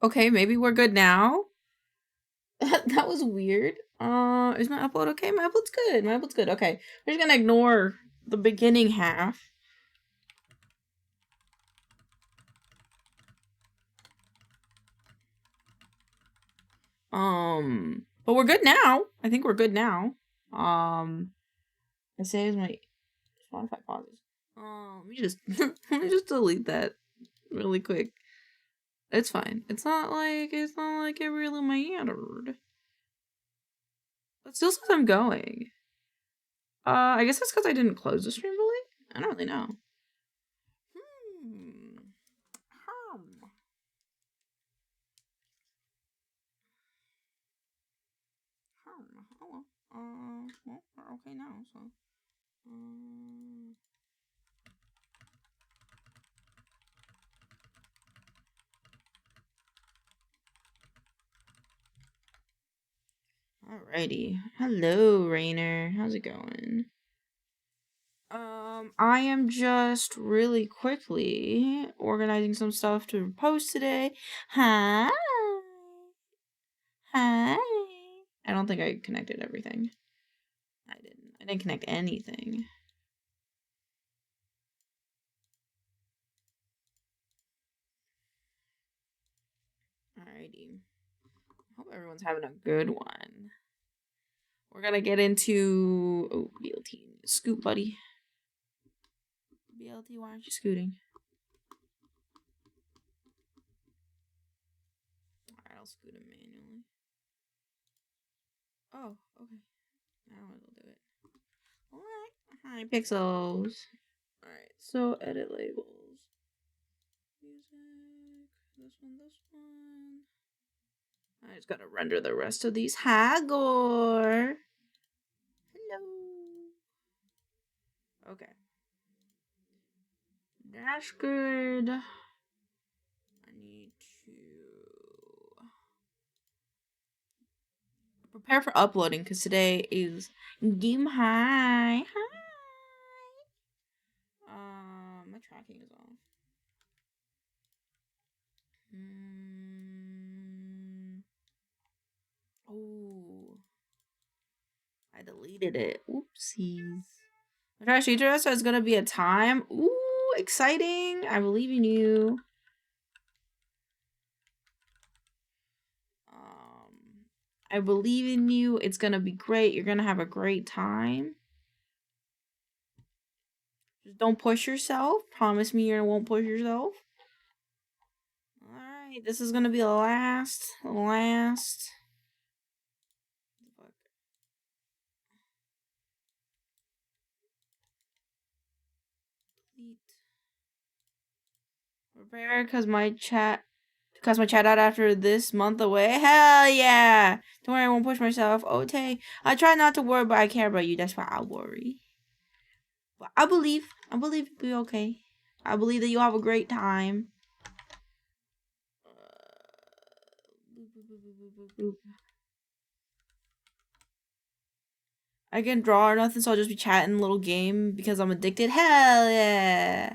Okay, maybe we're good now. That was weird. Is my upload okay? My upload's good. My upload's good. Okay. We're just gonna ignore the beginning half. But we're good now. I think we're good now. It saves my Spotify pauses. Let me just let me just delete that really quick. It's fine. It's not like it really mattered. It still says I'm going. I guess it's because I didn't close the stream fully. I don't really know. Oh well. Well, we're okay now, so. Alrighty. Hello, Rainer. How's it going? I am just really quickly organizing some stuff to post today. Hi. Hi. I don't think I connected everything. I didn't connect anything. Alrighty. Hope everyone's having a good one. We're gonna get into BLT. Scoot, buddy. BLT, why aren't you scooting? Alright, I'll scoot him manually. Oh, okay. Now it'll do it. Alright. Hi, pixels. Alright, so edit labels. Music. This one. I just gotta render the rest of these. Hi, Gore. Hello. Okay. That's good. I need to prepare for uploading because today is game high. Hi. My tracking is off. Oh, I deleted it. Oopsies. My trash feature so it's gonna be a time. Ooh, exciting! I believe in you. I believe in you. It's gonna be great. You're gonna have a great time. Just don't push yourself. Promise me you won't push yourself. Alright, this is gonna be the last. Prepare because my chat out after this month away. Hell yeah! Don't worry, I won't push myself. Okay. I try not to worry, but I care about you. That's why I worry. But I believe you'll be okay. I believe that you'll have a great time. I can draw or nothing, so I'll just be chatting a little game because I'm addicted. Hell yeah!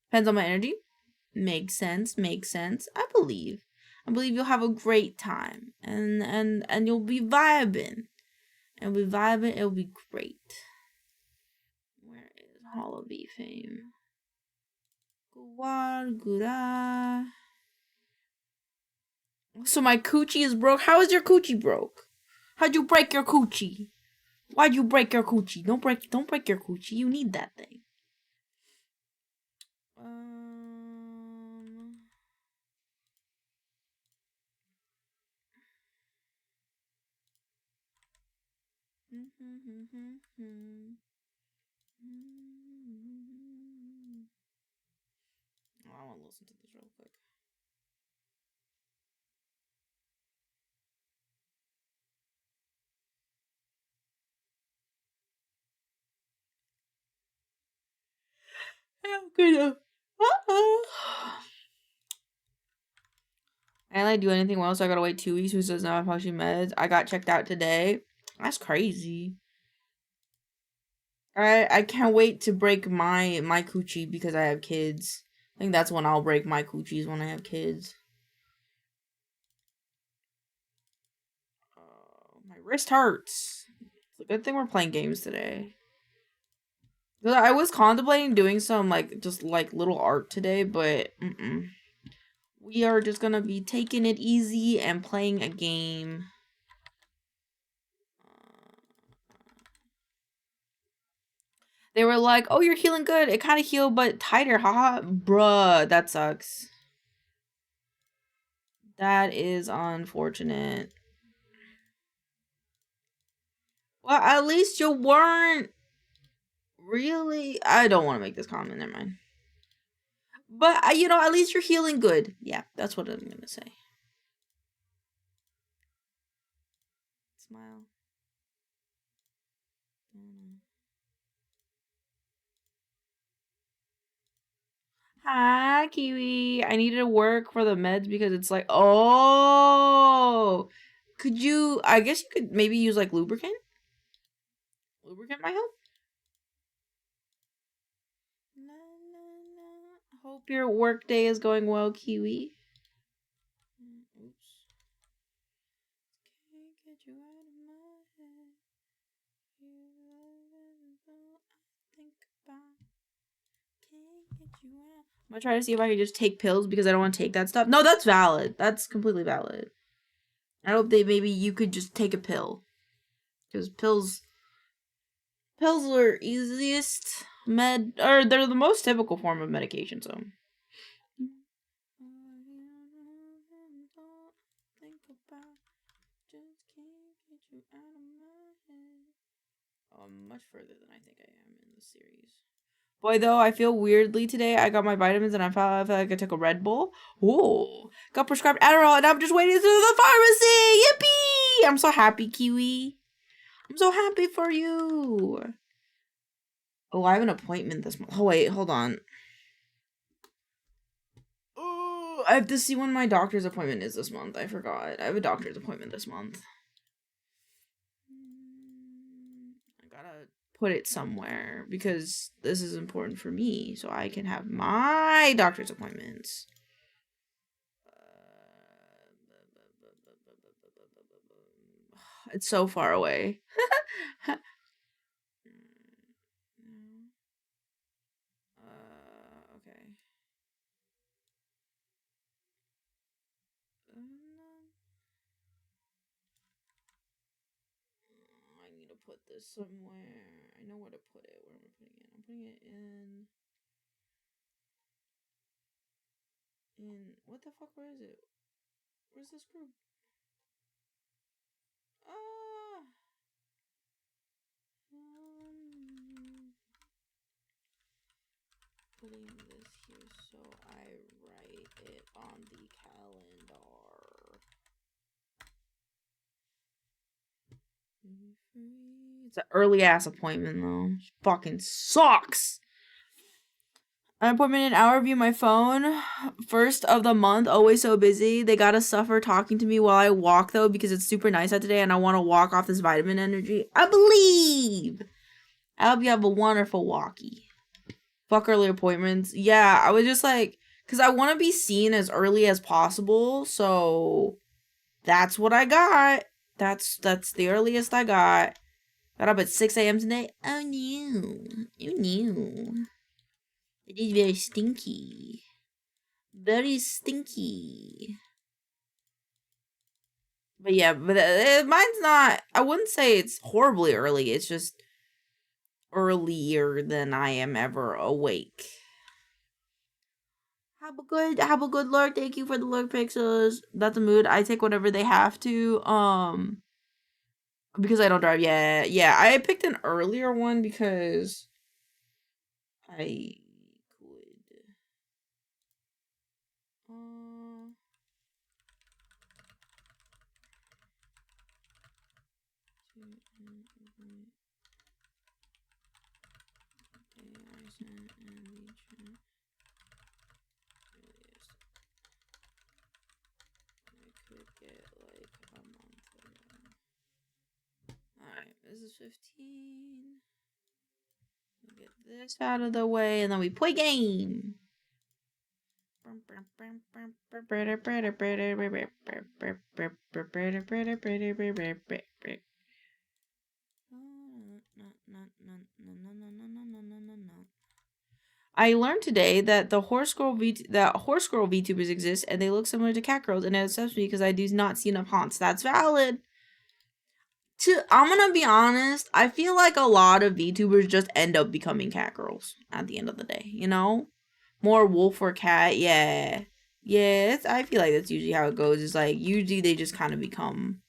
Depends on my energy. Makes sense. I believe you'll have a great time and you'll be vibing. It'll be great. Where is Hall of V fame? So my coochie is broke. How is your coochie broke? How'd you break your coochie? Why'd you break your coochie? Don't break your coochie. You need that thing. I want to listen to this real quick. I'm gonna. I didn't do anything well, so I gotta wait 2 weeks. Who says no? I'm pushing meds. I got checked out today. That's crazy. I can't wait to break my coochie because I have kids. I think that's when I'll break my coochies when I have kids. My wrist hurts. It's a good thing we're playing games today. I was contemplating doing some just little art today, but we are just gonna be taking it easy and playing a game. They were like, "Oh, you're healing good. It kind of healed, but tighter, haha." Bruh, that sucks. That is unfortunate. Well, at least you weren't really. I don't want to make this comment. Never mind. But at least you're healing good. Yeah, that's what I'm gonna say. Smile. Hi, Kiwi. I needed to work for the meds because it's like, oh, could you? I guess you could maybe use lubricant. Lubricant might help. Hope your work day is going well, Kiwi. Oops. Can't get you out of my head. Think about. Can't get you out. I'm gonna try to see if I can just take pills because I don't want to take that stuff. No, that's valid. That's completely valid. I hope maybe you could just take a pill. Because pills are easiest they're the most typical form of medication, so. I'm much further than I think I am in the series. Boy, though, I feel weirdly today. I got my vitamins and I felt like I took a Red Bull. Ooh. Got prescribed Adderall and I'm just waiting through the pharmacy. Yippee! I'm so happy, Kiwi. I'm so happy for you. Oh, I have an appointment this month. Oh, wait, hold on. Oh, I have to see when my doctor's appointment is this month. I forgot. I have a doctor's appointment this month. I gotta put it somewhere because this is important for me so I can have my doctor's appointments. It's so far away. Okay. I need to put this somewhere. I know where to put it. Where am I putting it? I'm putting it in. What the fuck? Where is it? Where's this group? Putting this here so I write it on the calendar. It's an early ass appointment though. Fucking sucks. An appointment in an hour. View my phone. First of the month. Always so busy. They gotta suffer talking to me while I walk though because it's super nice out today and I want to walk off this vitamin energy. I believe. I hope you have a wonderful walkie. Fuck early appointments. Yeah, I was just because I want to be seen as early as possible. So that's what I got. That's the earliest I got. Got up at 6 a.m. today. Oh no. You knew. It is very stinky. Very stinky. But yeah, mine's not. I wouldn't say it's horribly early. It's just earlier than I am ever awake. Have a good Lord. Thank you for the Lord pixels. That's a mood. I take whatever they have to. Because I don't drive. Yeah. I picked an earlier one because I could. Alright, this is 15. Get this out of the way, and then we play game. I learned today that horse girl VTubers exist and they look similar to cat girls, and it upsets me because I do not see enough haunts. That's valid. I'm gonna be honest, I feel like a lot of VTubers just end up becoming cat girls at the end of the day, you know? More wolf or cat, yeah. Yeah, I feel like that's usually how it goes. It's like, usually they just kind of become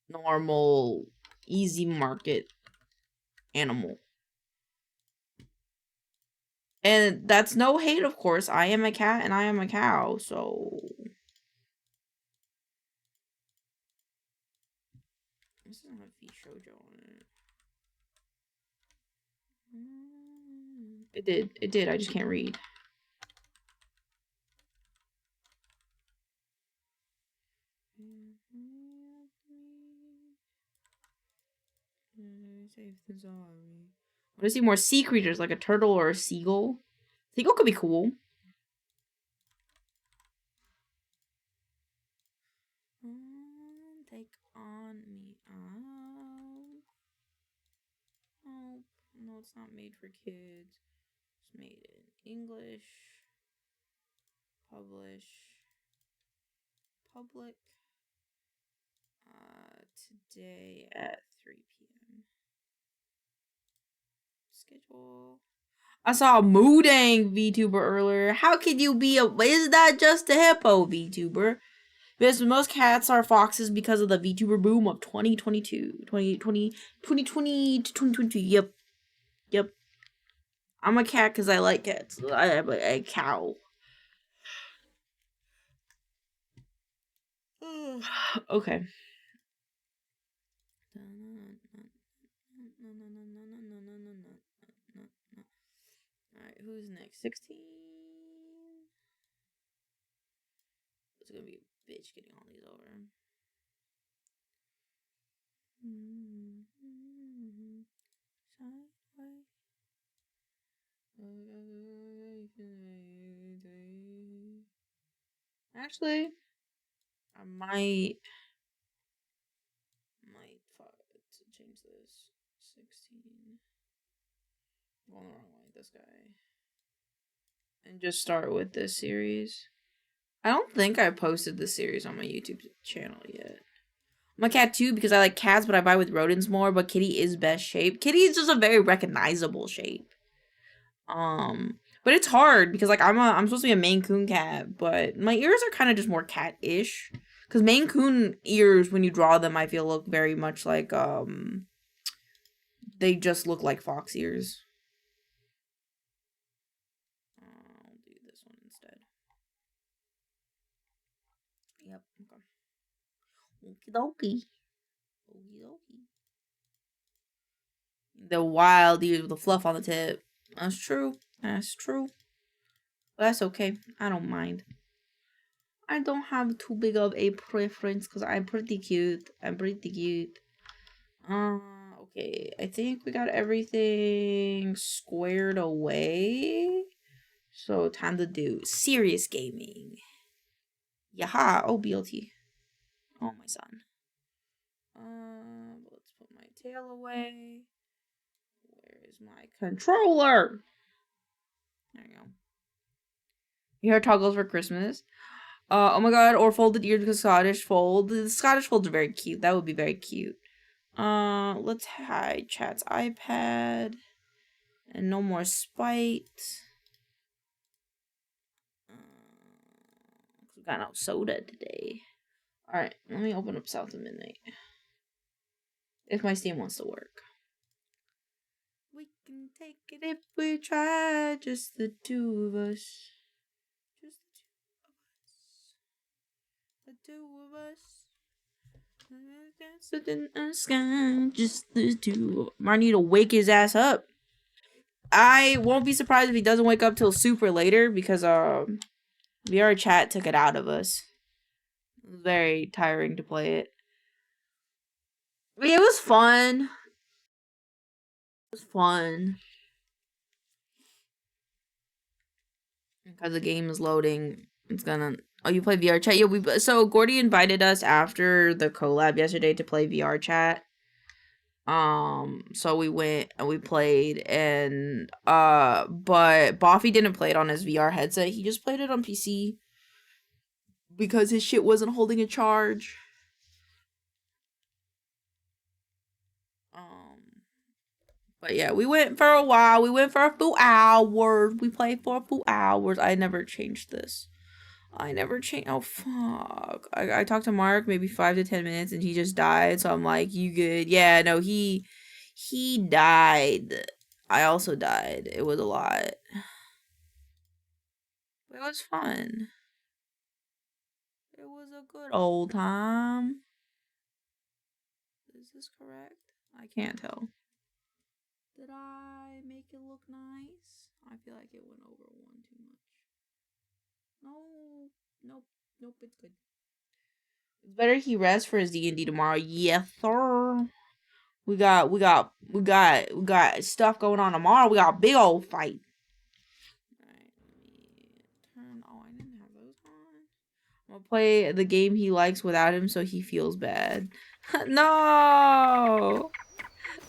normal, easy market animal. And that's no hate, of course. I am a cat and I am a cow, so... This doesn't have shoujo on it. It did. I just can't read. I want to see more sea creatures, like a turtle or a seagull. Seagull could be cool. Take on me. Oh, no, it's not made for kids. It's made in English. Publish. Public. Today at 3 p.m. Schedule. I saw a Moodang VTuber earlier. How could you be is that just a hippo VTuber? Because most cats are foxes because of the VTuber boom of 2022. 2020 to 2022. Yep. I'm a cat because I like cats. I am a cow. Okay. Alright, who's next? 16? It's gonna be a bitch getting all these over. Actually, I might change this. 16. I'm going the wrong way, this guy. And just start with this series. I don't think I posted this series on my YouTube channel yet. I'm a cat too because I like cats, but I buy with rodents more. But kitty is best shape. Kitty is just a very recognizable shape. But it's hard because like I'm supposed to be a Maine Coon cat, but my ears are kind of just more cat-ish. Because Maine Coon ears, when you draw them, I feel look very much like they just look like fox ears. I'll do this one instead. Yep. Okay. Okie dokie. The wild ears with the fluff on the tip. That's true. But that's okay. I don't mind. I don't have too big of a preference because I'm pretty cute. Okay. I think we got everything squared away. So time to do serious gaming. Yaha. Oh, BLT. Oh, my son. Let's put my tail away. Where is my controller? There you go. You heard toggles for Christmas. Oh my god, or folded ears because Scottish fold. The Scottish folds are very cute. That would be very cute. Let's hide chat's iPad. And no more spite. We got no soda today. Alright, let me open up South of Midnight. If my Steam wants to work. We can take it if we try, just the two of us. The two of us. In the sky, just the two. I need to wake his ass up. I won't be surprised if he doesn't wake up till super later because VR chat took it out of us. It was very tiring to play it. It was fun. because the game is loading. It's gonna. Oh, you play VR chat? Yeah, so Gordy invited us after the collab yesterday to play VR chat. So we went and we played, and but Boffy didn't play it on his VR headset. He just played it on PC because his shit wasn't holding a charge. But yeah, we went for a while. We went for a few hours. We played for a few hours. I never changed this. Oh, fuck. I talked to Mark maybe 5 to 10 minutes and he just died. So I'm like, you good? Yeah, no, he died. I also died. It was a lot. But it was fun. It was a good old time. Is this correct? I can't tell. Did I make it look nice? I feel like it went over one too much. No, nope, it's good. It's better he rests for his D&D tomorrow. Yes, sir. We got stuff going on tomorrow. We got a big old fight. Alright, let me turn. Oh, I didn't have those on. I'm gonna play the game he likes without him so he feels bad. No!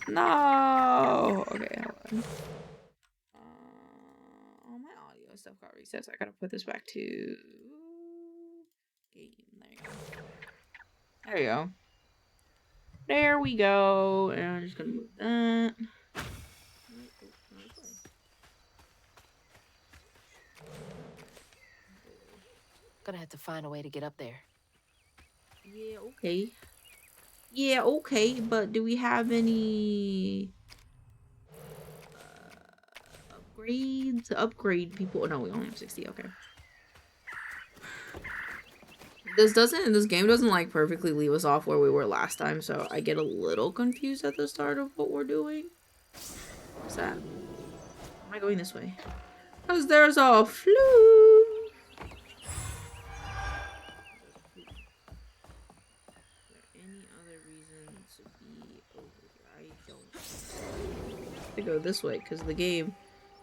No! Okay, hold on. Oh, my audio stuff got reset, so I gotta put this back to game. There you go. There we go. And I'm just gonna move that. Gonna have to find a way to get up there. Yeah, okay. Yeah, okay, but do we have any upgrades? Upgrade people? Oh, no, we only have 60. Okay. This game doesn't like perfectly leave us off where we were last time, so I get a little confused at the start of what we're doing. What's that? Am I going this way? Because there's a fluke. Any other reason to be over here? I don't have to go this way because the game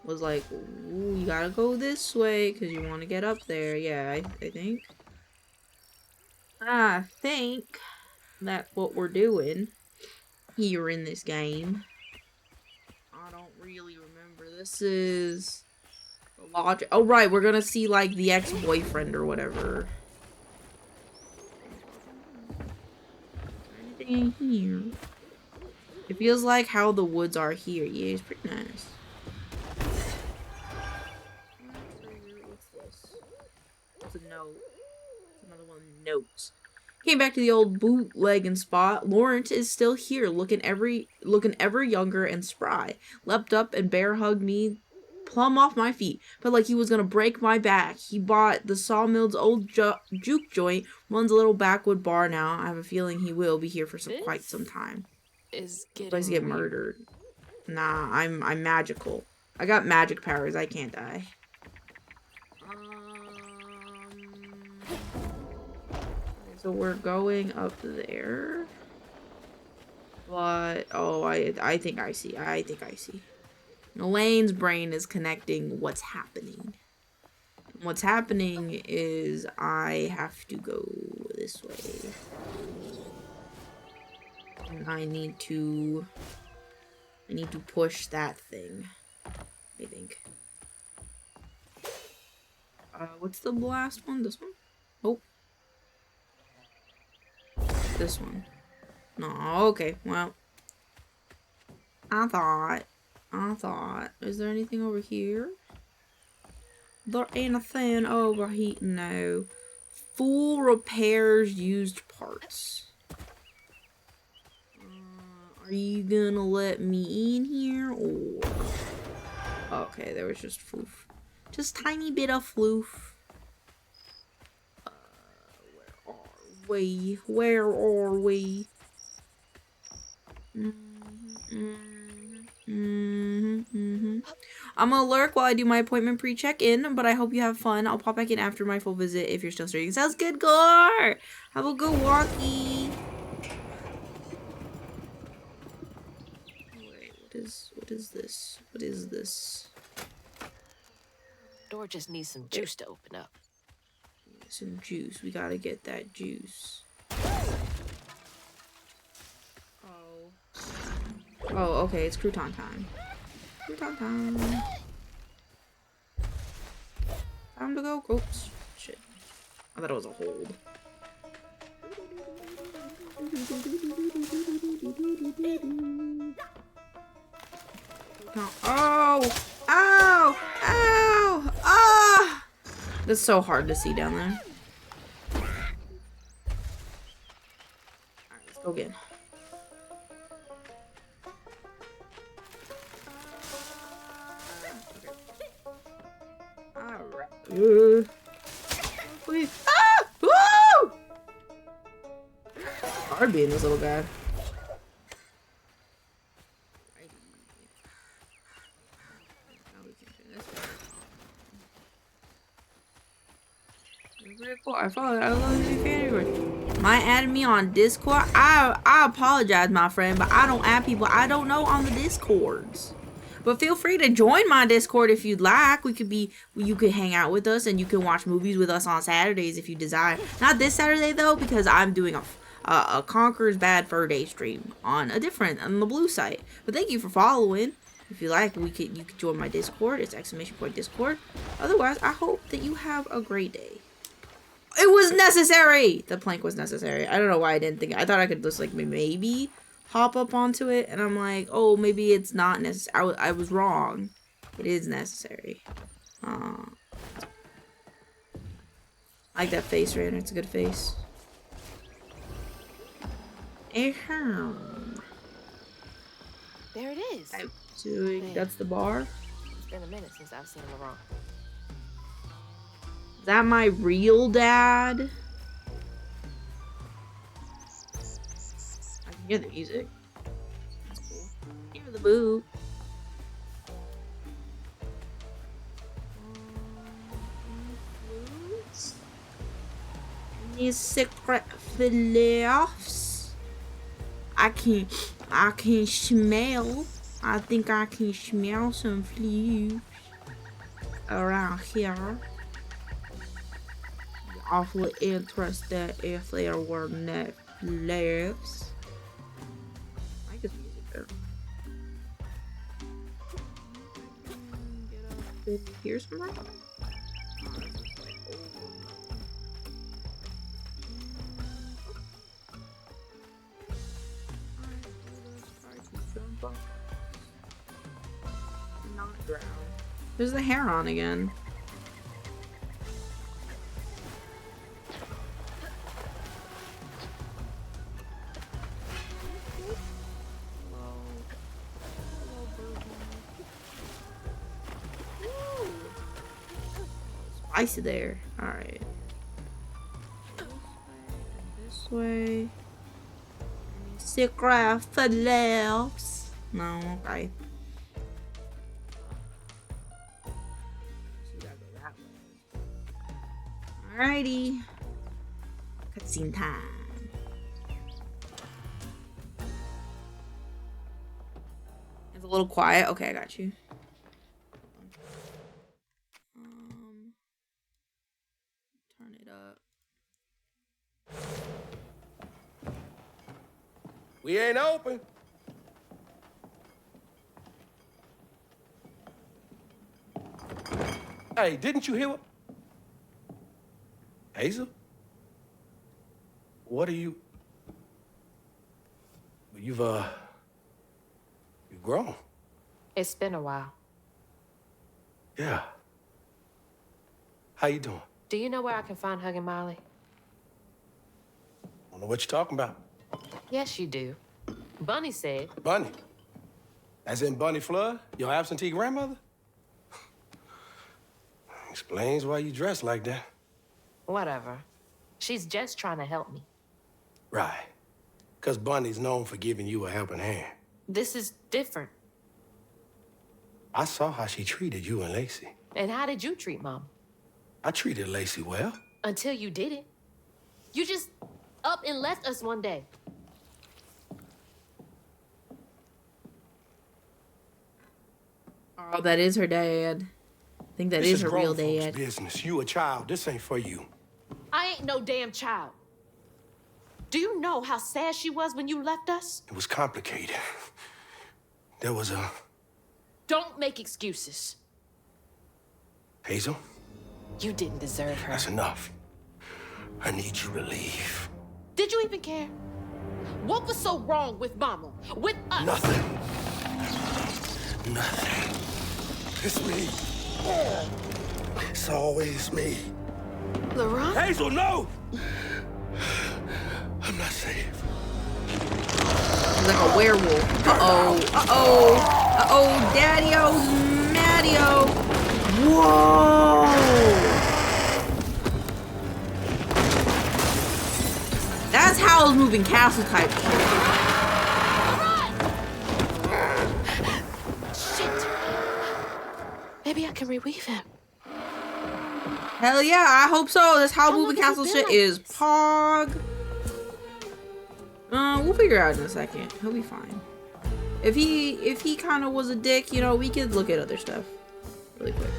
was like, ooh, you gotta go this way because you want to get up there. Yeah, I think. I think that's what we're doing here in this game. I don't really remember. This is the logic. Oh, right, we're gonna see like the ex-boyfriend or whatever. Anything in here? It feels like how the woods are here. Yeah, it's pretty nice. What's this? It's a note. It's another one of the notes. Came back to the old bootlegging spot. Lawrence is still here, looking ever younger and spry. Leapt up and bear hugged me plumb off my feet. Felt like he was gonna break my back. He bought the Sawmill's old juke joint, runs a little backwood bar now. I have a feeling he will be here for quite some time. Is Place to get murdered. Nah, I'm magical. I got magic powers. I can't die. So we're going up there. But oh, I think I see. Elaine's brain is connecting what's happening. What's happening is I have to go this way. And I need to push that thing. I think. What's the last one? This one? Oh. This one. No, okay, well. I thought. Is there anything over here? There ain't a thing over here. No. Full repairs used parts. Are you gonna let me in here or? Okay, there was just floof. Just tiny bit of floof. Where are we? I'm gonna lurk while I do my appointment pre-check-in, but I hope you have fun. I'll pop back in after my full visit if you're still streaming. Sounds good, Gore! Have a good walkie. Wait, what is this? What is this? Door just needs some juice to open up. Some juice. We gotta get that juice. Oh, okay. It's crouton time. Crouton time. Time to go. Oops. Shit. I thought it was a hold. Oh! Ow! Ow! Ah! That's so hard to see down there. Alright, let's go again. Alright. Please. Ah! Woo! It's hard being this little guy. Very cool. I follow. I love your favorite. Might add me on Discord. I apologize, my friend, but I don't add people I don't know on the Discords. But feel free to join my Discord if you'd like. You could hang out with us and you can watch movies with us on Saturdays if you desire. Not this Saturday though, because I'm doing a Conqueror's Bad Fur Day stream on the blue site. But thank you for following. If you like, you can join my Discord. It's !Discord. Otherwise, I hope that you have a great day. It was necessary! The plank was necessary. I don't know why I didn't think. I thought I could just, like, maybe hop up onto it. And I'm like, oh, maybe it's not necessary. I was wrong. It is necessary. I like that face, Rainer. It's a good face. There it is. That's the bar. It's been a minute since I've seen Laurent. Is that my real dad? I can hear the music. That's cool. Hear the boot. These secret fluffs. I can smell. I think I can smell some flues around here. Awfully interested if there were Netflix. I like this music there. Get up here somewhere. There's the heron again. Spicy there. Alright. This way. Secret flaps. No, okay. Alrighty. Cutscene time. It's a little quiet. Okay, I got you. Turn it up. We ain't open. Hey, didn't you hear what? Hazel? What are you? You've grown. It's been a while. Yeah. How you doing? Do you know where I can find Huggin' Molly? I don't know what you're talking about. Yes, you do. Bunny said. Bunny? As in Bunny Flood, your absentee grandmother? Explains why you dress like that. Whatever. She's just trying to help me. Right. Because Bunny's known for giving you a helping hand. This is different. I saw how she treated you and Lacey. And how did you treat Mom? I treated Lacey well. Until you didn't. You just up and left us one day. Oh, that is her dad. think that This is her real grown folks' dad. business. You a child. This ain't for you. I ain't no damn child. Do you know how sad she was when you left us? It was complicated. There was a... Don't make excuses. Hazel, You didn't deserve her. that's enough. I need you to leave. Did you even care? What was so wrong with Mama? With us? Nothing. Nothing. It's me. It's always me. Laurent? Hazel, no! I'm not safe. He's like a werewolf. Uh-oh. Uh-oh. Uh-oh. Daddy-o's Maddie-o. Whoa! That's Howl's Moving Castle type shit. Shit. Maybe I can reweave him. Hell yeah, I hope so. This Howl's How long Moving has it Castle been shit like is this? pog. We'll figure it out in a second. He'll be fine. If he kind of was a dick, you know, we could look at other stuff really quick.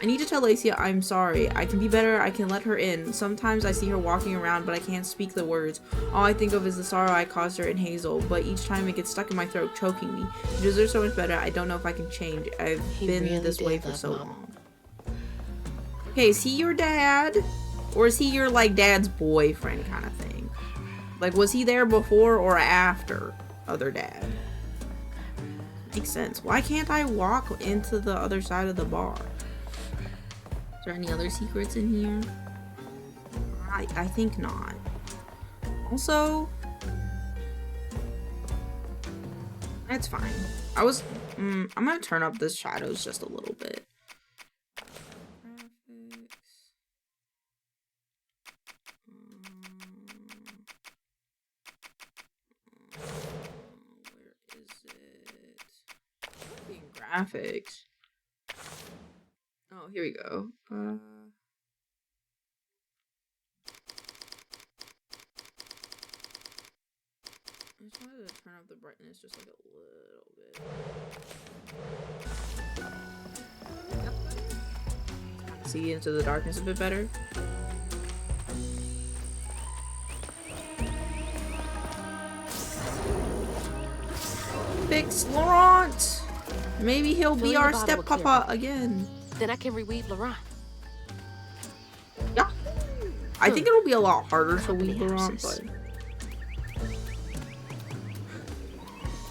I need to tell Lacey I'm sorry. I can be better. I can let her in. Sometimes I see her walking around, but I can't speak the words. All I think of is the sorrow I caused her in Hazel, but each time it gets stuck in my throat, choking me. She deserves so much better. I don't know if I can change. I've been really this way did for love so Mama. long. Okay, is he your dad? Or is he your, like, dad's boyfriend kind of thing? Like, was he there before or after other dad? Makes sense. Why can't I walk into the other side of the bar? Is there any other secrets in here? I think not. Also, that's fine. I'm gonna turn up the shadows just a little bit. Graphics. Oh, here we go. I just wanted to turn up the brightness just like a little bit. Kind of see into the darkness a bit better. Fix Laurent! Maybe he'll be our steppapa again. Then I can reweave Laurent. Yeah. I think it'll be a lot harder to weave Laurent, but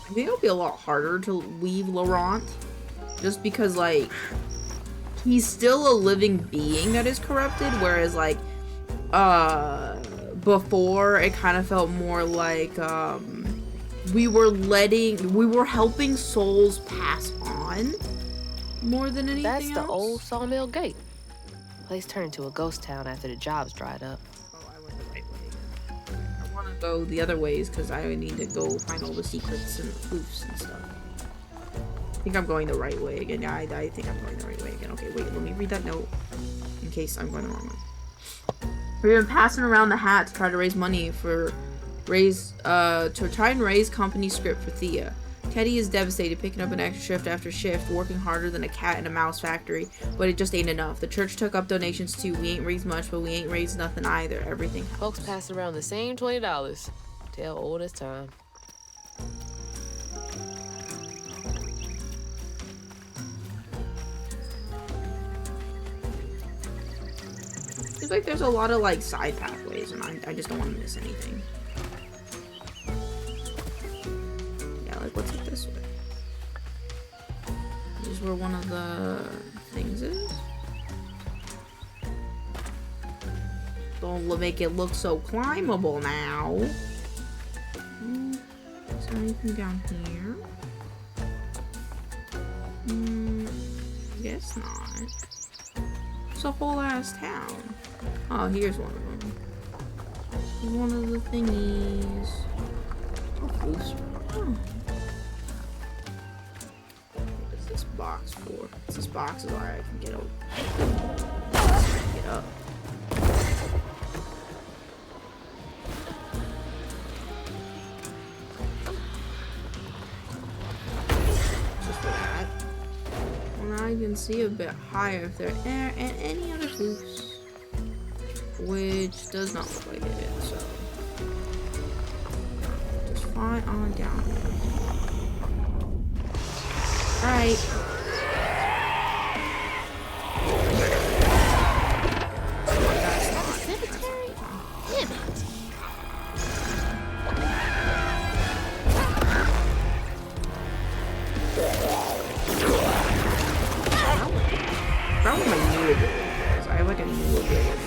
I think it'll be a lot harder to weave Laurent. Just because, like, he's still a living being that is corrupted, whereas, like, before it kind of felt more like, we were helping souls pass on more than anything That's else. the old Sawmill Gate. Place turned into a ghost town after the jobs dried up. Oh, I went the right way again. I want to go the other ways because I need to go find all the secrets and proofs and stuff. I think I'm going the right way again. Yeah, I think I'm going the right way again. Okay, wait, let me read that note in case I'm going the wrong way. We've been passing around the hat to try to raise money to try and raise company script for Thea. Teddy is devastated, picking up an extra shift after shift, working harder than a cat in a mouse factory, but it just ain't enough. The church took up donations too. We ain't raised much, but we ain't raised nothing either. Everything helps. Folks passing around the same $20. Tell old as time. Seems like there's a lot of, like, side pathways, and I just don't want to miss anything. Yeah, like, what's up this way? This is where one of the things is. Don't make it look so climbable now. Is there anything down here? Guess not. It's a whole ass town. Oh, here's one of them. One of the thingies. Oh, oops. Oh. What is this box for? This box is alright. I can get up. Get up. Just for that. When I I can see a bit higher if there are any other flukes. Which does not look like it, so just fly on down. Alright. Probably my new ability. I have like a new ability.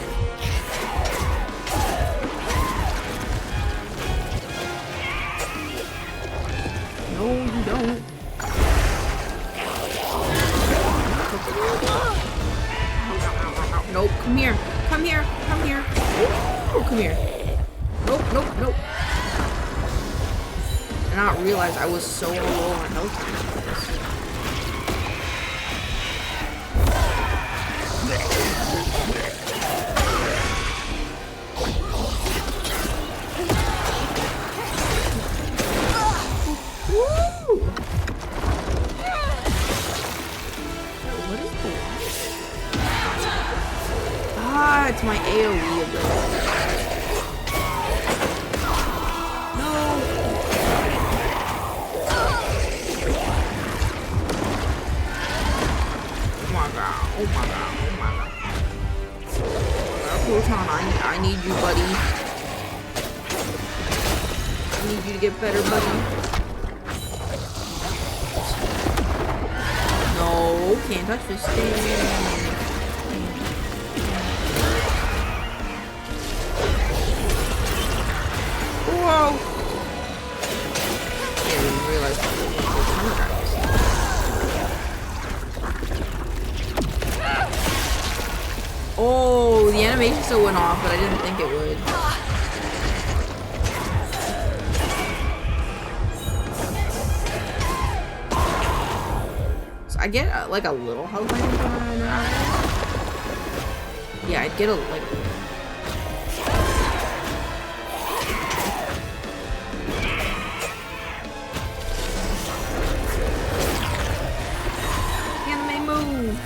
No, you don't. Nope, come here. Come here. Come here. Oh, come here. Nope, nope, nope. I did not realize I was so low on health. It's my AoE ability. No. Oh my god. Oh my god. Oh my god. Proton, I need you, buddy. I need you to get better, buddy. No, can't touch this thing. Whoa! I didn't even realize that was oh, the animation still went off, but I didn't think it would. So I get like a little health I think. Yeah, I'd get a like.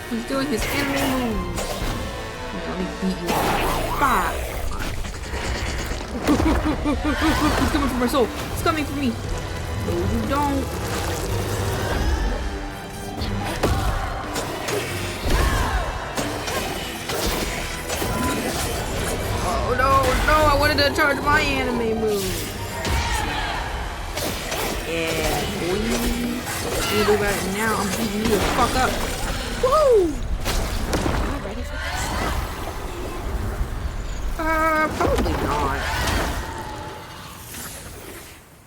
He's doing his anime moves. Let me beat you up. Bah! He's coming for my soul. He's coming for me. No, you don't. Oh no, no! I wanted to charge my anime move. Yeah, boy. What you do about it now? I'm beating you the fuck up. Woo! Am I ready for this? Probably not.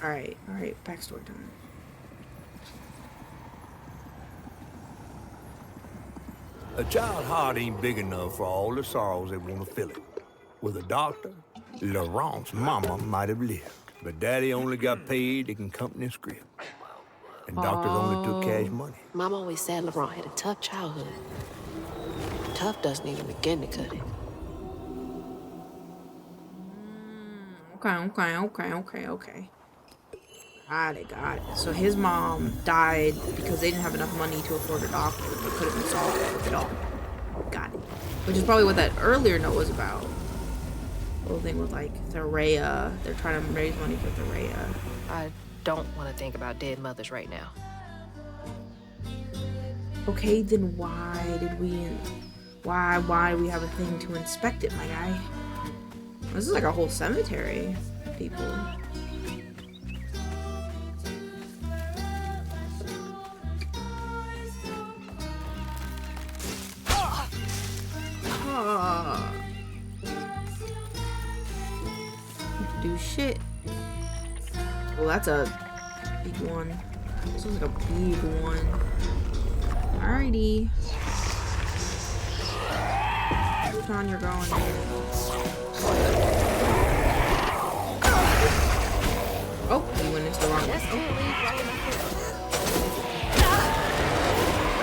Alright, backstory time. A child's heart ain't big enough for all the sorrows that want to fill it. With a doctor, Laurent's mama might have lived, but Daddy only got paid to accompany script. And doctors only took cash money. Mom always said Laurent had a tough childhood. Tough doesn't even begin to cut it. Okay. Got it. So his mom died because they didn't have enough money to afford a doctor. They couldn't solve it all. Got it. Which is probably what that earlier note was about. The whole thing with like Tharea. They're trying to raise money for Tharea. I don't want to think about dead mothers right now. Okay, then why do we have a thing to inspect it, my guy? This is like a whole cemetery, people. Do shit. Well, that's a big one. This is like a big one. Alrighty. Which one you're going in? Oh, you went into the wrong one.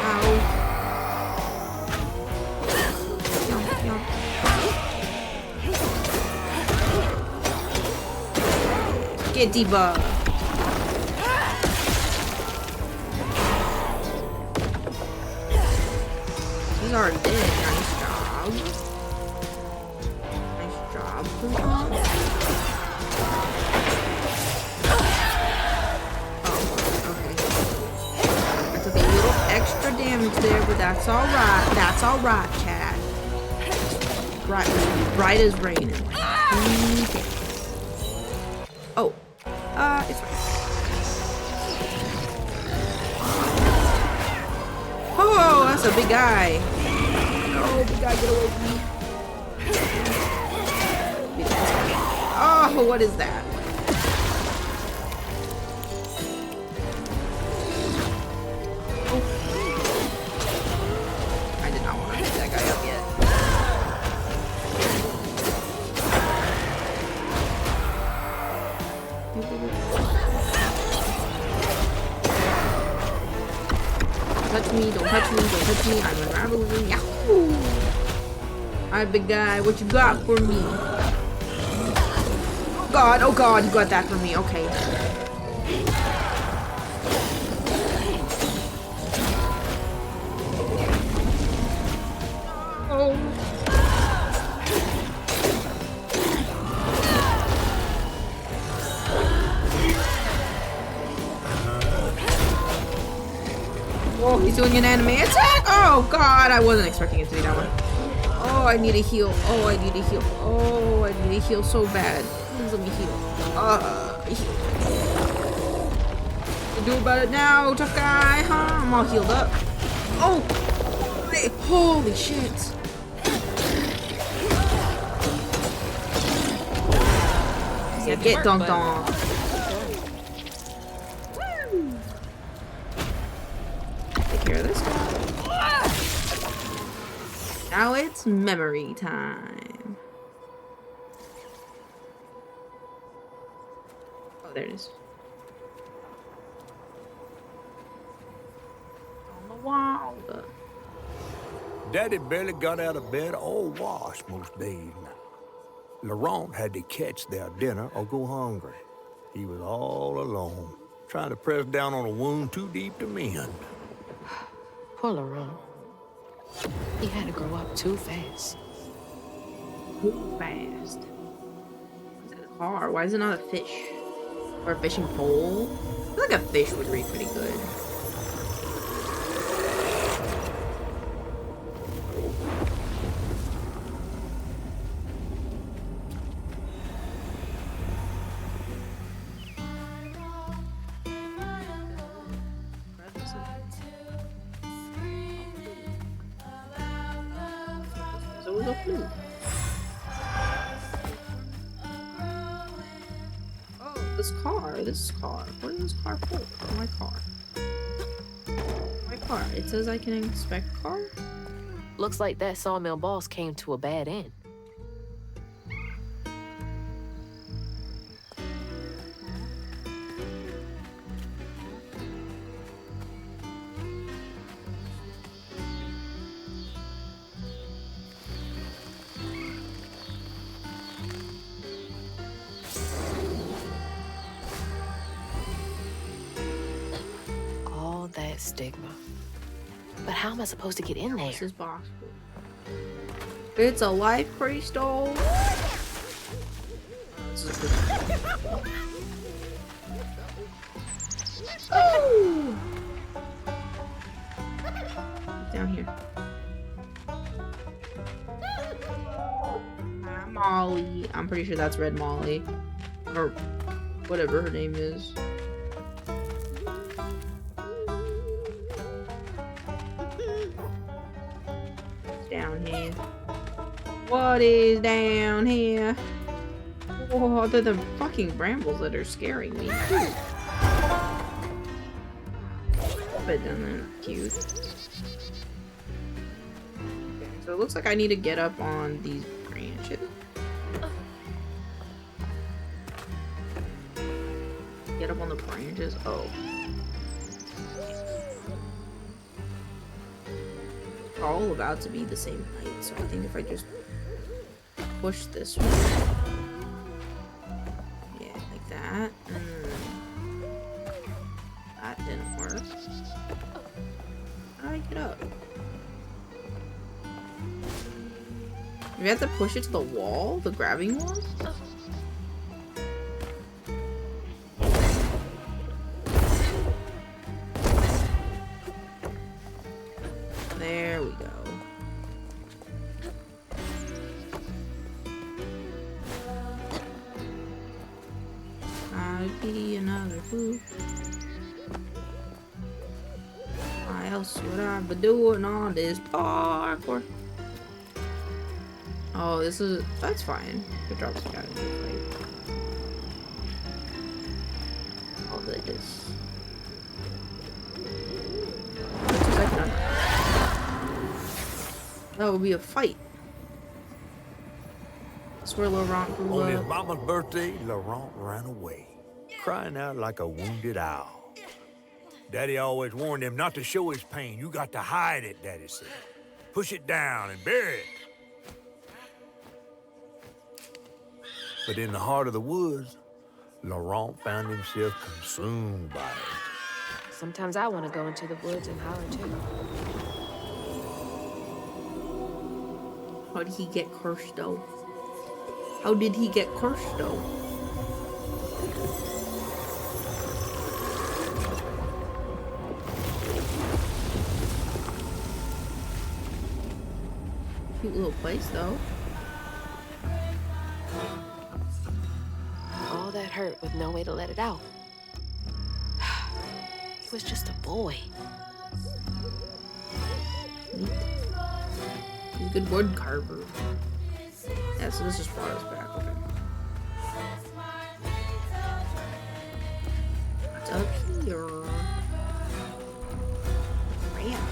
Ow. Get debugged. is already dead. Nice job. Nice job. I took a little extra damage there, but that's alright. That's alright, chat. Right as raining. Okay. Oh. It's fine. Oh, that's a big guy. Oh, big guy, get away from me. Oh, what is that? I did not want to hit that guy up yet. Don't touch me, don't touch me, don't touch me. I'm unraveling. Yahoo! Alright, big guy, what you got for me? Oh god, you got that for me. Okay. Oh. Oh, he's doing an anime attack! Oh god, I wasn't expecting it to be that one. Oh, I need a heal. Oh, I need a heal. Oh, I need a heal so bad. Please let me heal. What do about it now, tough guy? Huh? I'm all healed up. Oh! Holy shit. Yeah, get dunked on. Take care of this guy. Now it's memory time. Oh, there it is. On the wall. Daddy barely got out of bed or washed most days. Laurent had to catch their dinner or go hungry. He was all alone, trying to press down on a wound too deep to mend. Poor Laurent. He had to grow up too fast. Too fast. What's that car? Why is it not a fish? Or a fishing pole? I feel like a fish would read pretty good. This car. What is this car for? My car. My car. It says I can inspect car? Looks like that sawmill boss came to a bad end. Stigma. But how am I supposed to get in there? This is possible. It's a life crystal. Oh! Down here. Molly. I'm pretty sure that's Red Molly. Or whatever her name is. Down here. What is down here? Oh, they're the fucking brambles that are scaring me. But then they're cute. Okay, so it looks like I need to get up on these branches. Get up on the branches. Oh. All about to be the same height, so I think if I just push this one, yeah, like that, and that didn't work. How do I get up? We have to push it to the wall? The grabbing wall? There we go. I'd be another fool. Why else would I be doing all this parkour? Oh, that's fine. Good job, guys. All this. That would be a fight. That's where Laurent grew On his up. mama's birthday, Laurent ran away, crying out like a wounded owl. Daddy always warned him not to show his pain. You got to hide it, Daddy said. Push it down and bury it. But in the heart of the woods, Laurent found himself consumed by it. Sometimes I want to go into the woods and holler too. How did he get cursed though? How did he get cursed though? Cute little place though. All that hurt with no way to let it out. He was just a boy. Neat. He's a good wood carver. Yeah, so this is far as back. Okay. What's up here? Ram.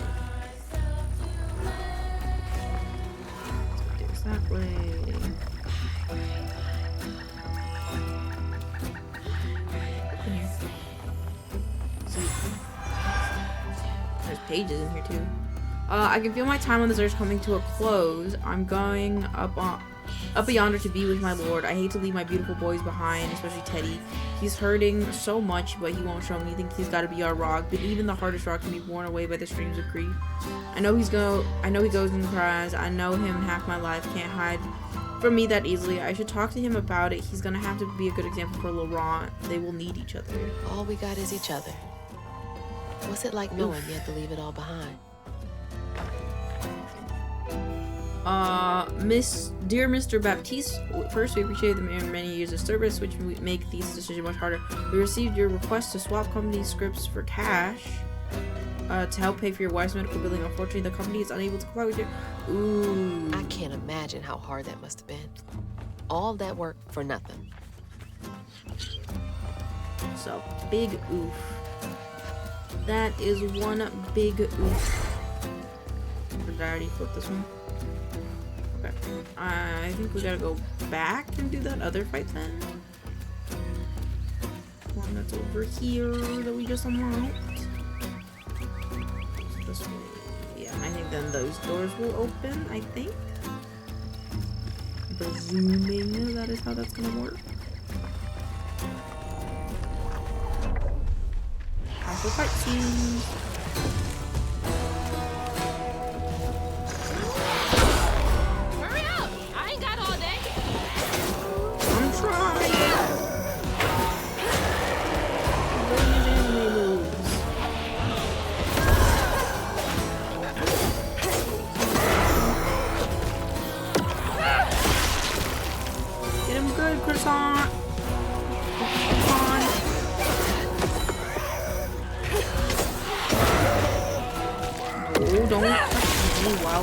Let's do it that way. Open here. See. There's pages in here too. I can feel my time on this earth coming to a close. I'm going up yonder to be with my lord. I hate to leave my beautiful boys behind, especially Teddy. He's hurting so much, but he won't show me. He thinks he's got to be our rock, but even the hardest rock can be worn away by the streams of grief. I know he goes and cries. I know him half my life. Can't hide from me that easily. I should talk to him about it. He's gonna have to be a good example for Laurent. They will need each other. All we got is each other. What's it like knowing you have to leave it all behind? Dear Mr. Baptiste, first we appreciate the many years of service which make these decisions much harder. We received your request to swap company scripts for cash to help pay for your wife's medical billing. Unfortunately, the company is unable to comply with your... Ooh. I can't imagine how hard that must have been. All that work for nothing. So, big oof. That is one big oof. Did I already flip this one? Okay. I think we gotta go back and do that other fight then. One that's over here that we just unlocked. This way. Yeah, I think then those doors will open, I think. Presuming that is how that's gonna work. Time for fight scenes.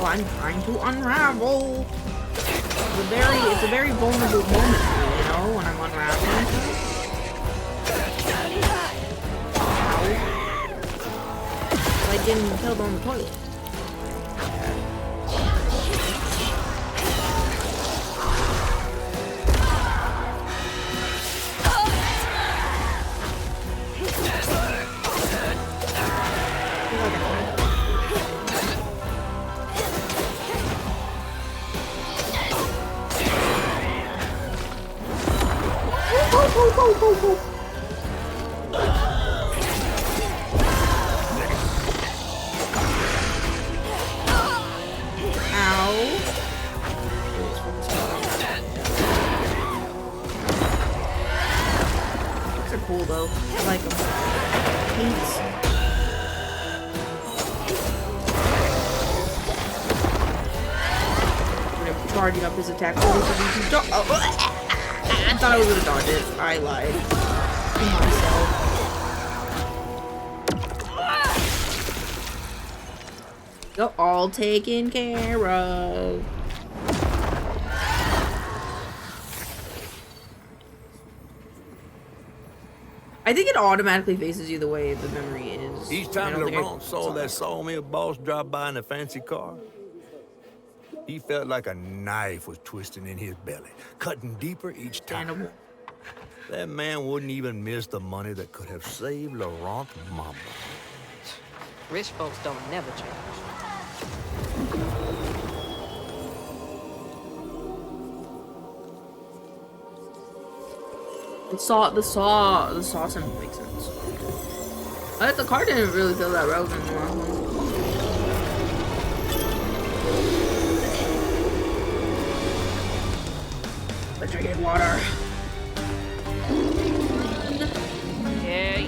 I'm trying to unravel. It's a very vulnerable moment, you know, when I'm unraveling. Ow. Like getting killed on the toilet. slow. I like him. Hates. Charging up his attack. Oh, I thought I was gonna dodge it. I lied to myself. Go, all taken care of. I think it automatically faces you the way the memory is. Each time Laurent saw that sawmill boss drive by in a fancy car, he felt like a knife was twisting in his belly, cutting deeper each time. Animal. That man wouldn't even miss the money that could have saved Laurent's mama. Rich folks don't never change. The saw symbol makes sense. The car didn't really feel that relevant in the last one. But drinking water. Yeah.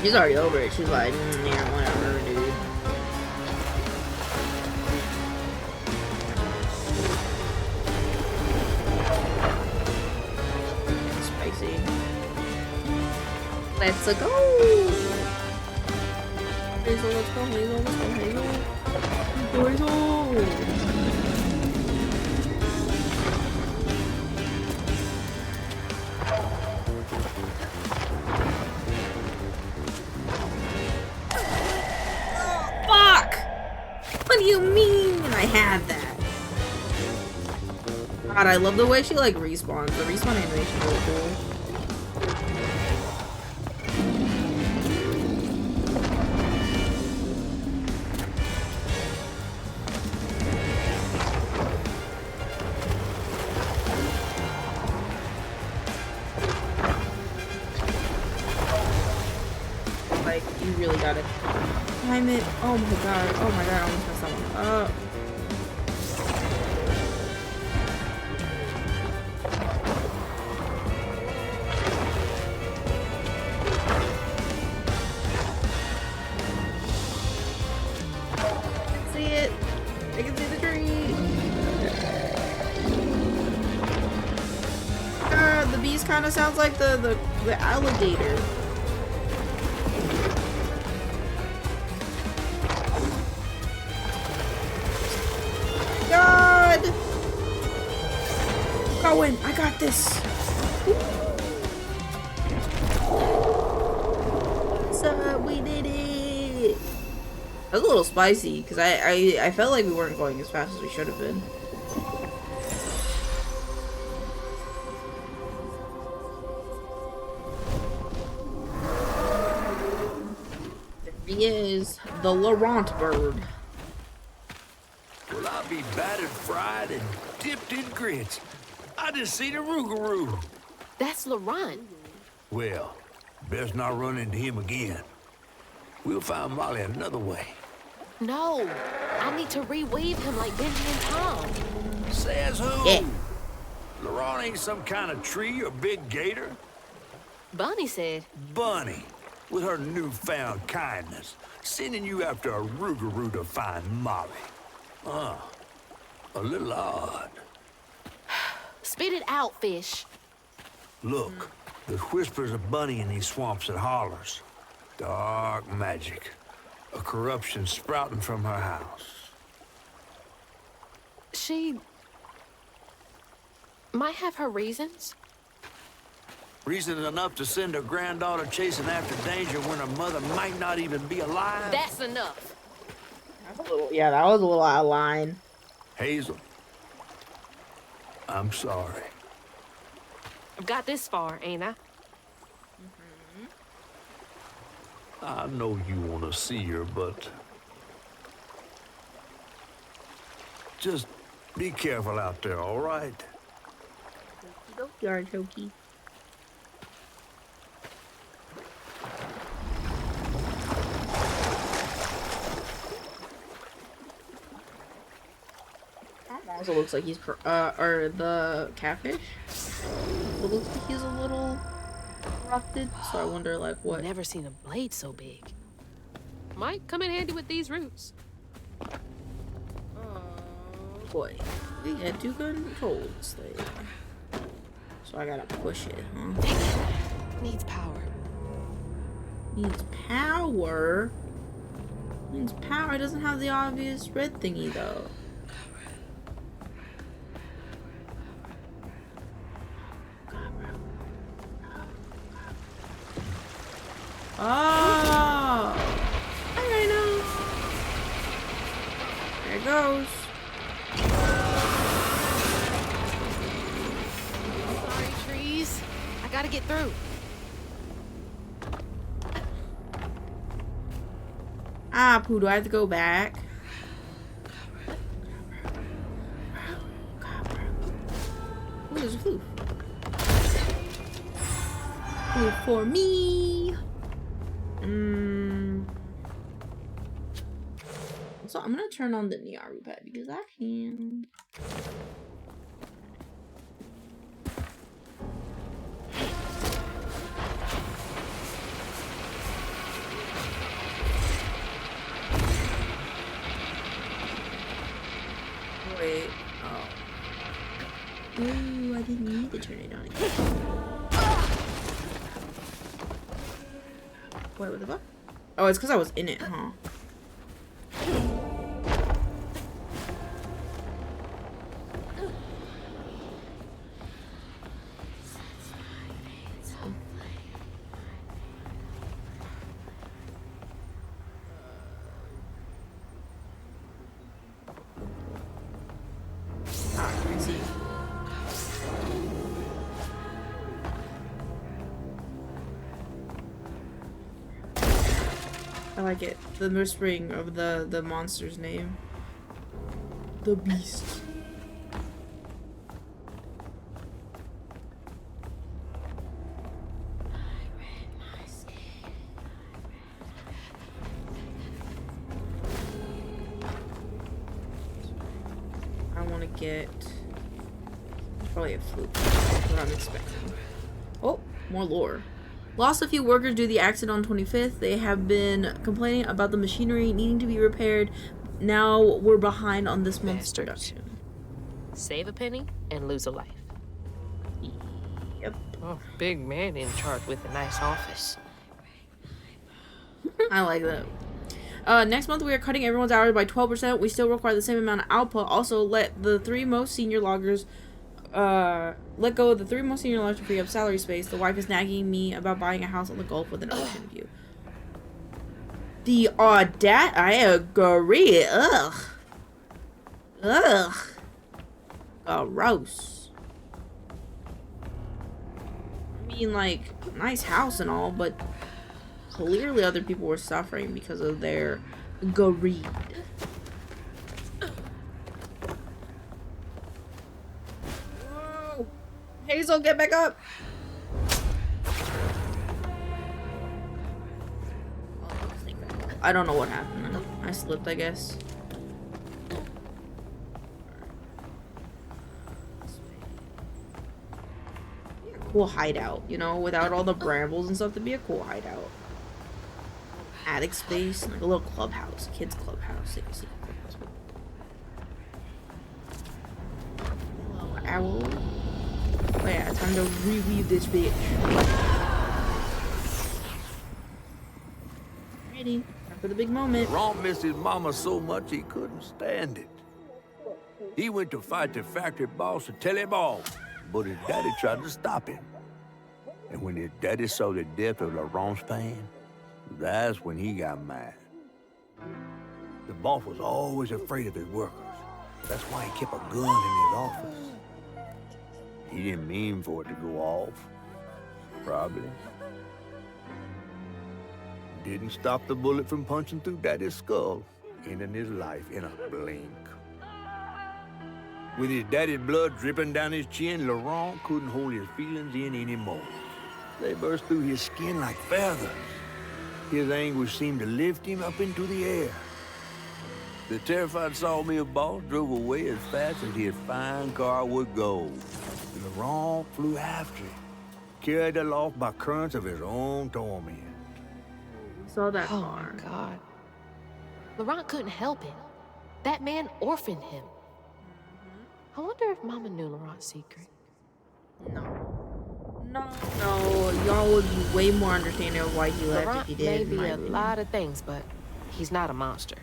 She's already over it. She's like, yeah, whatever, dude. Spicy. Let's go. Hazel, let's go. Hazel, let's go. Hazel. Fuck! What do you mean? I had that. God, I love the way she like respawns. The respawn animation is really cool. Like, you really gotta time it. Oh my god, I almost messed that one up. I can see it. I can see the tree. The beast kind of sounds like the alligator. God! Going! I got this! So we did it! That was a little spicy, because I felt like we weren't going as fast as we should have been. There he is, the Laurent bird. Well, I'll be battered, fried, and dipped in grits. I just seen a rougarou. That's Laurent. Well, best not run into him again. We'll find Molly another way. No, I need to reweave him like Benji and Tom. Says who? Yeah. Laurent ain't some kind of tree or big gator. Bunny said. Bunny, with her newfound kindness, sending you after a rougarou to find Molly. A little odd. Spit it out, fish. Look, there's whispers of Bunny in these swamps and hollers. Dark magic. A corruption sprouting from her house. She might have her reasons. Reason enough to send her granddaughter chasing after danger when her mother might not even be alive? That's enough. Yeah, that was a little out of line. Hazel, I'm sorry. I've got this far, ain't I? I know you want to see her, but just be careful out there, all right? Artichoke. Also looks like he's or the catfish. It looks like he's a little corrupted. So I wonder like what. Never seen a blade so big. Might come in handy with these roots. Oh boy, we had to control this thing. So I gotta push it, huh? Needs power. Needs power? Needs power. It doesn't have the obvious red thingy though. Oh! I know. There it goes. Sorry, trees. I gotta get through. Ah, Pooh, do I have to go back? Ooh, there's a flute. Flute for me. So I'm gonna turn on the Niaru pad because I can. Wait. Oh. Ooh, I didn't need to turn it on again. Wait, what the fuck? Oh, it's because I was in it, huh? I like it. The whispering of the monster's name. The beast. I want to get probably a flute. That's what I'm expecting. Oh, more lore. Lost a few workers due to the accident on 25th. They have been complaining about the machinery needing to be repaired. Now we're behind on this month's production. Save a penny and lose a life. Yep. Oh, big man in charge with a nice office. I like that. Next month we are cutting everyone's hours by 12%. We still require the same amount of output. Also, let the three most senior loggers let go of the three most senior loggers to free up salary space. The wife is nagging me about buying a house on the Gulf with an ocean view. The audacity! I agree. Ugh. Ugh. Gross. I mean, like, nice house and all, but clearly other people were suffering because of their greed. Whoa. Hazel, get back up! I don't know what happened. I slipped, I guess. Cool hideout, you know, without all the brambles and stuff. To be a cool hideout. Attic space, like a little clubhouse, kids clubhouse. Hello, owl. Oh yeah, time to reweave this bitch. Ready for the big moment. Ron missed his mama so much he couldn't stand it. He went to fight the factory boss to tell him off, but his daddy tried to stop him. And when his daddy saw the death of LaRon's pan, that's when he got mad. The boss was always afraid of his workers. That's why he kept a gun in his office. He didn't mean for it to go off. Probably. Didn't stop the bullet from punching through Daddy's skull, ending his life in a blink. With his daddy's blood dripping down his chin, LaRon couldn't hold his feelings in anymore. They burst through his skin like feathers. His anguish seemed to lift him up into the air. The terrified sawmill boss drove away as fast as his fine car would go. Laurent flew after it, carried aloft by currents of his own torment. We saw that Oh car. my God. Laurent couldn't help it. That man orphaned him. I wonder if Mama knew Laurent's secret. No, y'all would be way more understanding of why he left if Laurent he may did. in be my a opinion. lot of things, but he's not a monster.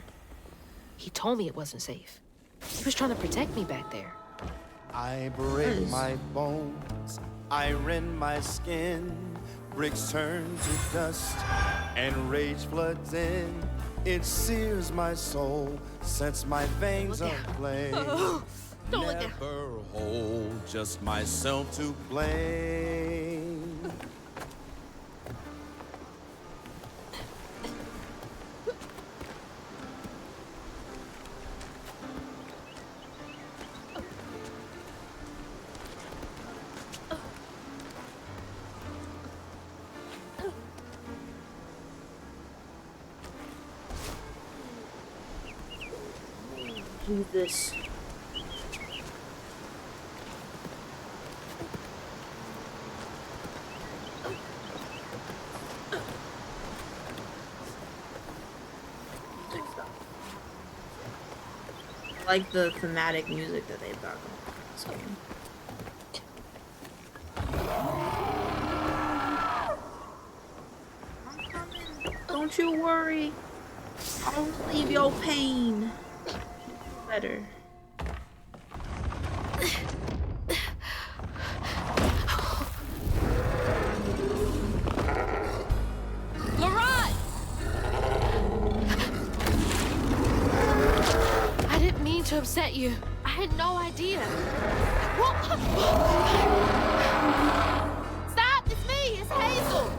He told me it wasn't safe. He was trying to protect me back there. I break Nice. my bones, I rend my skin, bricks turn to dust, and rage floods in. It sears my soul, sets my veins Look aflame. Don't look down. Never hold, just myself to blame. Jesus. I like the thematic music that they've got going on in this game. I'm coming. Don't you worry. I'll relieve your pain. Better. Laurent! I didn't mean to upset you. I had no idea. Stop! It's me! It's Hazel!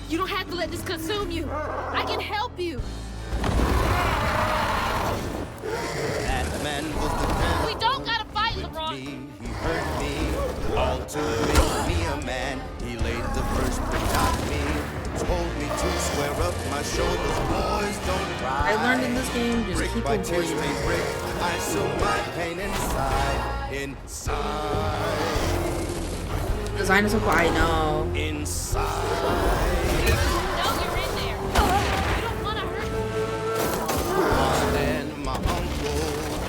You don't have to let this consume you. I can help you. That man was the man. We don't gotta fight, He Laurent! hurt me, all to make me a man. He laid the first brick on me, told me to square up my shoulders, boys don't cry. I learned in this game, just Brick keep by avoiding tears they break, I sew my pain inside. design is so cool. I know. Inside. No, you're in there! You don't wanna hurt me! Mom and my uncle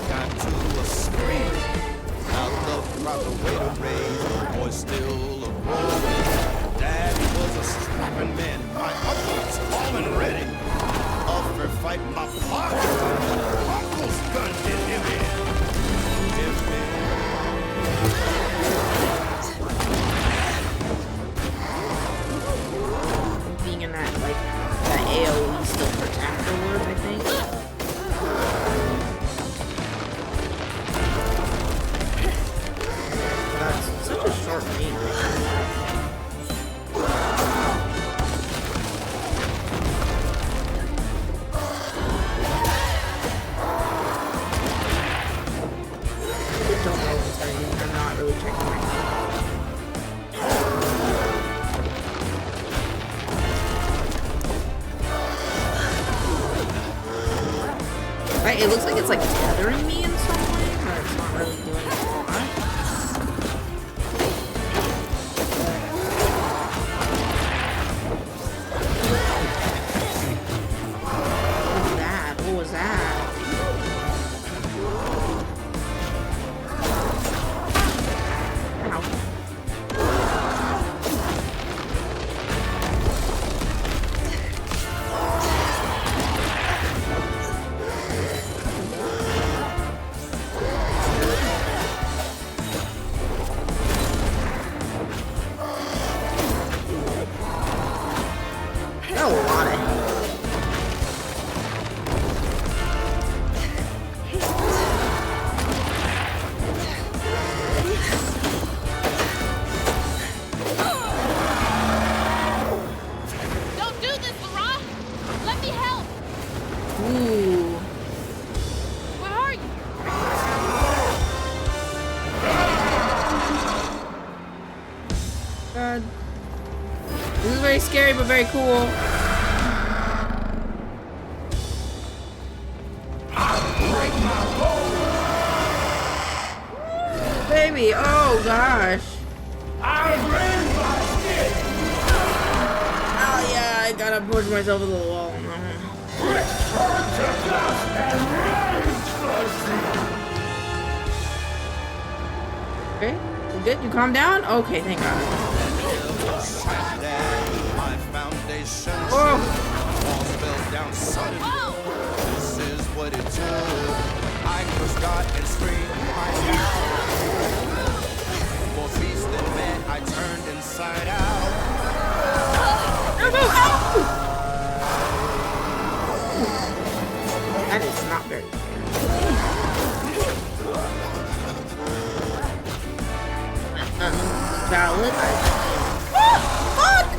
got to a scream. Not the proper way to raise a boy, still a boy. Dad was a strapping man. My uncle was tall and ready. Up for fight, my father. Uncle's gun did him in. Being in that that AOE still hurts afterwards, I think. That's such a short range. I don't know what's happening. I'm not really checking right now. Right, it looks like it's like tethering me in some way, but it's not really doing a lot. What was that? What was that? Ow. Got a lot of health. Don't do this, Laurent! Let me help! Ooh. Where are you? God. This is very scary, but very cool. baby. Oh gosh. Oh yeah, I gotta push myself to the wall. Okay, you good? You calm down? Okay, thank God. My foundation Oh. walls fell down suddenly. This is what it took. I cursed God and screamed my out. For feast and man, I turned inside out. That is not very fair. Valid. Fuck!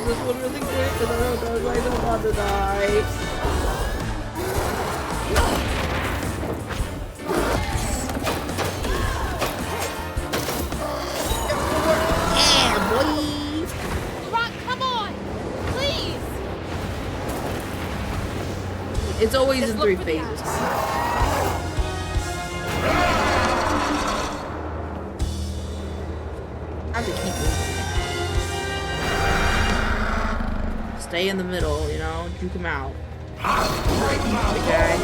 This one really quick because I don't want to die. Yeah, boy! Rock, come on! Please! It's always Just in look 3 for the phases. eyes. I have to keep moving. Stay in the middle, you know? Juke him out. Big guy.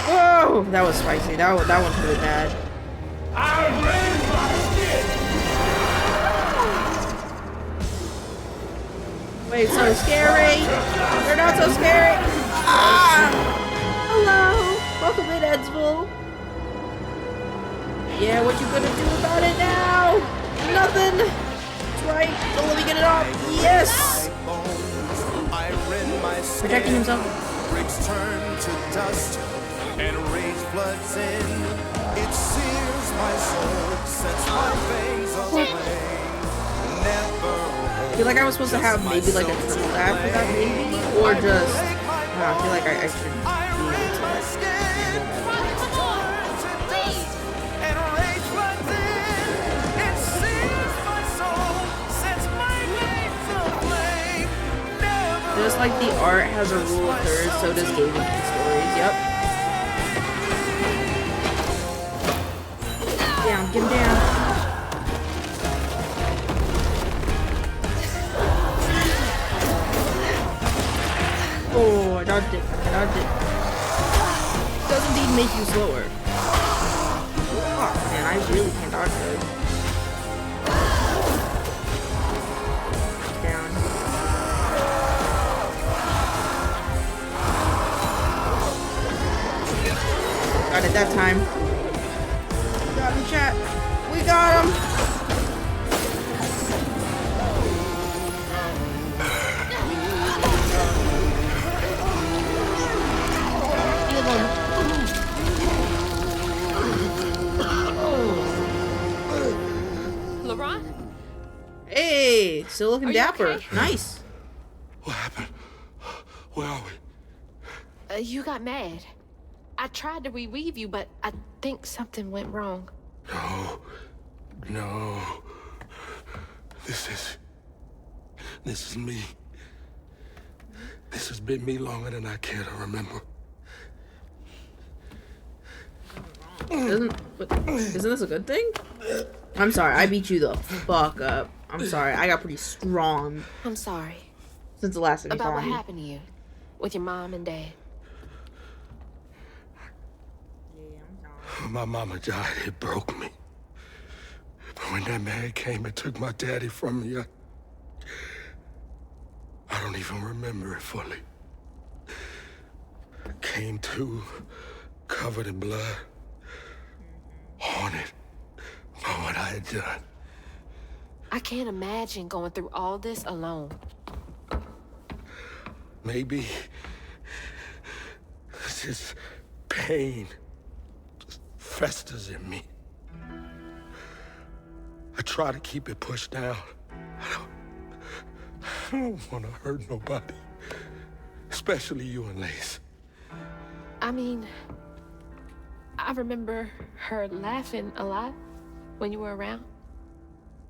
Whoa! That was spicy. That one's really bad. Wait, so scary! They're not so scary! Ah! Hello! Welcome in, Edsville! Yeah, what you gonna do about it now? Nothing! That's right! Don't let me get it off! Yes! Protecting himself. Bricks turn to dust and rage floods in. It sears my soul, sets my veins aflame. Never I feel like I was supposed to have maybe like a triple after that, maybe, or just. I feel like I should. Just like the art has a rule of thirds, so does gaming stories. Yep. Down, get him down. Oh, I dodged it. I dodged it. It does indeed make you slower. Oh man, I really can't dodge those. Down. Got it that time. Got him, chat. We got him. Laurent? Hey, still looking Are you dapper. okay? Nice. What happened? Where are we? You got mad. I tried to reweave you, but I think something went wrong. No. No. This is me. This has been me longer than I care to remember. Isn't this a good thing? I'm sorry, I beat you the fuck up. I'm sorry, I got pretty strong. I'm sorry. Since the last time you About saw what me. happened to you with your mom and dad. My mama died. It broke me. But when that man came and took my daddy from me, I don't even remember it fully. Came to, covered in blood, haunted by what I had done. I can't imagine going through all this alone. Maybe this pain just festers in me. I try to keep it pushed down. I don't want to hurt nobody, especially you and Lace. I mean, I remember her laughing a lot when you were around.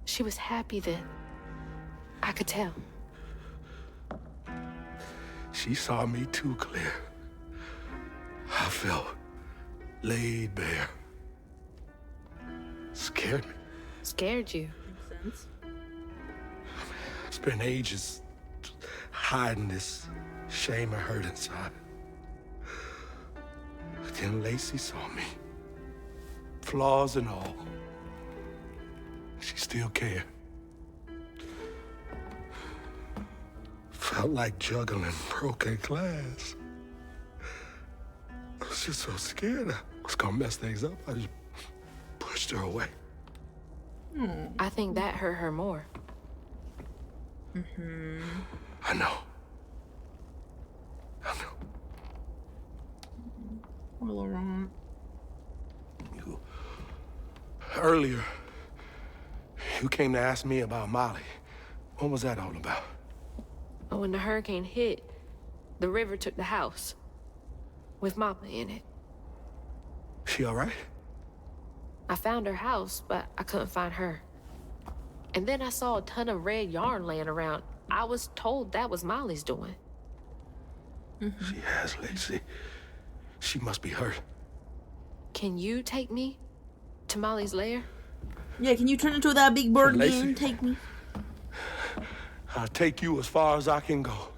She was happy then. I could tell. She saw me too clear. I felt laid bare. Scared me. Scared you. Makes sense. It's been ages hiding this shame and hurt inside. But then Lacey saw me. Flaws and all. She still cared. Felt like juggling broken glass. I was just so scared I was gonna mess things up. I just pushed her away. I think that hurt her more. I know. Poor Laurent. Earlier, you came to ask me about Molly. What was that all about? But when the hurricane hit, the river took the house with Mama in it. She all right? I found her house, but I couldn't find her. And then I saw a ton of red yarn laying around. I was told that was Molly's doing. She has, Lacey. She must be hurt. Can you take me to Molly's lair? Yeah, can you turn into that big bird Lacey. again? Take me. I'll take you as far as I can go.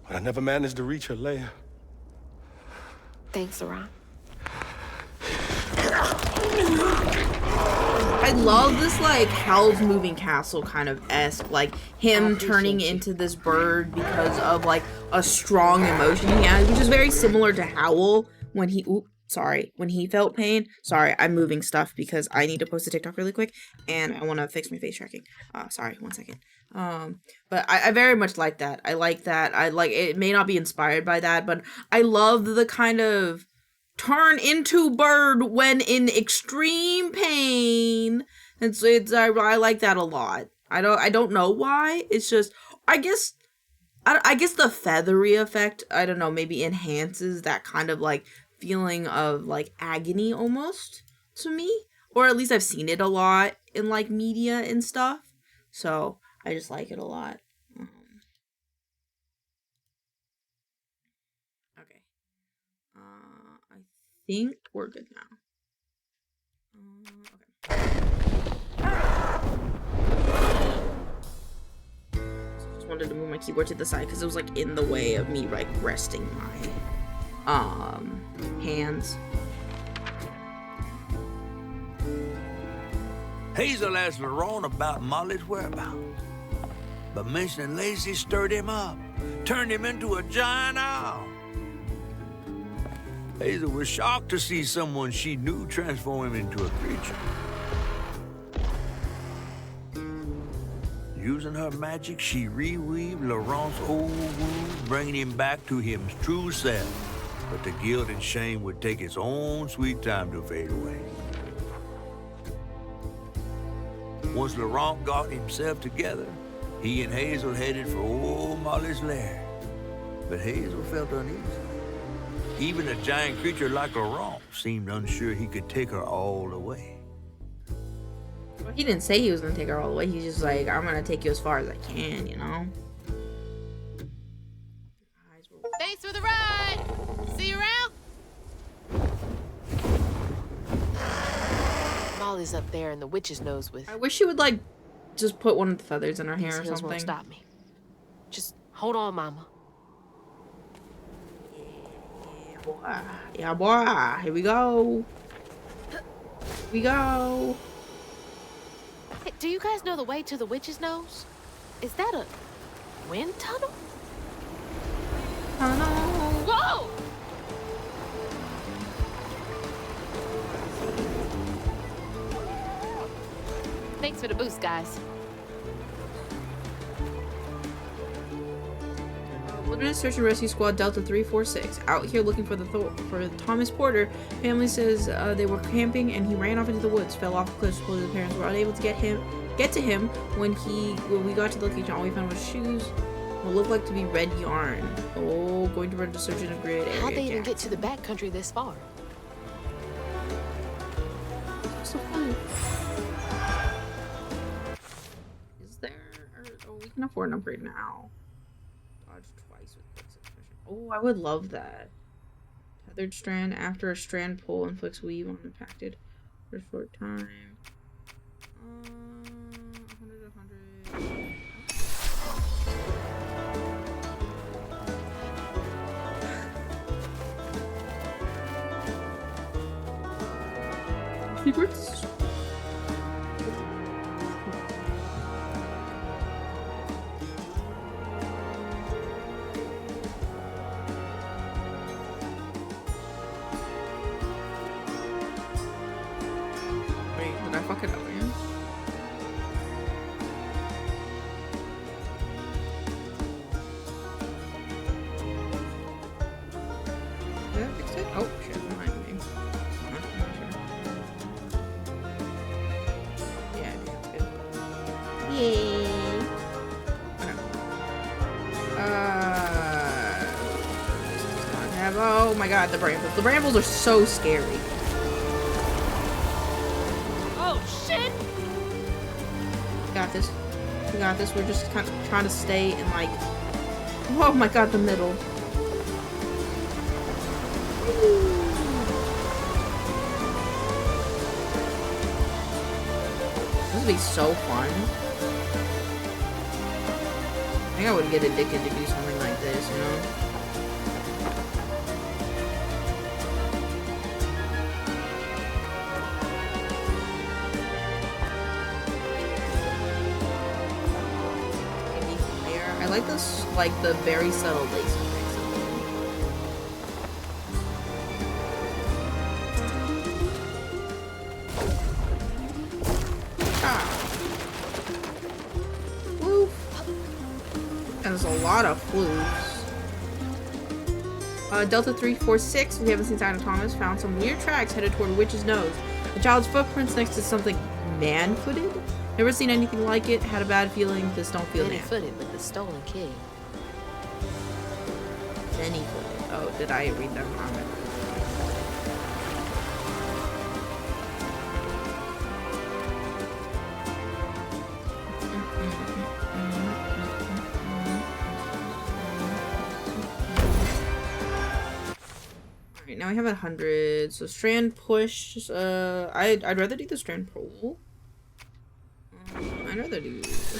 But I never managed to reach her lair. Thanks, Laurent. I love this, like, Howl's Moving Castle kind of esque, like, him turning into this bird because of, like, a strong emotion he has, which is very similar to Howl when he, when he felt pain. Sorry, I'm moving stuff because I need to post a TikTok really quick, and I want to fix my face tracking. Sorry, 1 second. But I very much like that. I like that. It may not be inspired by that, but I love the kind of turn into bird when in extreme pain. I like that a lot. I don't know why. It's just I guess the feathery effect, I don't know, maybe enhances that kind of like feeling of like agony almost to me, or at least I've seen it a lot in like media and stuff. So I just like it a lot. Okay. I think we're good now. Just wanted to move my keyboard to the side because it was like in the way of me like resting my hands. Hazel asked Laurent about Molly's whereabouts, but mentioning Lacey stirred him up, turned him into a giant owl. Hazel was shocked to see someone she knew transform him into a creature. Using her magic, she reweaved Laurent's old wounds, bringing him back to his true self. But the guilt and shame would take its own sweet time to fade away. Once Laurent got himself together, he and Hazel headed for old Molly's lair. But Hazel felt uneasy. Even a giant creature like Laurent seemed unsure he could take her all the way. Well, he didn't say he was gonna take her all the way. He's just like, I'm gonna take you as far as I can, you know? Thanks for the ride. See you around. Molly's up there in the witch's nose with. I wish she would, like, just put one of the feathers in her These hair or hills won't something. stop me. Just hold on, Mama. Yeah, boy. Here we go. Here we go. Hey, do you guys know the way to the witch's nose? Is that a wind tunnel? Whoa! Thanks for the boost, guys. Limited Search and Rescue Squad Delta 346 out here looking for for Thomas Porter. Family says they were camping and he ran off into the woods, fell off a cliff. Supposedly the parents were unable to get to him when we got to the location. All we found was shoes. What looked like to be red yarn. Oh, going to run to search in a grid area. How'd they even get to the backcountry this far? So cool. Is there? Oh, we can afford an upgrade now. Dodge twice with quick submission. Oh, I would love that. Tethered strand. After a strand pull, inflicts weave on impacted for a short time. 100. Secrets? Wait, did I fuck it up again? Did I fix it? Oh shit, behind me. Yeah, I think that's good. Yay! Okay. Oh my god, the brambles. The brambles are so scary. Oh, shit! We got this. We got this. We're just kind of trying to stay in, like... Oh my god, the middle. This would be so fun. I think I would get addicted to do something like this, you know? Maybe flare. I like this, like the very subtle lace effects. There's a lot of flukes. Delta 346, we haven't seen sign of Thomas, found some weird tracks headed toward a witch's nose. A child's footprints next to something man-footed. Never seen anything like it. Had a bad feeling. This don't feel natural. Footed with the stolen kid. Many-footed. Oh, did I read that comment? Now we have 100. So strand push. I'd rather do the strand pull. I'd rather do this.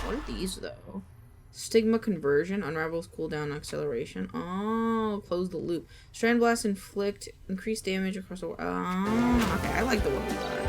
What are these though? Stigma conversion, unravels cooldown acceleration. Oh, close the loop. Strand blast inflict increased damage across the. Oh, okay. I like the one we got.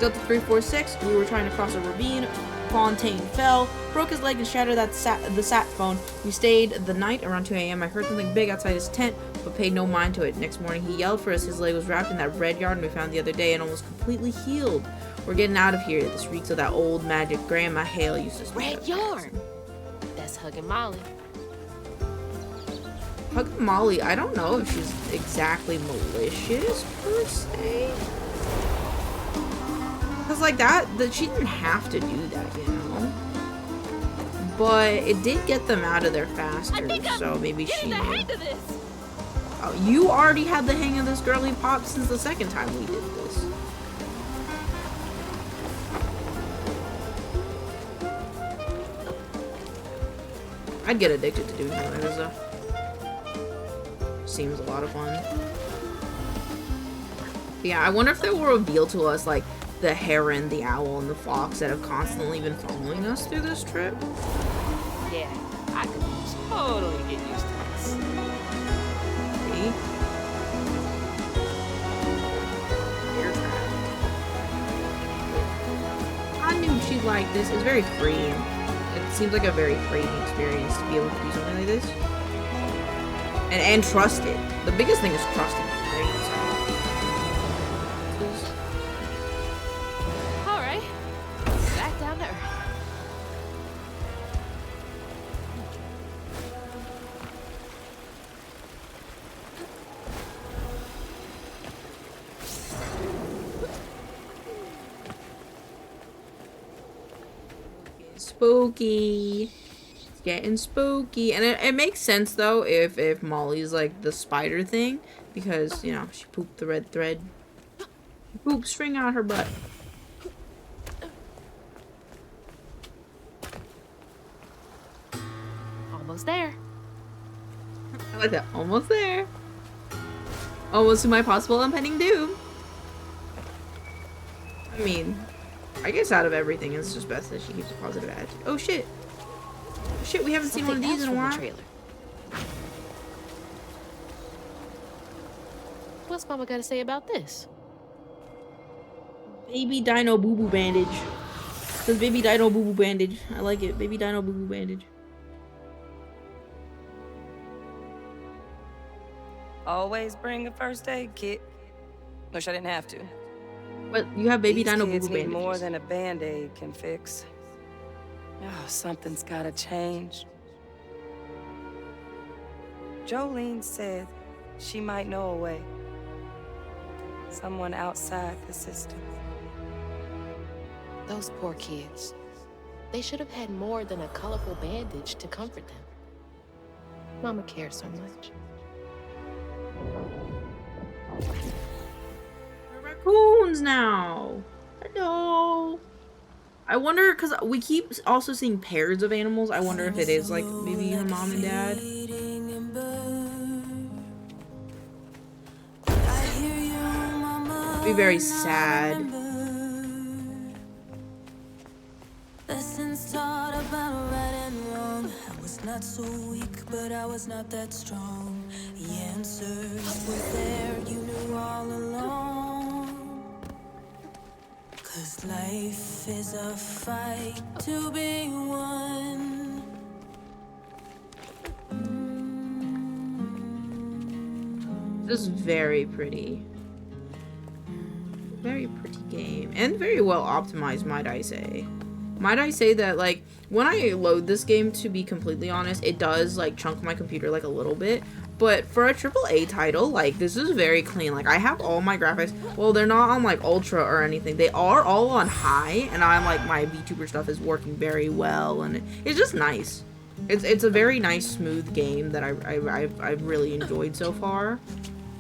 Delta 346. We were trying to cross a ravine. Fontaine fell, broke his leg and shattered the sat phone. We stayed the night. Around 2 a.m. I heard something big outside his tent, but paid no mind to it. Next morning he yelled for us. His leg was wrapped in that red yarn we found the other day and almost completely healed. We're getting out of here. This reeks of that old magic Grandma Hale used to speak. Red yarn. That's hugging Molly. Hugging Molly, I don't know if she's exactly malicious per se. Because like that she didn't have to do that, you know. But it did get them out of there faster, so maybe she. The hang of this. Oh, you already had the hang of this girly pop since the second time we did this. I'd get addicted to doing something like this though. Seems a lot of fun. Yeah, I wonder if they will reveal to us, like, the heron, the owl, and the fox that have constantly been following us through this trip. Yeah, I could totally get used to this. See? Bear trap. I knew she'd like this. It's very freeing. It seems like a very freeing experience to be able to do something like this. And trust it. The biggest thing is trusting it, right? All right, back down to earth. Spooky. It's getting spooky. And it makes sense though if Molly's like the spider thing, because you know she pooped the red thread. She pooped string out her butt. Almost there. I like that. Almost there. Almost to my possible impending doom. I mean, I guess out of everything, it's just best that she keeps a positive attitude. Oh shit. Shit, we haven't seen one of these in a while. What's Mama got to say about this? Baby dino boo boo bandage. It says baby dino boo boo bandage. I like it. Baby dino boo boo bandage. Always bring a first aid kit. Wish I didn't have to. But you have baby These dino boo kids boo need bandages. more than a band-aid can fix. Oh, something's gotta change. Jolene said she might know a way. Someone outside the system. Those poor kids. They should have had more than a colorful bandage to comfort them. Mama cared so much. We're raccoons now. Hello. I wonder, because we keep also seeing pairs of animals. I wonder if it is like maybe her mom and dad. Be very sad. Lessons taught about right and wrong. I was not so weak, but I was not that strong. The answers were there, you knew all along. 'Cause life is a fight to be won. This is very pretty. Very pretty game. And very well optimized, might I say. Might I say that, like, when I load this game, to be completely honest, it does, like, chunk my computer, like, a little bit. But for a AAA title, like, this is very clean. Like, I have all my graphics. Well, they're not on, like, ultra or anything. They are all on high. And I'm, like, my VTuber stuff is working very well. And it's just nice. It's a very nice, smooth game that I've really enjoyed so far.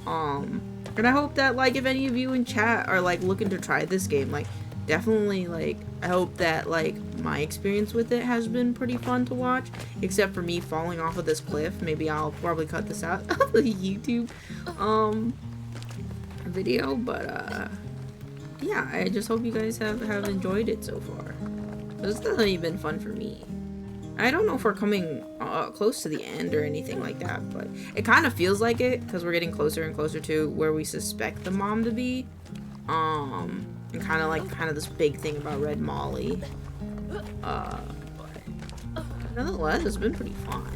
And I hope that, like, if any of you in chat are, like, looking to try this game, like, definitely, like, I hope that, like, my experience with it has been pretty fun to watch, except for me falling off of this cliff. Maybe I'll probably cut this out of the YouTube, video, but, yeah, I just hope you guys have enjoyed it so far. It's definitely been fun for me. I don't know if we're coming close to the end or anything like that, but it kind of feels like it, because we're getting closer and closer to where we suspect the mom to be. And kind of this big thing about Red Molly. But nonetheless, it's been pretty fun.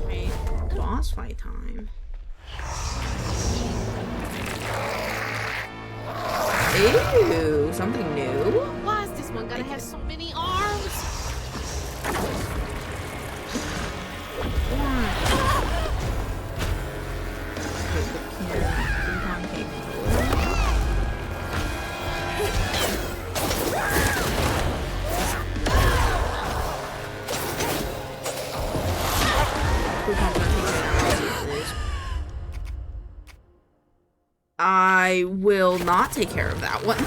Right, boss fight time. Ew, something new? Why is this one gonna have so many arms? I will not take care of that one.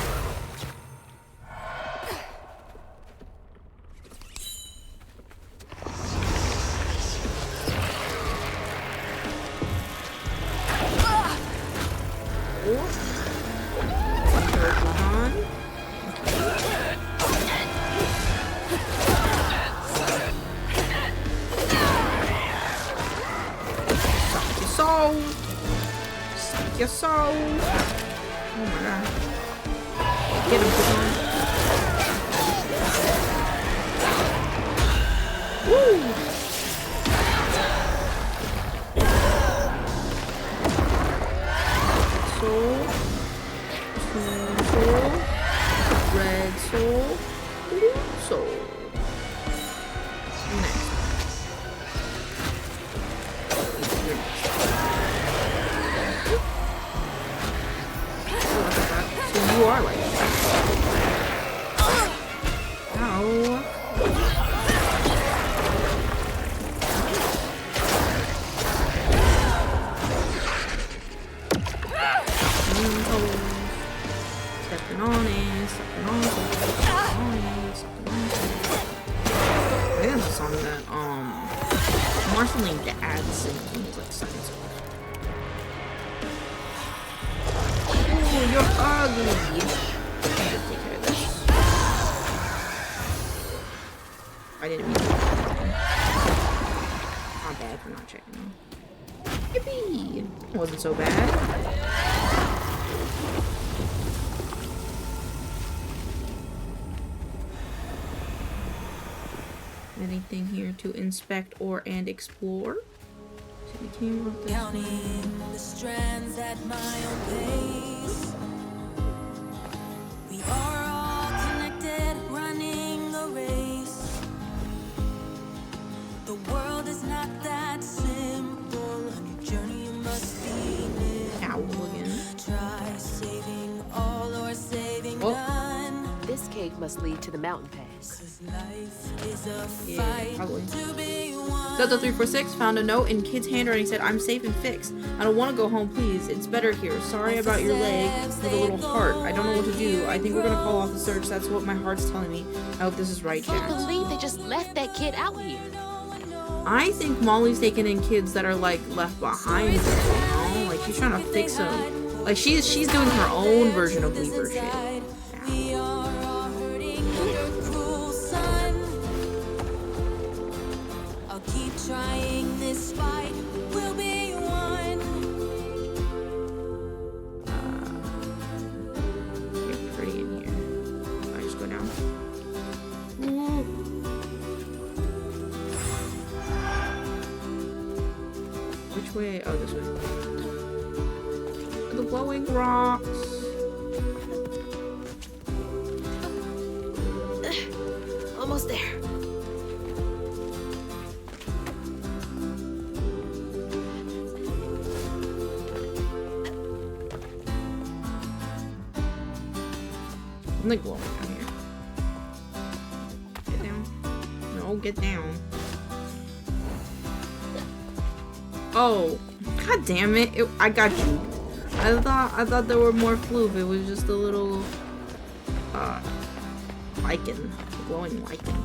on. Suck your soul. Oh my god. Get him, Pokemon. Woo! Soul. Soul. Red soul. Blue soul. Next. So you are like that. Ow. Stepping on it, stepping on it, stepping on it, stepping on it. I think that's a song that Marceline Dad sings when he's like second school. Ooh, you're ugly. I gotta take care of this. I didn't mean to. Not bad for not checking. Yippee! Wasn't so bad. Anything here to inspect or and explore? So we came up this Counting the strands at my own pace. We are all connected, running a race. The world is not that simple. On your journey you must be lived. owl again. Try saving all or saving none. This cave must lead to the mountain pass. 'Cause life is a Yeah, fight probably. to be won. Delta346 found a note in kid's handwriting, said, "I'm safe and fixed. I don't want to go home, please. It's better here. Sorry about your leg with a little heart. I don't know what to do. I think we're gonna call off the search. That's what my heart's telling me. I hope this is right, I can't Jack." believe they just left that kid out here. I think Molly's taking in kids that are like left behind, you know? Like she's trying to fix them. Like she's doing her own version of Weaver shit. We are all hurting under cruel sun. I'll keep trying, this fight will be won. You're pretty in here. I just go down. Ooh. Which way? Oh, this way. The glowing rocks. Almost there. Something glowing down here. Get down. No, get down. Oh, god damn it! I got you. I thought there were more floof. It was just a little lichen, glowing lichen.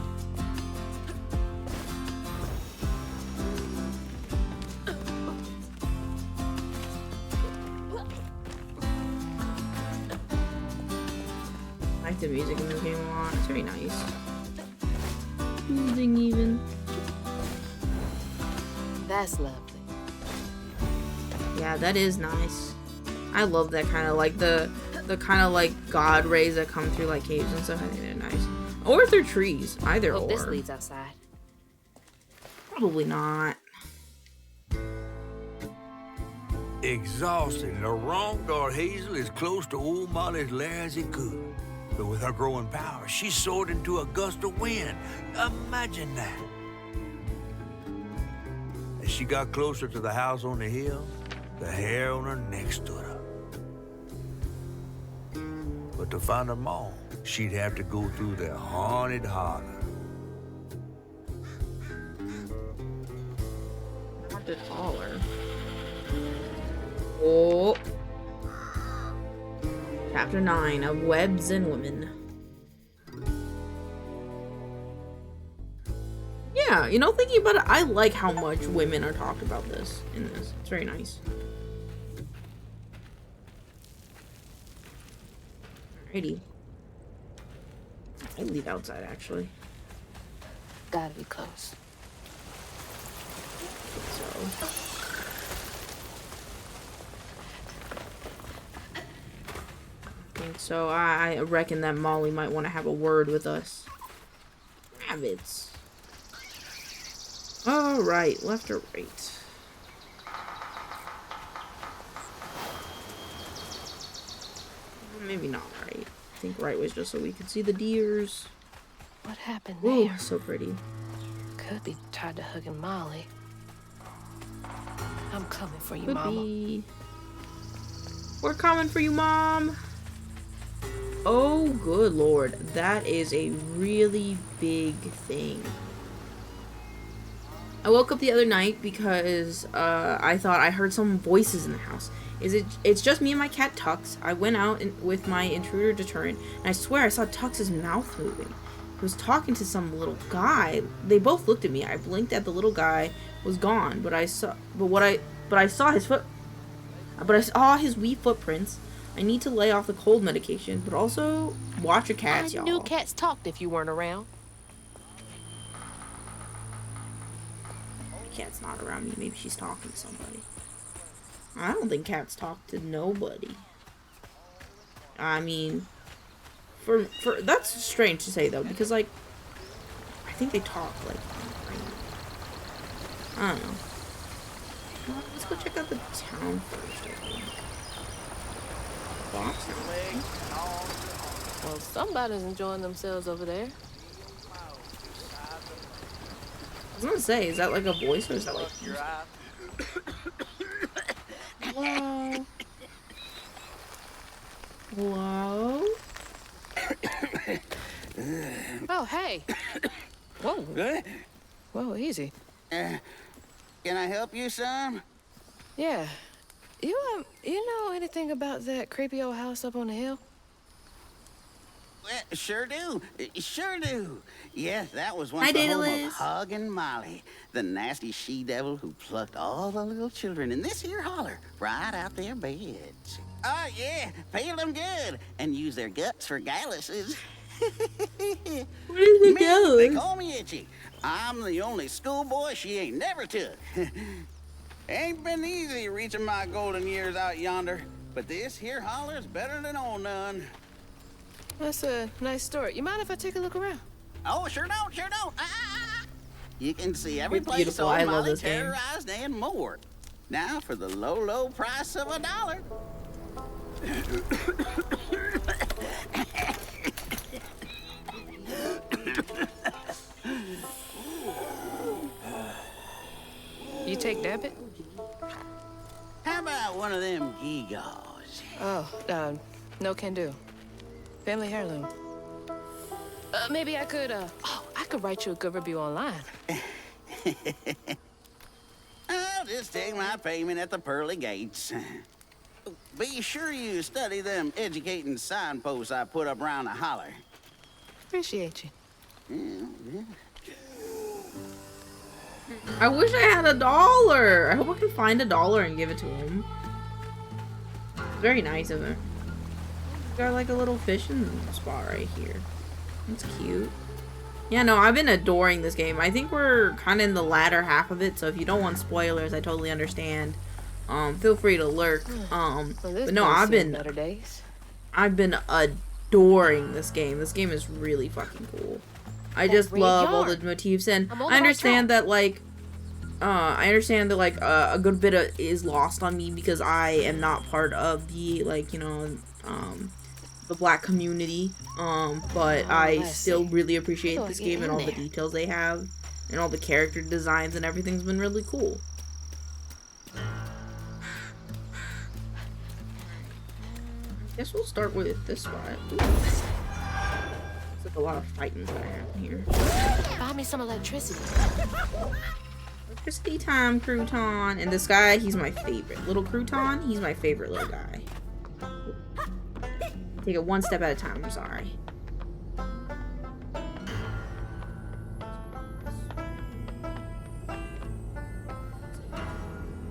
I like the music in this game a lot. It's very nice. Soothing even. That's lovely. Yeah, that is nice. I love that kind of like the kind of like god rays that come through like caves and stuff. I think they're nice. Or through trees. Either Hope or. this leads outside. Probably not. Exhausted, Laurent got Hazel as close to old Molly's lair as he could. But with her growing power, she soared into a gust of wind. Imagine that. As she got closer to the house on the hill, the hair on her neck stood up. But to find them all, she'd have to go through the haunted holler. Haunted holler. Oh. Chapter 9 of Webs and Women. Yeah, you know, thinking about it, I like how much women are talked about in this. It's very nice. Pretty. I'd leave outside, actually. Gotta be close. So. Okay, so I reckon that Molly might want to have a word with us. Rabbits. Oh, right. Left or right? Maybe not right. I think right was just so we could see the deers. What happened Ooh, there? so pretty. Could be tied to hugging Molly. I'm coming for you, Could Mama. be. We're coming for you, Mom. Oh, good Lord. That is a really big thing. I woke up the other night because I thought I heard some voices in the house. It's just me and my cat Tux. I went out with my intruder deterrent, and I swear I saw Tux's mouth moving. He was talking to some little guy. They both looked at me. I blinked at the little guy, was gone, but I saw his wee footprints. I need to lay off the cold medication, but also watch your cats, y'all. I knew cats talked if you weren't around. Cat's not around me. Maybe she's talking to somebody. I don't think cats talk to nobody. I mean, for that's strange to say though, because like I think they talk like I don't know. Well, let's go check out the town first. I think. Well, somebody's enjoying themselves over there. I was gonna say, is that like a voice or is that like? Hello. Hello. Oh, hey. Whoa. Good? Whoa, easy. Can I help you, son? Yeah. You know anything about that creepy old house up on the hill? Well, sure do. Sure do. Yes, that was Hi, once the home Daedalus. of Huggin' Molly, the nasty she-devil who plucked all the little children in this here holler right out their beds. Oh, yeah, peeled them good and used their guts for galluses. Where is it going? They call me Itchy. I'm the only schoolboy she ain't never took. Ain't been easy reaching my golden years out yonder, but this here holler's better than old none. That's a nice story. You mind if I take a look around? Oh, sure don't, sure don't. You can see every It's place beautiful. I old love Molly this game. terrorized and more. Now for the low, low price of $1. You take debit? How about one of them gewgaws? Oh, no can do. Family heirloom. Maybe I could, I could write you a good review online. I'll just take my payment at the pearly gates. Be sure you study them educating signposts I put up around the holler. Appreciate you. Yeah. I wish I had $1. I hope I can find $1 and give it to him. Very nice of him. Got like a little fishing spot right here. That's cute. Yeah, no, I've been adoring this game. I think we're kind of in the latter half of it, so if you don't want spoilers, I totally understand. Feel free to lurk. But no, I've been adoring this game. This game is really fucking cool. I just love all the motifs, and I understand that like a good bit of is lost on me because I am not part of the the black community. But I still really appreciate this game and all the details they have, and all the character designs and everything's been really cool. I guess we'll start with this spot. Ooh. There's like a lot of fighting gonna happen here. Buy me some electricity. Electricity time, Crouton. And this guy, he's my favorite. Little Crouton, he's my favorite little guy. Take it one step at a time, I'm sorry.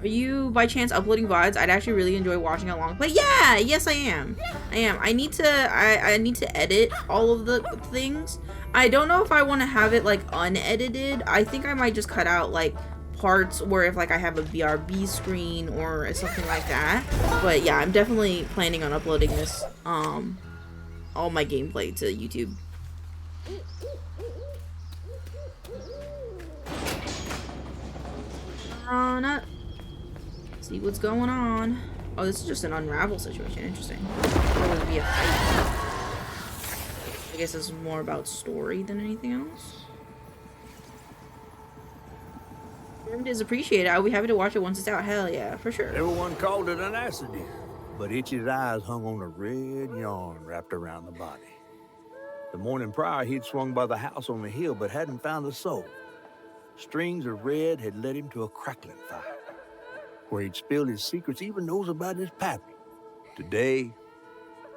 Are you by chance uploading VODs? I'd actually really enjoy watching a long play. Yeah, yes I am. I need to edit all of the things. I don't know if I want to have it like unedited. I think I might just cut out like parts where if like I have a BRB screen or something like that. But yeah, I'm definitely planning on uploading this all my gameplay to YouTube. Run up. See what's going on. Oh, this is just an unravel situation. Interesting. Or would it be a fight? I guess this is more about story than anything else. It is appreciated. I'll be happy to watch it once it's out. Hell yeah, for sure. Everyone called it an accident, but Itchy's eyes hung on a red yarn wrapped around the body. The morning prior, he'd swung by the house on the hill, but hadn't found a soul. Strings of red had led him to a crackling fire, where he'd spilled his secrets, even those about his pappy. Today,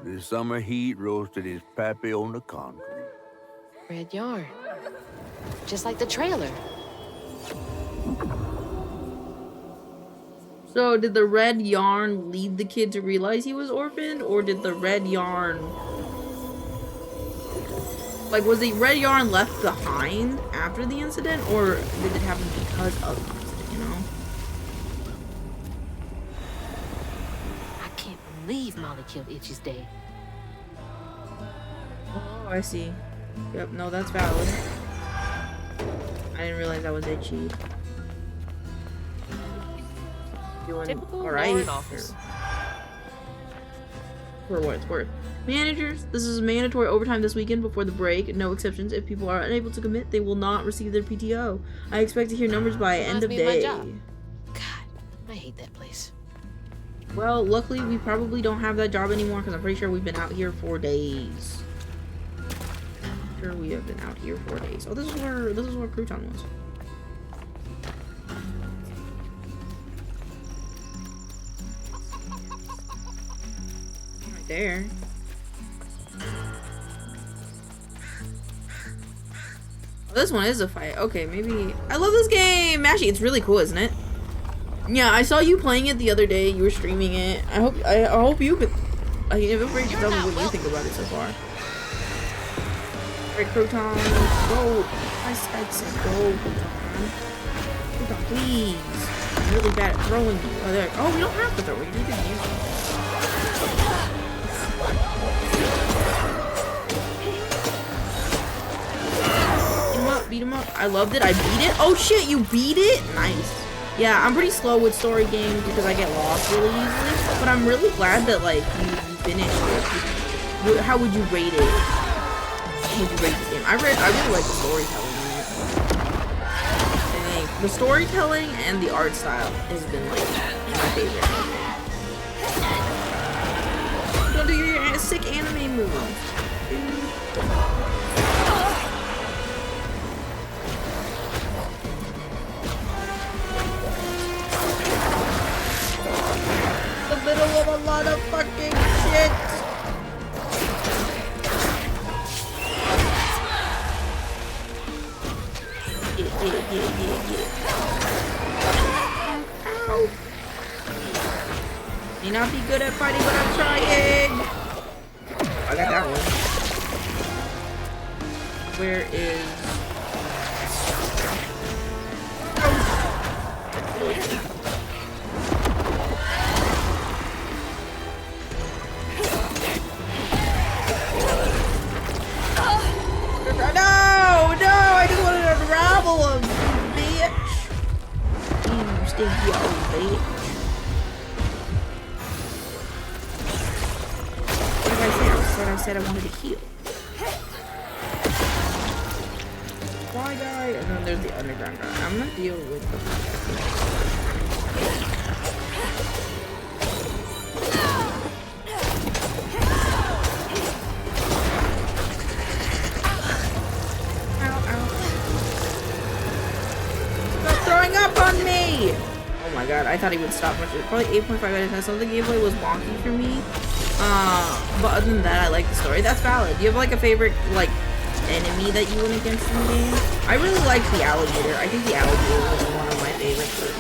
the summer heat roasted his pappy on the concrete. Red yarn. Just like the trailer. So, did the red yarn lead the kid to realize he was orphaned, or did the red yarn... Like, was the red yarn left behind after the incident, or did it happen because of the incident, you know? I can't believe Molly killed Itchy's dad. Oh, I see. Yep, no, that's valid. I didn't realize that was Itchy. Doing alright. For what it's worth. Managers, this is mandatory overtime this weekend before the break. No exceptions. If people are unable to commit, they will not receive their PTO. I expect to hear numbers by end of day. God, I hate that place. Well, luckily we probably don't have that job anymore because I'm pretty sure we've been out here 4 days. I'm sure we have been out here 4 days. Oh, this is where Crouton was. Right there. This one is a fight. Okay, maybe... I love this game! Mashy, it's really cool, isn't it? Yeah, I saw you playing it the other day. You were streaming it. I hope you could... I feel free to tell me what you think about it so far. Alright, Crouton, go! I said go, Crouton. Crouton, please! I'm really bad at throwing you. Oh, there. Oh, we don't have to throw you. You can use it. Beat him up. I loved it. I beat it. Oh shit, you beat it? Nice. Yeah, I'm pretty slow with story games because I get lost really easily. But I'm really glad that like you finished it. How would you rate it? How would you rate this game? I really like the storytelling in it. Dang. The storytelling and the art style has been like my favorite. Don't do your sick anime move. Middle of a lot of fucking shit. Yeah. Ow. May not be good at fighting, but I'm trying. I got that one. Where is... No! I just wanted to unravel him, bitch! You stinky old bitch. What did I say? I said I wanted to heal. Fly guy, and then there's the underground guy. I'm gonna deal with the... up on me! Oh my god, I thought he would stop much. Probably 8.5 out of 10. Some of the gameplay was wonky for me. But other than that, I like the story. That's valid. Do you have like a favorite like enemy that you went against in the game? I really like the alligator. I think the alligator was one of my favorites.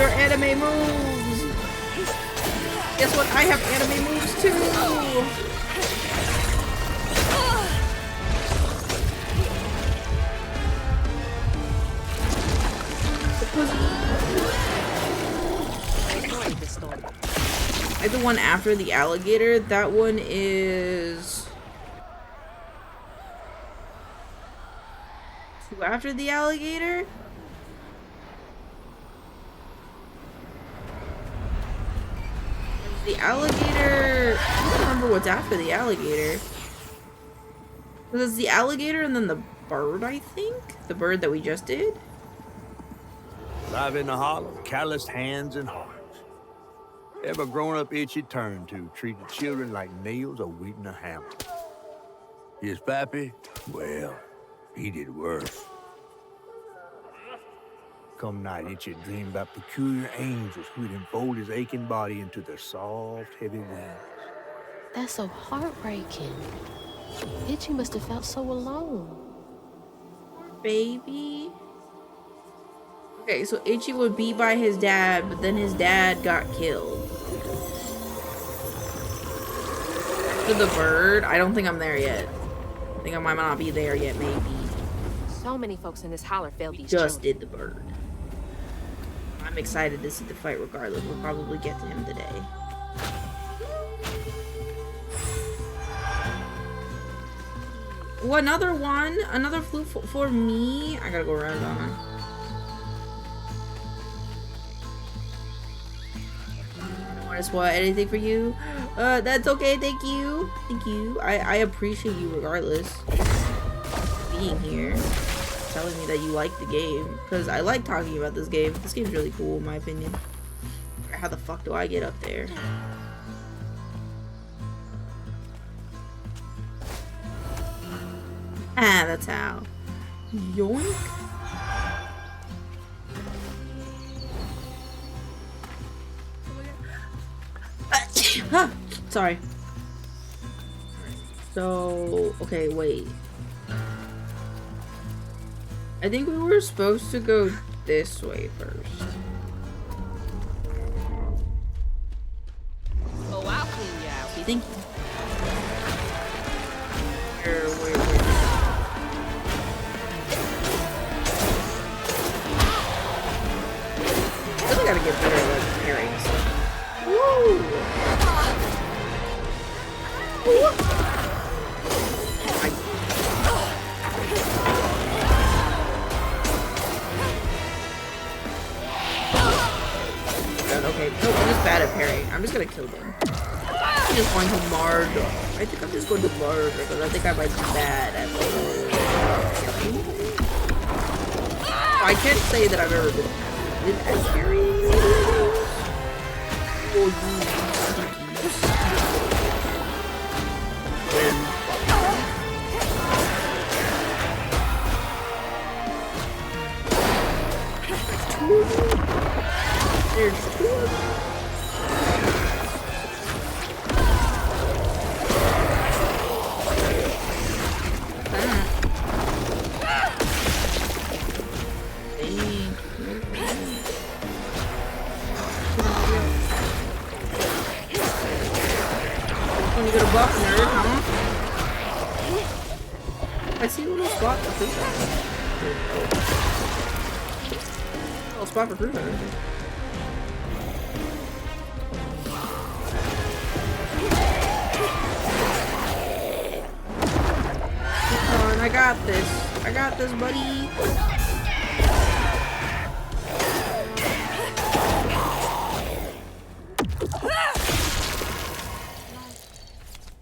your anime moves. Guess what? I have anime moves too. I have the one after the alligator. That one is 2 after the alligator. The alligator. I don't remember what's after the alligator. Because it's the alligator and then the bird, I think. The bird that we just did. Live in the hollow, calloused hands and hearts. Ever grown-up itchy turn to treated children like nails awaiting a hammer. His pappy, well, he did worse. Come night, Itchy dreamed about peculiar angels who'd enfold his aching body into their soft, heavy wings. That's so heartbreaking. Itchy must have felt so alone. Baby. Okay, so Itchy would be by his dad, but then his dad got killed. For the bird, I don't think I'm there yet. I think I might not be there yet, maybe. So many folks in this holler failed these Just children. did the bird. I'm excited to see the fight regardless. We'll probably get to him today. Oh, another one. Another flute for me. I gotta go around, don't I? What? Anything for you? That's okay. Thank you. Thank you. I appreciate you regardless. Being here. Telling me that you like the game. Because I like talking about this game. This game's really cool in my opinion. How the fuck do I get up there? Ah, that's how. Yoink. Sorry. So, okay, wait. I think we were supposed to go this way first. Oh, I'll clean you out. Okay, thank you. Here, wait. I really gotta get better at like parrying stuff. Woo! Okay, no, I'm just bad at parrying. I'm just gonna kill them. I'm just going to murder. I think I'm just going to murder because I think I might be bad at parrying. I can't say that I've ever been good at parrying. Oh, you There's two of them. When you get a buff nerd, huh? I see a little spot for cruiser. Little spot for cruiser. I got this. I got this, buddy.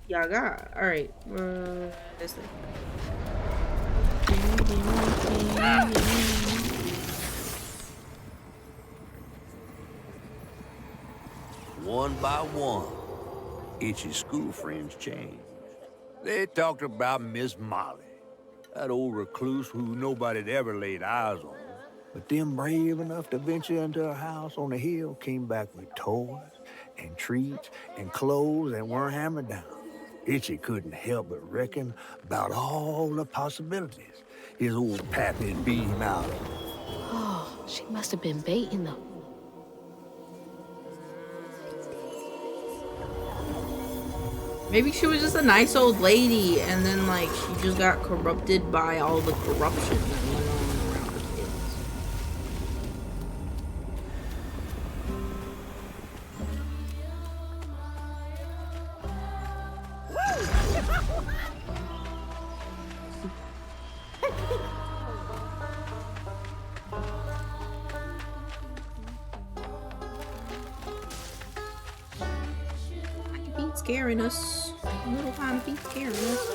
Yeah, I got. All right. This thing. One by one, Itchy's school friends changed. They talked about Miss Molly, that old recluse who nobody'd ever laid eyes on. But them brave enough to venture into her house on the hill came back with toys and treats and clothes and weren't hammered down. Itchy couldn't help but reckon about all the possibilities his old pappy beat him out of. Oh, she must have been baiting them. Maybe she was just a nice old lady, and then like she just got corrupted by all the corruption that went on around her kids. Scaring us. Little tiny feet scaring us.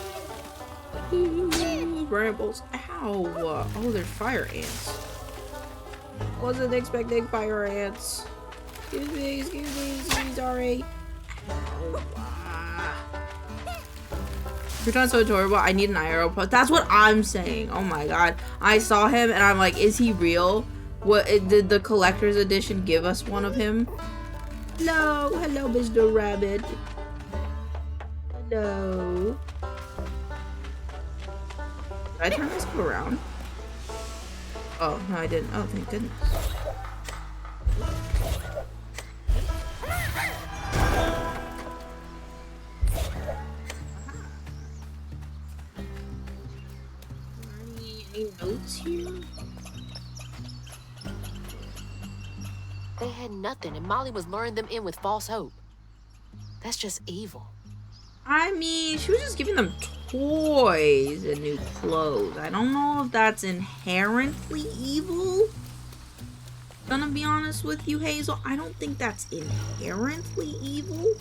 Ooh, brambles. Ow. Oh, there's fire ants. Wasn't expecting fire ants. Excuse me, sorry. You're so adorable. I need an IRL post. That's what I'm saying. Oh my god. I saw him and I'm like, is he real? What did the collector's edition give us one of him? Hello, Mr. Rabbit. Hello. Did I turn myself around? Oh, no, I didn't. Oh, thank goodness. Any notes here? They had nothing, and Molly was luring them in with false hope. That's just evil. I mean, she was just giving them toys and new clothes. I don't know if that's inherently evil. Gonna be honest with you, Hazel. I don't think that's inherently evil.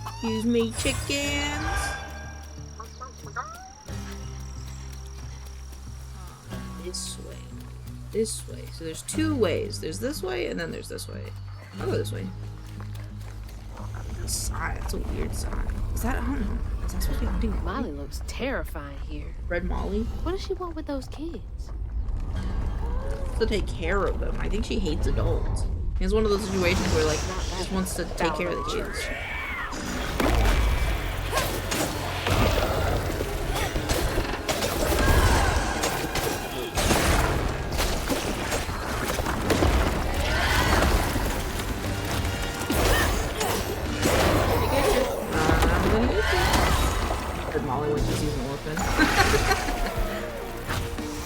Excuse me, chickens. This way. This way. So there's two ways. There's this way and then there's this way. I'll go this way. Sigh. That's a weird sign. Is that? I don't know. Is that supposed to be hunting? Molly looks terrifying here. Red Molly? What does she want with those kids? To take care of them. I think she hates adults. It's one of those situations where like she just wants to take care of the kids. Molly when she's an orphan.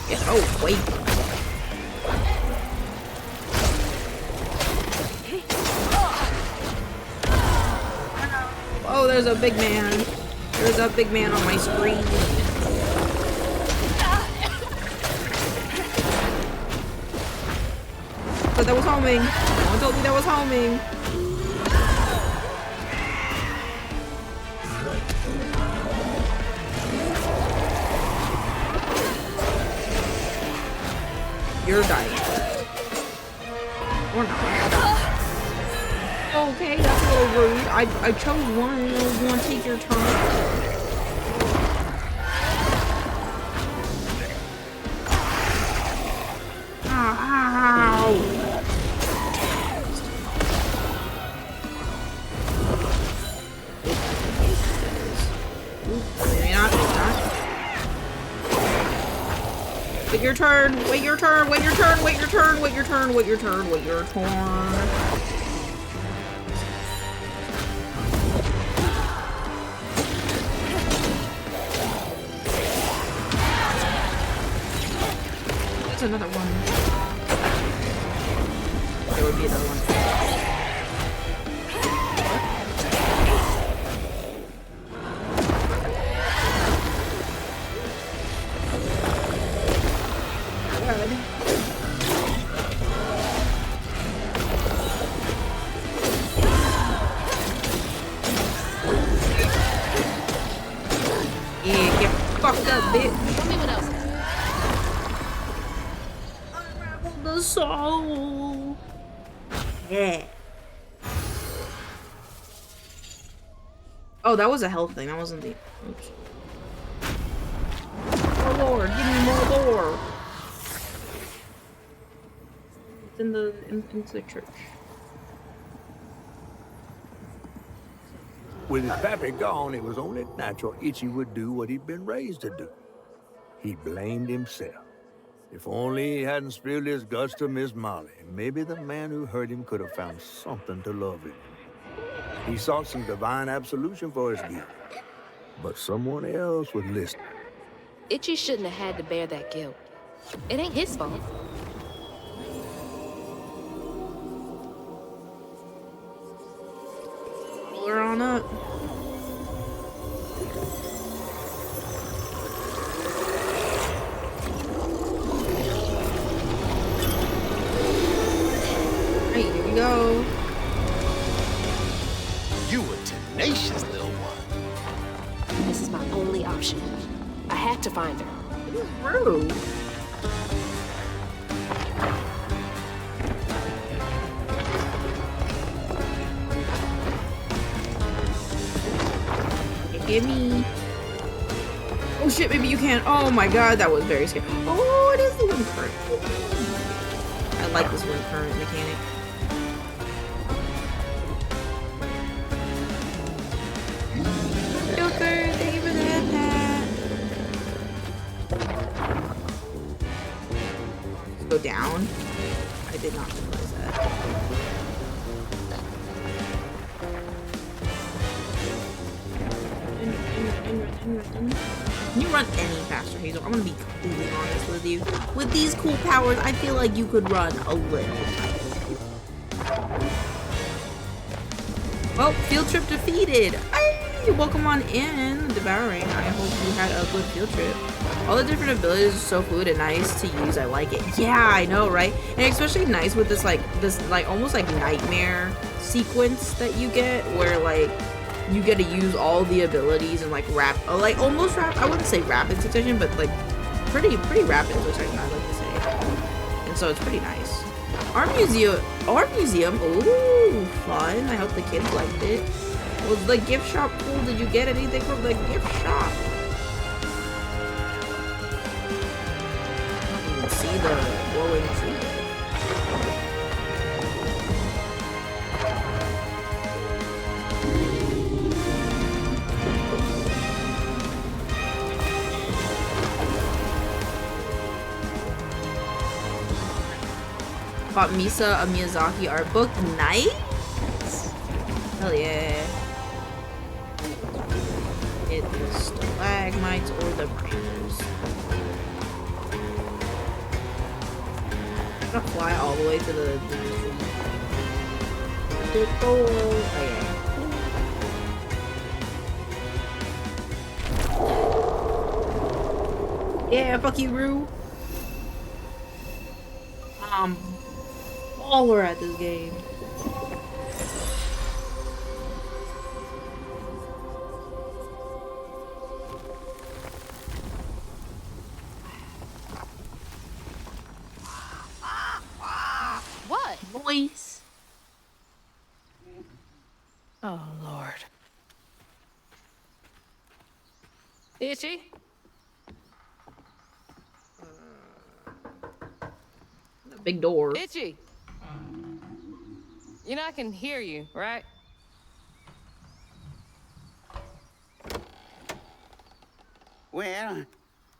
Yeah, oh, wait. Oh, there's a big man. There's a big man on my screen. But that was homing. No one told me that was homing. You're dying. Or not. Okay, that's a little rude. I chose one and you want to take your turn. Ow. Maybe not. Wait your turn, wait your turn, wait your turn, wait your turn, wait your turn, wait your turn, wait your turn. There's another one. There would be another one. Yeah, get fucked up, bitch. Tell me what else. Unravel the soul. Yeah. Oh, that was a health thing. That wasn't the. Oops. More lore. Give me more lore. It's in the church. With his pappy gone, it was only natural Itchy would do what he'd been raised to do. He blamed himself. If only he hadn't spilled his guts to Miss Molly, maybe the man who hurt him could have found something to love him. He sought some divine absolution for his guilt. But someone else was listening. Itchy shouldn't have had to bear that guilt. It ain't his fault. Roll her on up. Hey, here we go. You a tenacious little one. This is my only option. I have to find her. Rude. Gimme. Oh shit, maybe you can. Oh my god, that was very scary. Oh, it is the wind current. I like this wind current mechanic. Joker, thank you for the head pat. Go down. I did not realize that. Can you run any faster, Hazel? I'm gonna be completely honest with you. With these cool powers, I feel like you could run a little. Well, field trip defeated. Hey, welcome on in, Devouring. I hope you had a good field trip. All the different abilities are so fluid and nice to use. I like it. Yeah, I know, right? And especially nice with this almost like nightmare sequence that you get, where like you get to use all the abilities and like almost rapid. I wouldn't say rapid succession, but like pretty rapid succession, I like to say. And so it's pretty nice. Art museum. Ooh, fun. I hope the kids liked it. Was the gift shop cool? Did you get anything from the gift shop? You can see the glowing tree. Bought Misa a Miyazaki art book. Nice! Hell yeah. It is stalagmites or the branches. I'm gonna fly all the way to the oh yeah. Yeah, fuck you, Rue. Baller at this game. What? Voice. Oh, Lord. Itchy? Big door. Itchy! You know I can hear you, right? Well,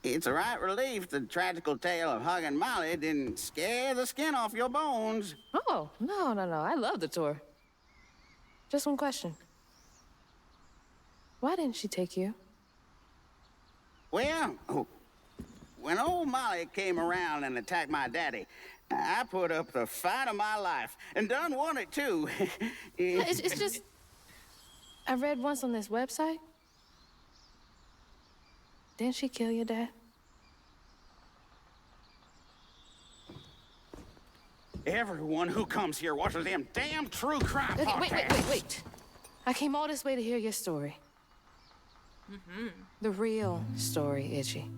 it's a right relief the tragical tale of Hug and Molly didn't scare the skin off your bones. Oh, no. I love the tour. Just one question. Why didn't she take you? Well, when old Molly came around and attacked my daddy, I put up the fight of my life and done won it too. It's just... I read once on this website. Didn't she kill your dad? Everyone who comes here watches them damn true crime podcasts. Wait. I came all this way to hear your story. The real story, Itchy.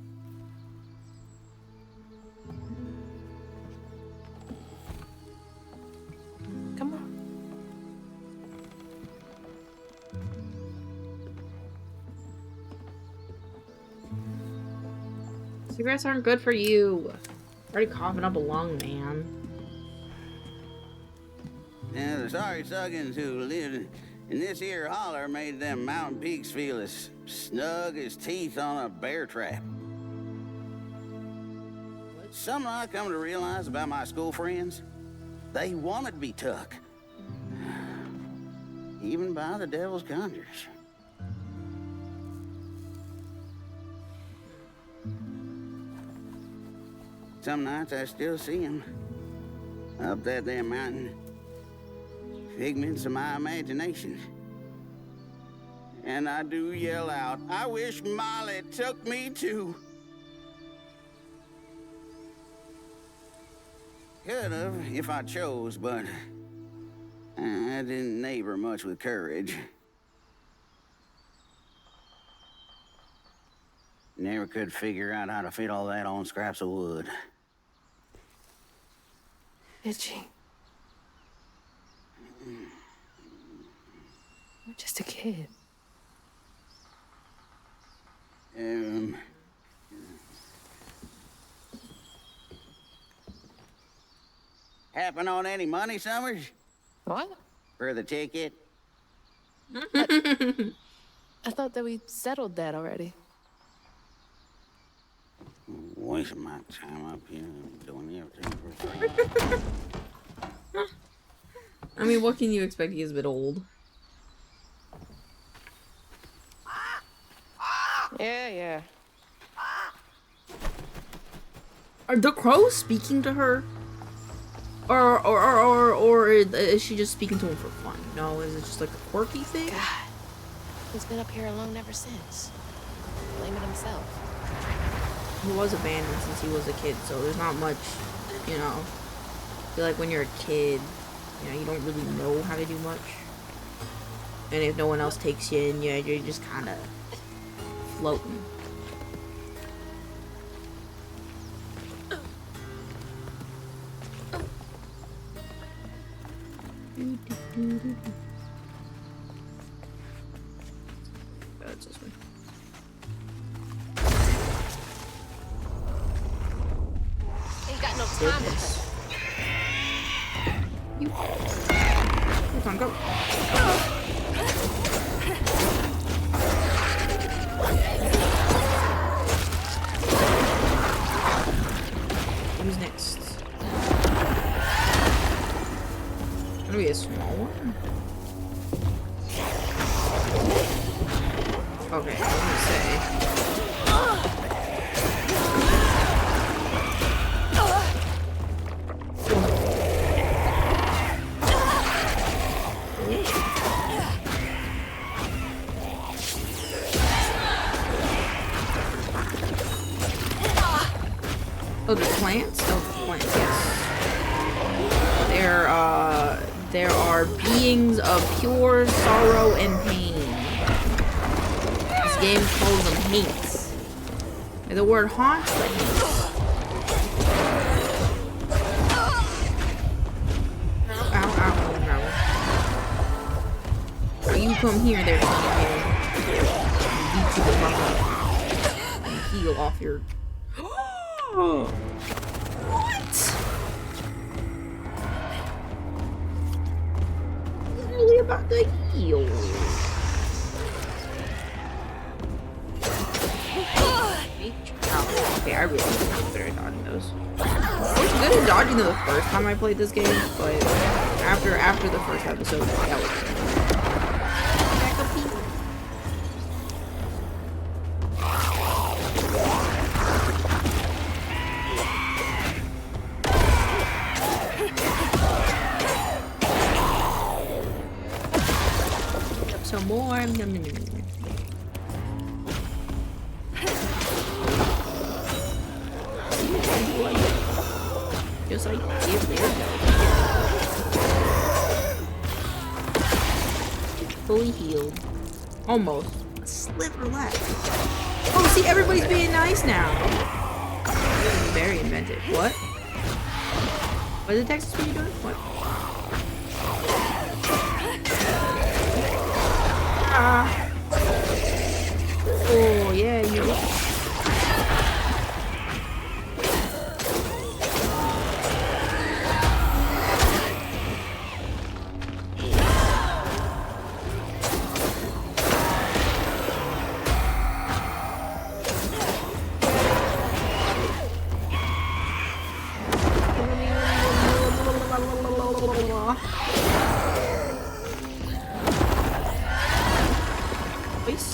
Come on. Cigarettes aren't good for you. Already coughing up a lung, man. Now, the sorry suggins who lived in this here holler made them mountain peaks feel as snug as teeth on a bear trap. Something I come to realize about my school friends, they wanted to be Tuck. even by the devil's conjures. Some nights I still see him up that there mountain. Figments of my imagination. And I do yell out, I wish Molly took me too. Could have if I chose, but I didn't neighbor much with courage. Never could figure out how to fit all that on scraps of wood. Itchy. You're just a kid. Happen on any money, Summers? What? For the ticket? I thought that we settled that already. Wasting my time up here doing everything for free. I mean, what can you expect? He is a bit old. Yeah. Are the crows speaking to her? Or is she just speaking to him for fun? No, is it just like a quirky thing? God, he's been up here alone ever since. Blaming himself. He was abandoned since he was a kid, so there's not much, you know. I feel like when you're a kid, you know, you don't really know how to do much. And if no one else takes you in, you're just kind of floating. That's this one. Ain't got no time to play. You. Come on, go. Who's next? Gonna be a small one. Okay, I was gonna say. Oh, the plants? Oh, the plants, yes. There are beings of pure sorrow and pain. This game calls them hates. The word haunts, but hates. Ow. Oh, you come here there, son of a beat you the fuck up. And heal off your... What? Literally about to heal. Okay, I really am good at dodging those. I was good at dodging them the first time I played this game, but after the first episode, that was some more. Just like there we go. Fully healed. Almost. A sliver left. Oh, see, everybody's being nice now. This is very inventive. What? What is the Texas speed doing? What? Oh, yeah, you did.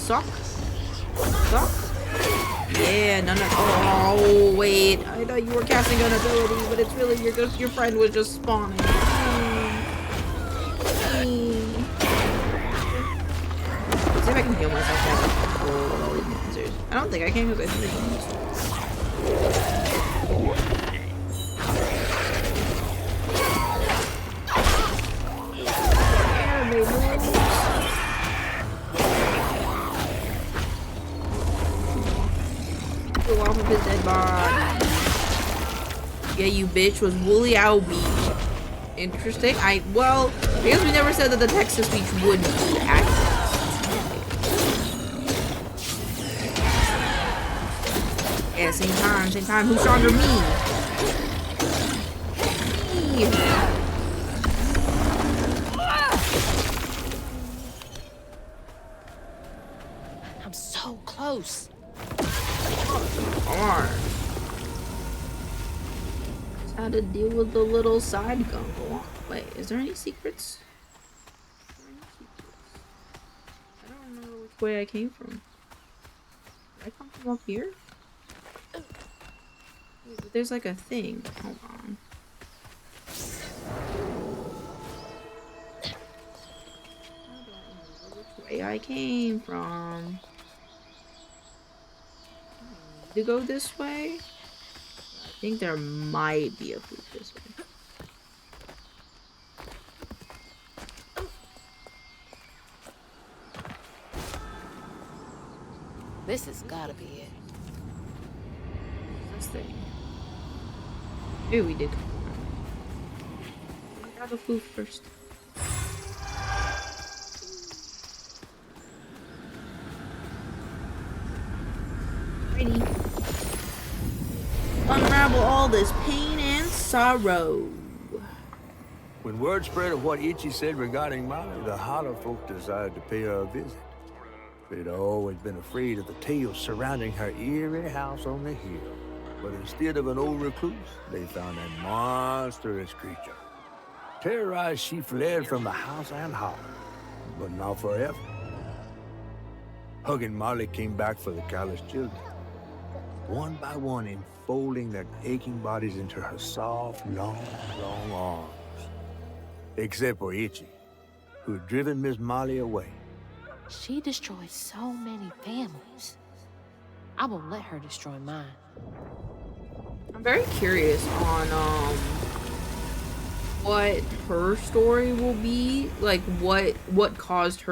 suck. Suck. Yeah, none of. Oh wait, I thought you were casting an ability, but it's really your friend was just spawning. See if I can heal myself back. I don't think I can because I think go off of his dead body. Yeah, you bitch was woolly owl beach. Interesting. Well, I guess we never said that the Texas beach would be accurate. Yeah, same time. Who's stronger, me? Me. I'm so close. Hard. Just how to deal with the little side gun. Go on. Wait, is there any secrets? I don't remember which way I came from. Did I come from up here? Wait, but there's like a thing. Hold on. How do I remember which way I came from? To go this way? I think there might be a food this way. This has gotta be it. This thing. Maybe we did. Grab the food first. Ready. Unravel all this pain and sorrow. When word spread of what Itchy said regarding Molly, the Holler folk decided to pay her a visit. They'd always been afraid of the tales surrounding her eerie house on the hill. But instead of an old recluse, they found a monstrous creature. Terrorized, she fled from the house and holler, but not forever. Hug and Molly came back for the callous children, one by one enfolding their aching bodies into her soft, long arms. Except for Itchy, who had driven Miss Molly away. She destroyed so many families. I won't let her destroy mine. I'm very curious on what her story will be. Like what caused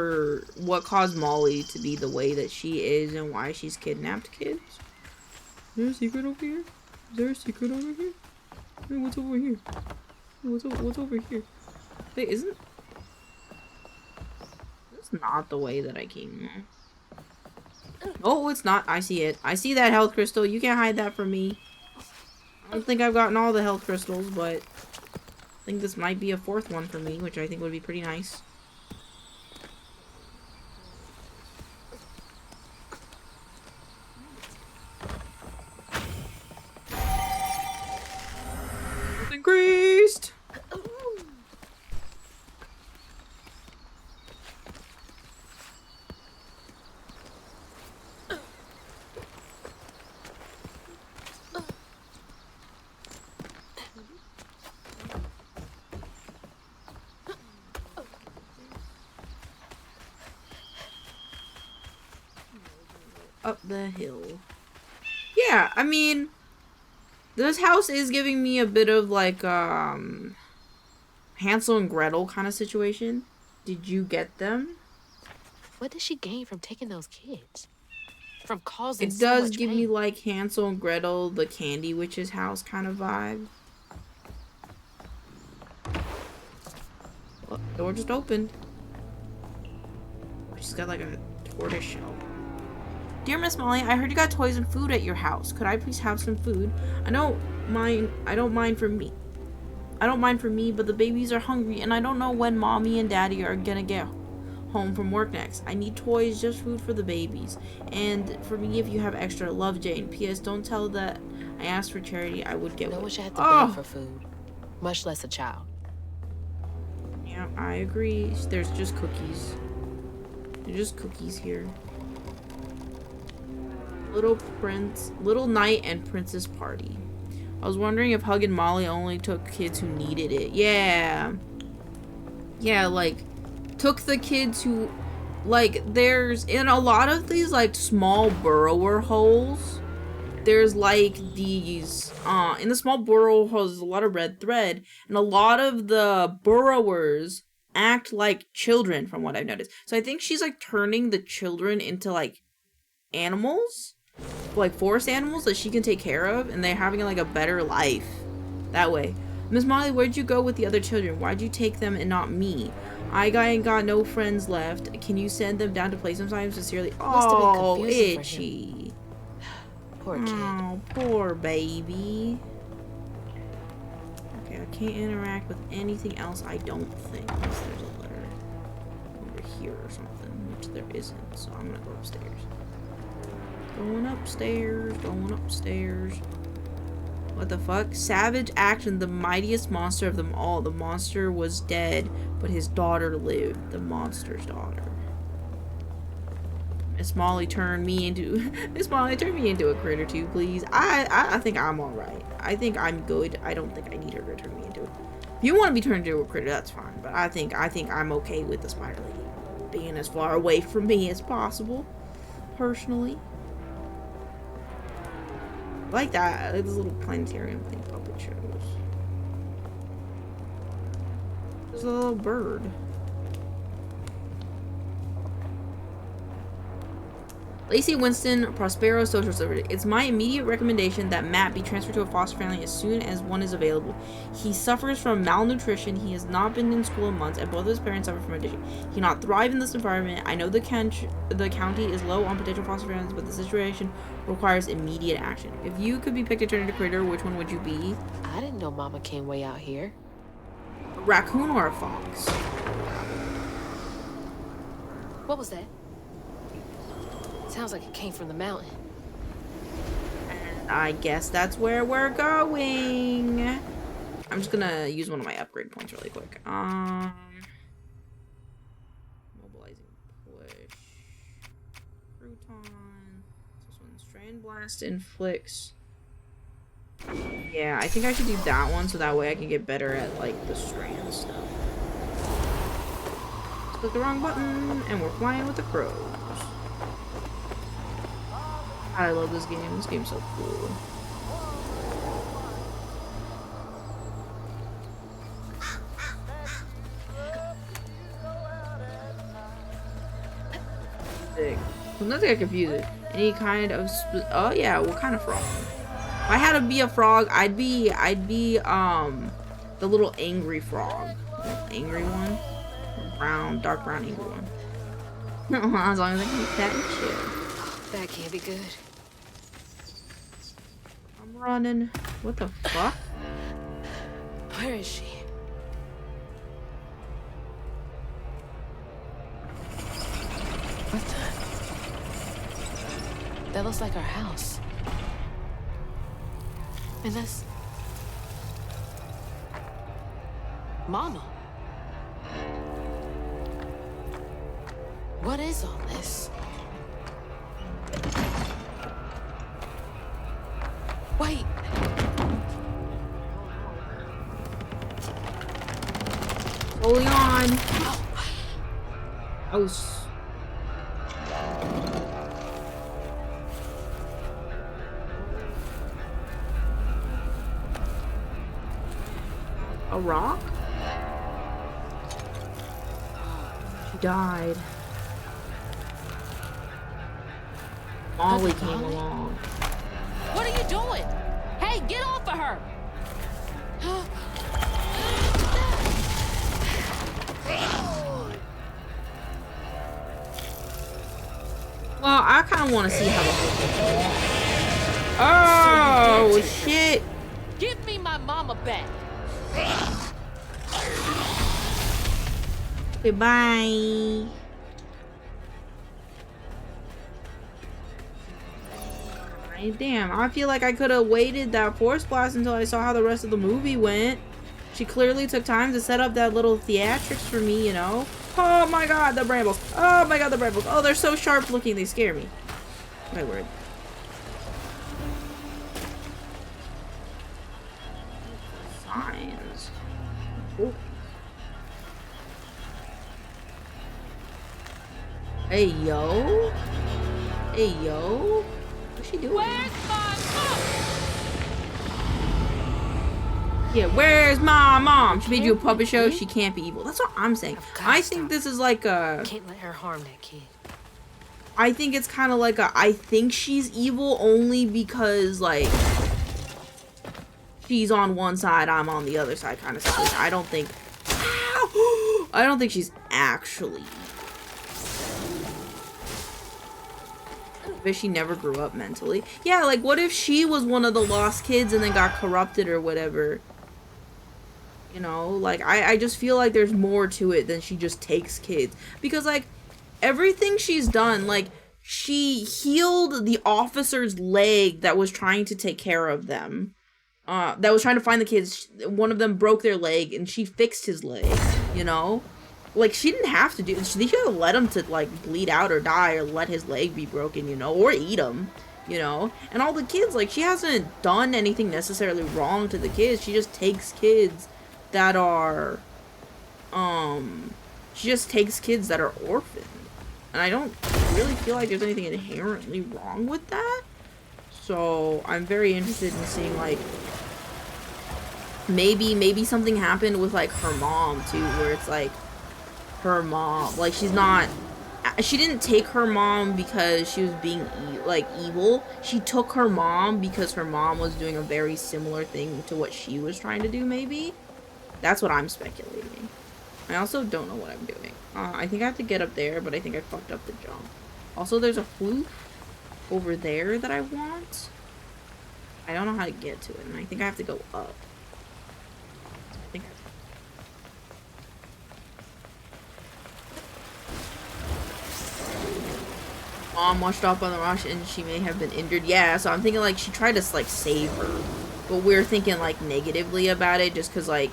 Molly to be the way that she is and why she's kidnapped kids. Is there a secret over here? Is there a secret over here? Hey, what's over here? Hey, what's over here? Wait, isn't this not the way that I came? Oh, it's not. I see it. I see that health crystal. You can't hide that from me. I don't think I've gotten all the health crystals, but I think this might be a fourth one for me, which I think would be pretty nice. It's increased! Up the hill. Yeah, I mean, this house is giving me a bit of like Hansel and Gretel kind of situation. Did you get them? What did she gain from taking those kids? From causing It so does much give pain? me like Hansel and Gretel, the Candy Witch's house kind of vibe. Well, door just opened. She's got like a tortoise shell. Dear Miss Molly, I heard you got toys and food at your house. Could I please have some food? I don't mind for me, but the babies are hungry and I don't know when Mommy and Daddy are gonna get home from work next. I need toys, just food for the babies. And for me, if you have extra. Love, Jane. P.S. Don't tell that I asked for charity. I would get one. No one should have to beg for food, much less a child. Yeah, I agree. There's just cookies. There's just cookies here. Little Knight and Princess Party. I was wondering if Hug and Molly only took kids who needed it. Yeah. Yeah, like, took the kids who, like, there's, in a lot of these, like, small burrower holes, there's, like, these, in the small burrower holes, there's a lot of red thread, and a lot of the burrowers act like children, from what I've noticed. So I think she's, like, turning the children into, like, animals, like forest animals that she can take care of, and they're having like a better life that way. Miss Molly, where'd you go with the other children? Why'd you take them and not me? I ain't got no friends left. Can you send them down to play sometime? Sincerely. Oh, Itchy. Poor kid. Oh, poor baby. Okay, I can't interact with anything else, I don't think, unless there's a letter over here or something, which there isn't, so I'm gonna go upstairs. Going upstairs, going upstairs. What the fuck? Savage action, the mightiest monster of them all. The monster was dead, but his daughter lived. The monster's daughter. Miss Molly turned me into Miss Molly turned me into a critter too, please. I think I'm alright. I think I'm good. I don't think I need her to turn me into it. If you want to be turned into a critter, that's fine. But I think I'm okay with the spider lady being as far away from me as possible. Personally. Like that, like this little planetarium thing puppet shows. There's a little bird. Lacey Winston, Prospero Social Service. It's my immediate recommendation that Matt be transferred to a foster family as soon as one is available. He suffers from malnutrition, he has not been in school in months, and both of his parents suffer from addiction. He cannot thrive in this environment. I know the county is low on potential foster families, but the situation requires immediate action. If you could be picked to turn into a critter, which one would you be? I didn't know Mama came way out here. A raccoon or a fox? What was that? Sounds like it came from the mountain. And I guess that's where we're going. I'm just gonna use one of my upgrade points really quick. Mobilizing push. Crouton. This one, Strain Blast inflicts. Yeah, I think I should do that one so that way I can get better at like the strand stuff. Let's click the wrong button and we're flying with the crows. I love this game. This game's so cool. Sick. Sometimes I get confused. Any kind of oh yeah, what kind of frog? If I had to be a frog, I'd be the little angry frog. The angry one. Brown, dark brown angry one. As long as I can eat that and chill. That can't be good. I'm running. What the fuck? Where is she? What the? That looks like our house. And that's... Mama. What is all this? Wait. Holding on. I was. A rock? She died. Molly came along. What are you doing? Hey, get off of her! Well, I kind of want to see how the whole thing. Oh, shit! Give me my mama back! Goodbye. Damn, I feel like I could have waited that force blast until I saw how the rest of the movie went. She clearly took time to set up that little theatrics for me, you know? Oh my god, the brambles. Oh my god, the brambles. Oh, they're so sharp looking, they scare me. My word. Oh. Hey, yo. Hey, yo. What's she doing? Yeah, where's my mom? She made you a puppet show. She can't be evil. That's what I'm saying. I think this is like a... Can't let her harm that kid. I think it's kind of like a... I think she's evil only because, like... she's on one side, I'm on the other side kind of situation. I don't think... I don't think she's actually... But she never grew up mentally. Yeah, like, what if she was one of the lost kids and then got corrupted or whatever? You know, like, I just feel like there's more to it than she just takes kids. Because, like, everything she's done, like, she healed the officer's leg that was trying to take care of them. That was trying to find the kids. One of them broke their leg, and she fixed his leg, you know? Like, she didn't have to do it. She should have let him to, like, bleed out or die or let his leg be broken, you know? Or eat him, you know? And all the kids, like, she hasn't done anything necessarily wrong to the kids. She just takes kids that are, she just takes kids that are orphaned. And I don't really feel like there's anything inherently wrong with that. So, I'm very interested in seeing, like, maybe something happened with, like, her mom, too, where it's, like, her mom, like, she didn't take her mom because she was being evil. She took her mom because her mom was doing a very similar thing to what she was trying to do. Maybe that's what I'm speculating. I also don't know what I'm doing. I think I have to get up there, but I think I fucked up the jump. Also, there's a flute over there that I want. I don't know how to get to it, and I think I have to go up. I think Mom washed off on the rush and she may have been injured. Yeah, so I'm thinking like she tried to like save her, but we're thinking like negatively about it just because like,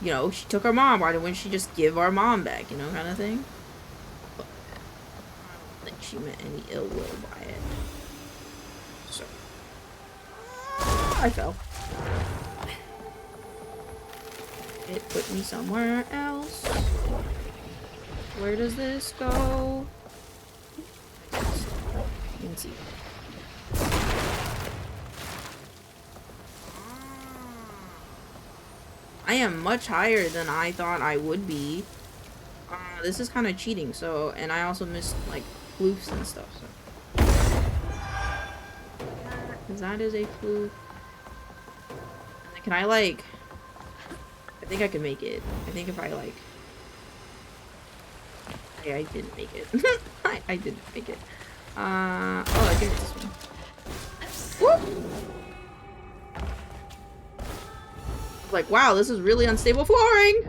you know, she took our mom. Why didn't she just give our mom back, you know, kind of thing? But I don't think she meant any ill will by it. So I fell. It put me somewhere else. Where does this go? You can see. I am much higher than I thought I would be. This is kind of cheating, so, and I also missed, like, flukes and stuff, so. Because that is a fluke. Can I, like, I think I can make it. I think if I, like, yeah, I didn't make it. I didn't make it. Oh, I think it's this one. Whoop! Like, wow, this is really unstable flooring!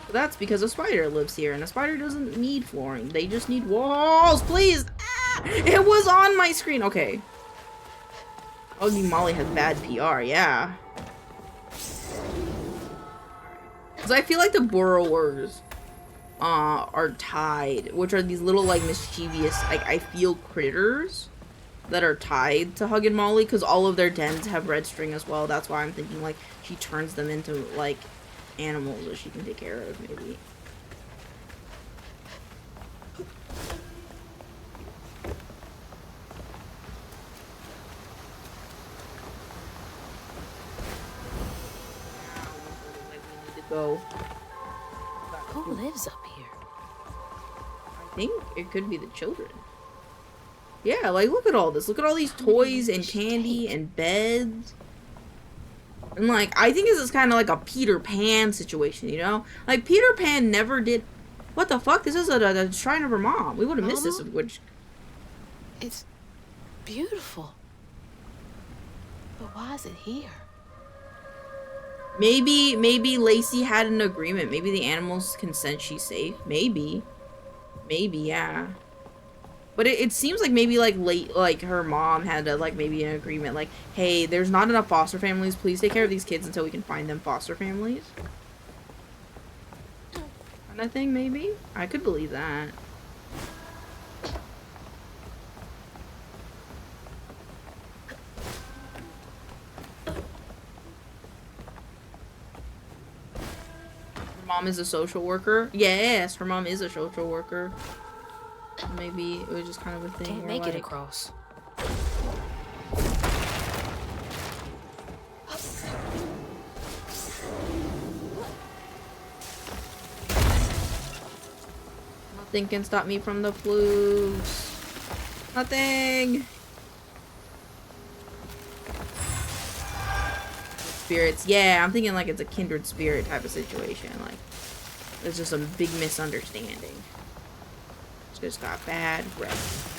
But that's because a spider lives here, and a spider doesn't need flooring. They just need walls, please! Ah! It was on my screen! Okay. Ugly Molly has bad PR, yeah. Because I feel like the burrowers are tied, which are these little, like, mischievous, like, I feel critters that are tied to Hug and Molly, because all of their dens have red string as well. That's why I'm thinking, like, she turns them into, like, animals that she can take care of, maybe. Go. Who lives up here? I think it could be the children. Yeah, like, look at all this. Look at all these toys and candy and beds. And, like, I think this is kind of like a Peter Pan situation, you know? Like, Peter Pan never did... What the fuck? This is a shrine of her mom. We would have missed this, which... It's beautiful. But why is it here? Maybe Lacey had an agreement. Maybe the animals consent she's safe. Maybe, yeah. But it seems like maybe like her mom had a, like, maybe an agreement, like, hey, there's not enough foster families. Please take care of these kids until we can find them foster families. Kind of thing, maybe. I could believe that. Mom is a social worker? Yes, her mom is a social worker. Maybe it was just kind of a thing. Can't make it across. Nothing can stop me from the flus. Nothing. Spirits. Yeah, I'm thinking like it's a kindred spirit type of situation. Like, there's just a big misunderstanding. Just got bad breath.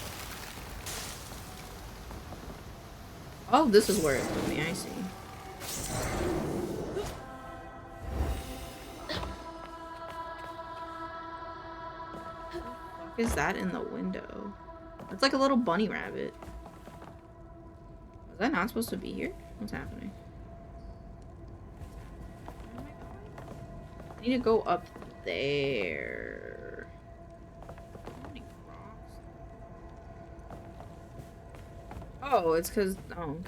Oh, this is where it took me. I see. What is that in the window? It's like a little bunny rabbit. Was that not supposed to be here? What's happening? I need to go up there. Oh, it's because... Oh.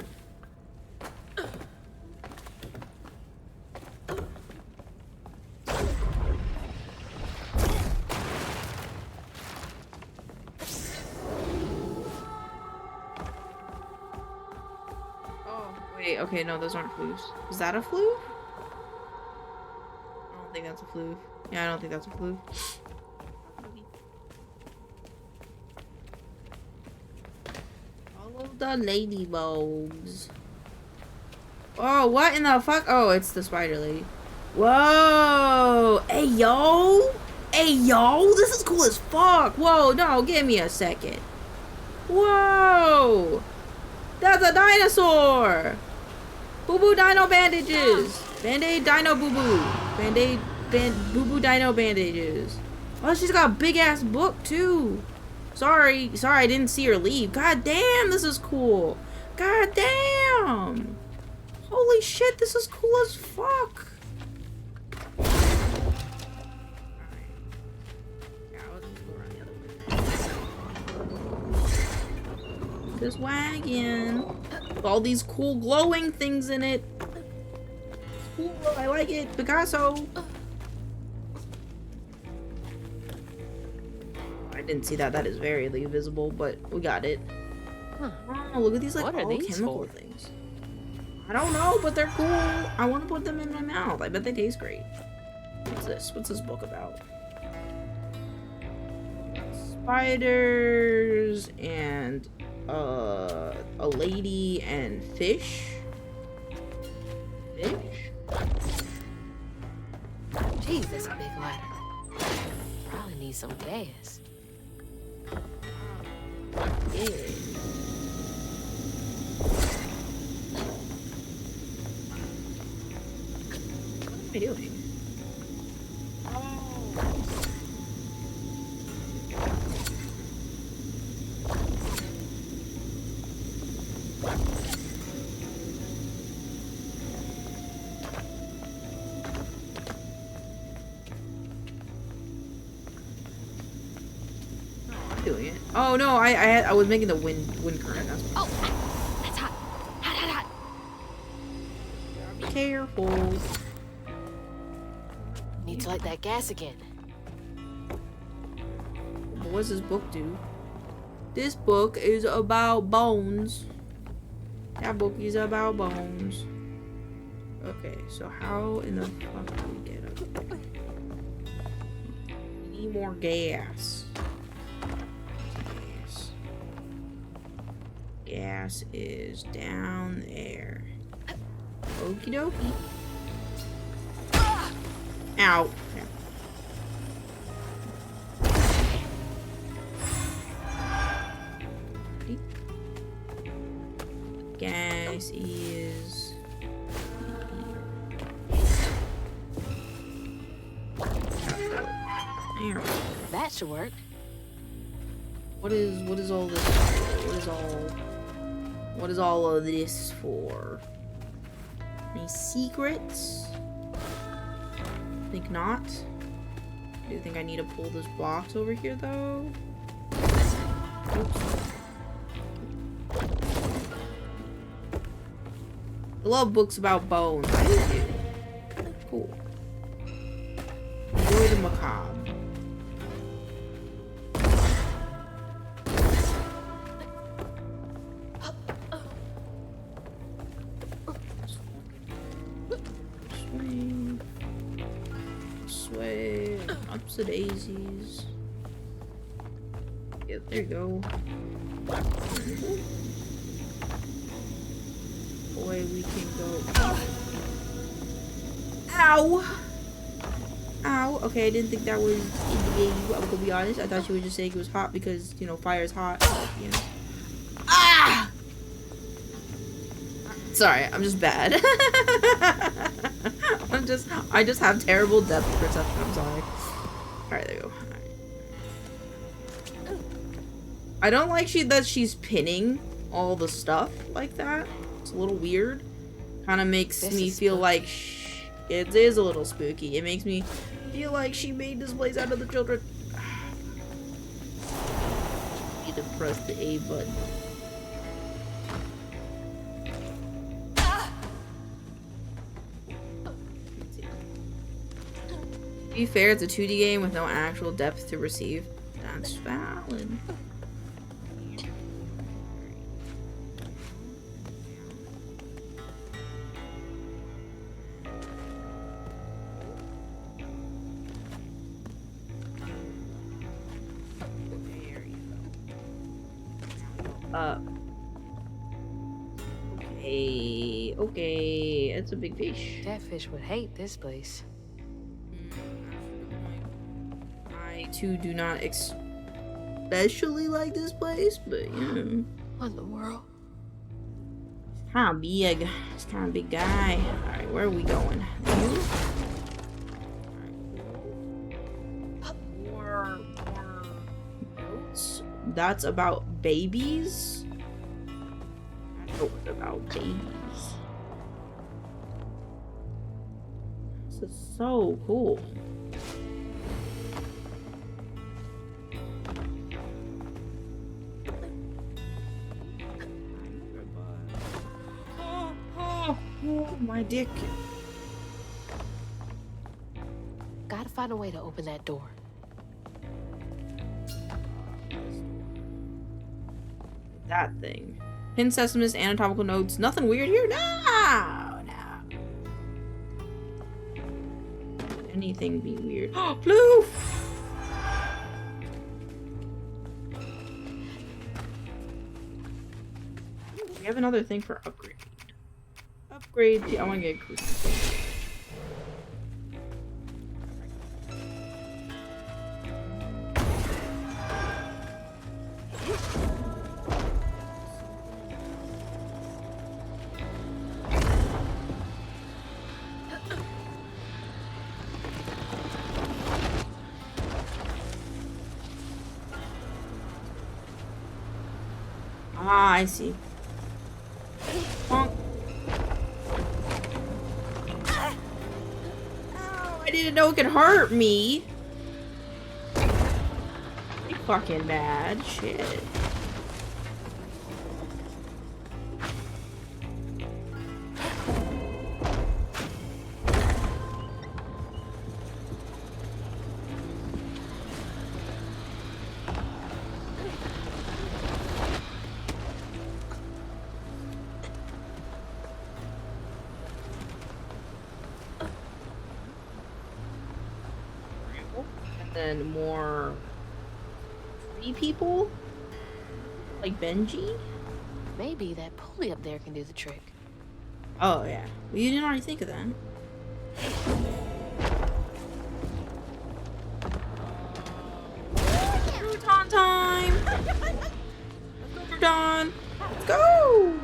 Wait, okay, no, those aren't flus. Is that a flu? I don't think that's a flu. Yeah, I don't think that's a flu. Follow the ladybugs. Oh, what in the fuck? Oh, it's the spider lady. Whoa! Hey, yo! Hey, yo! This is cool as fuck! Whoa, no, give me a second. Whoa! That's a dinosaur! Boo-boo dino bandages! Band-aid dino boo-boo. Band-aid boo-boo dino bandages. Oh, she's got a big-ass book, too. Sorry, I didn't see her leave. God damn, this is cool. God damn! Holy shit, this is cool as fuck. This wagon with all these cool glowing things in it. It's cool, I like it. Picasso. I didn't see that. That is very visible, but we got it. Huh. Oh, look at these like What are all these chemical for? things. I don't know, but they're cool. I want to put them in my mouth. I bet they taste great. What's this? What's this book about? Spiders and a lady and fish. Jeez, that's a big ladder. Probably need some gas. Yeah. What am I doing? Doing it. Oh no, I was making the wind current. That's what. Oh, that's hot. Hot. Be careful. Need to light that gas again. What does this book do? This book is about bones. That book is about bones. Okay, so how in the fuck do we get up there? We need more gas. Gas is down there. Okie dokie. Ow. Gas is there. That should work. What is all this? What is all of this for? Any secrets? Think not. Do you think I need to pull this box over here though? Oops. I love books about bones. I do too. Cool. macabre. Sway, ups the daisies. Yeah, there you go. Boy, we can go. Ow! Ow! Okay, I didn't think that was in the game. I'm gonna be honest. I thought you were just saying it was hot because, you know, fire is hot. You know. Ah! Sorry, I'm just bad. I just have terrible depth perception. I'm sorry. Alright, there you go. Right. I don't like that she's pinning all the stuff like that. It's a little weird. Kind of makes me feel like it is a little spooky. It makes me feel like she made this place out of the children. Need to press the A button. To be fair, it's a 2D game with no actual depth to receive. That's valid. Okay, it's a big fish. That fish would hate this place. I too do not especially like this place, but you know. What in the world? It's kind of big. It's kind of big guy. All right, where are we going? More notes. That's about babies. Note about babies. This is so cool. Oh, my dick. Gotta find a way to open that door. That thing. Pin sesame, anatomical notes. Nothing weird here? No! Anything be weird. Oh, blue! We have another thing for upgrade. Upgrade. I want to get cruise. Ah, I see. Bonk. Ow, I didn't know it could hurt me. You fucking bad shit. And more tree people like Benji. Maybe that pulley up there can do the trick. Oh yeah, well, you didn't already think of that. Crouton time! Crouton, let's go!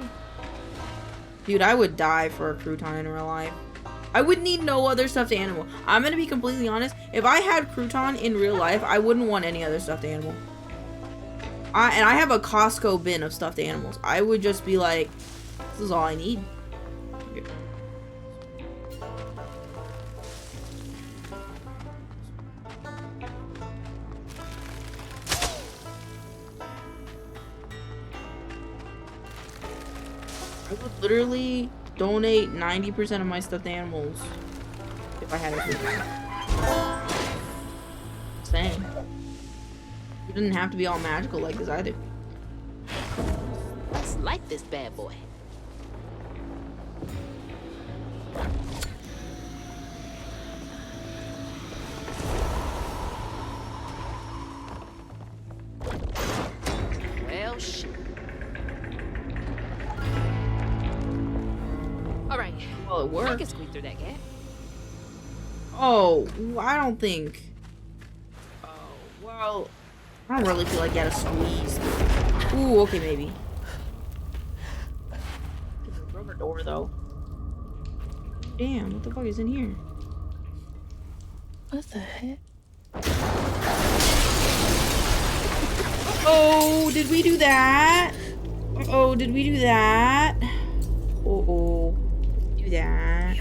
Dude, I would die for a crouton in real life. I would need no other stuffed animal. I'm gonna be completely honest. If I had crouton in real life, I wouldn't want any other stuffed animal. And I have a Costco bin of stuffed animals. I would just be like, this is all I need. Okay. I would literally donate 90% of my stuffed animals if I had a crouton. saying. It didn't have to be all magical like this either. Let's light this bad boy. Well, shit. All right. Well, it I worked. can squeak through that gap. Oh, I don't think. Oh, well, I don't really feel like you had to squeeze. Ooh, okay, maybe. There's a rubber door, though. Damn, what the fuck is in here? What the heck? Oh, did we do that? Oh, did we do that? Oh, do that.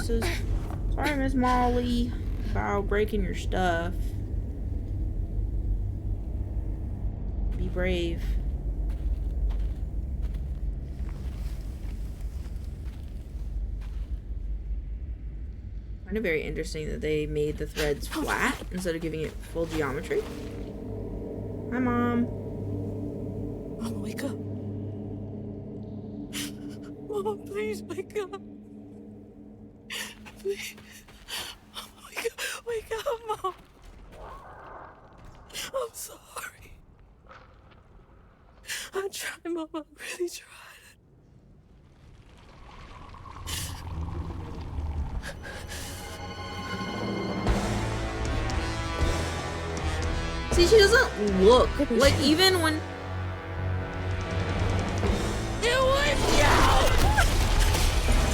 Sorry, Sorry, Miss Molly, about breaking your stuff. Be brave. I find it very interesting that they made the threads flat instead of giving it full geometry. Hi, Mom. Mama, wake up. Mama, please wake up. Please. Mama, wake up, Mom. I'm sorry. I tried, Mama. I really tried. See, she doesn't look like, even when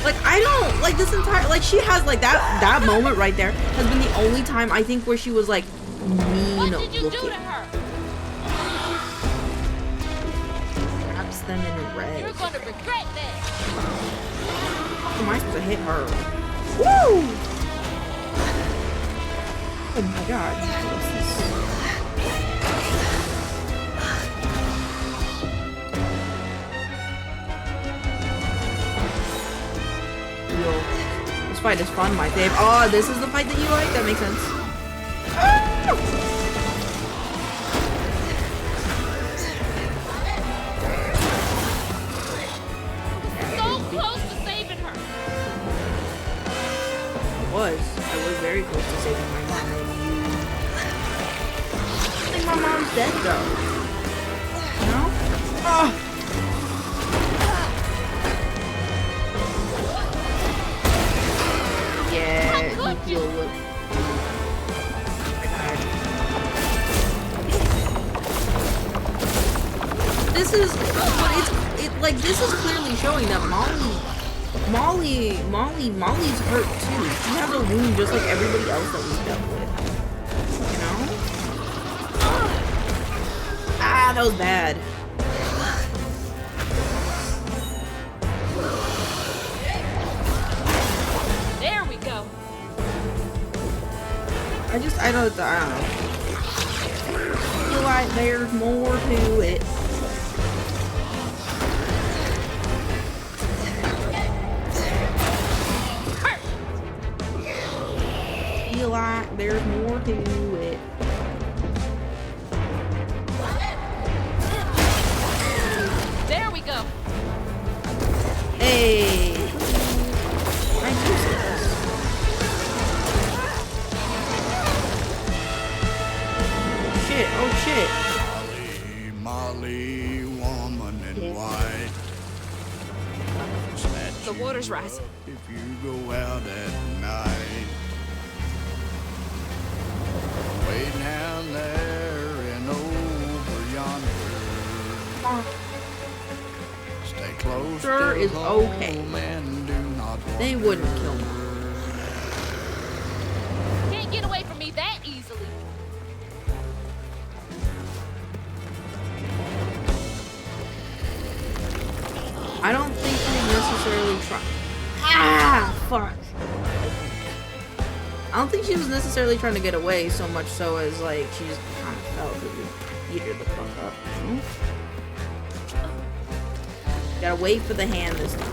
like, I don't like this entire, like, she has like that moment right there has been the only time I think where she was like mean What did you looking. do to her? Wraps them in red. You're gonna regret that. How am I supposed to hit her? Woo! Oh my god. What's this? This fight is fun, my fave. Oh, this is the fight that you like? That makes sense. So close to saving her. I was very close to saving my mom. I think my mom's dead though. No? Oh. Yeah, you feel look. This is, but like, this is clearly showing that Molly's hurt too. She has a wound just like everybody else that we've dealt with. You know? Ah, that was bad. There we go. I don't know. I feel like there's more to it. Feel like there's more to it. There we go. Hey. I do this. Shit, oh shit. Molly, woman in white. The water's rising. If you go out at night, way down there and over yonder. Stay close Sure to is home okay. and do not They wouldn't kill me. Can't get away from me that easily. I don't think they necessarily try. Ah, fuck. I don't think she was necessarily trying to get away so much so as like she just kind of fell because we beat her the fuck up. You know? Gotta wait for the hand this time.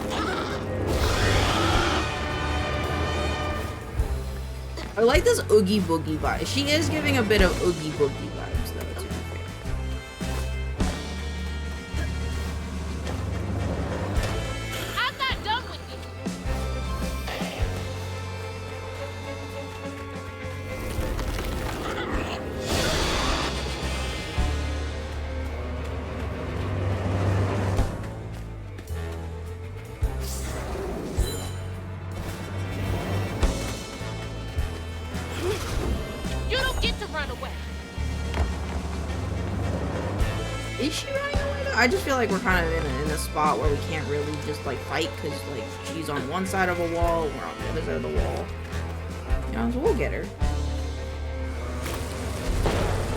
I like this Oogie Boogie vibe. She is giving a bit of Oogie Boogie vibes, though, to be fair. I'm not done with you. You don't get to run away. Is she running away though? I just feel like we're kind of in a spot where we can't really just like fight because like she's on one side of a wall, we're on the other side of the wall. You know, so we'll get her.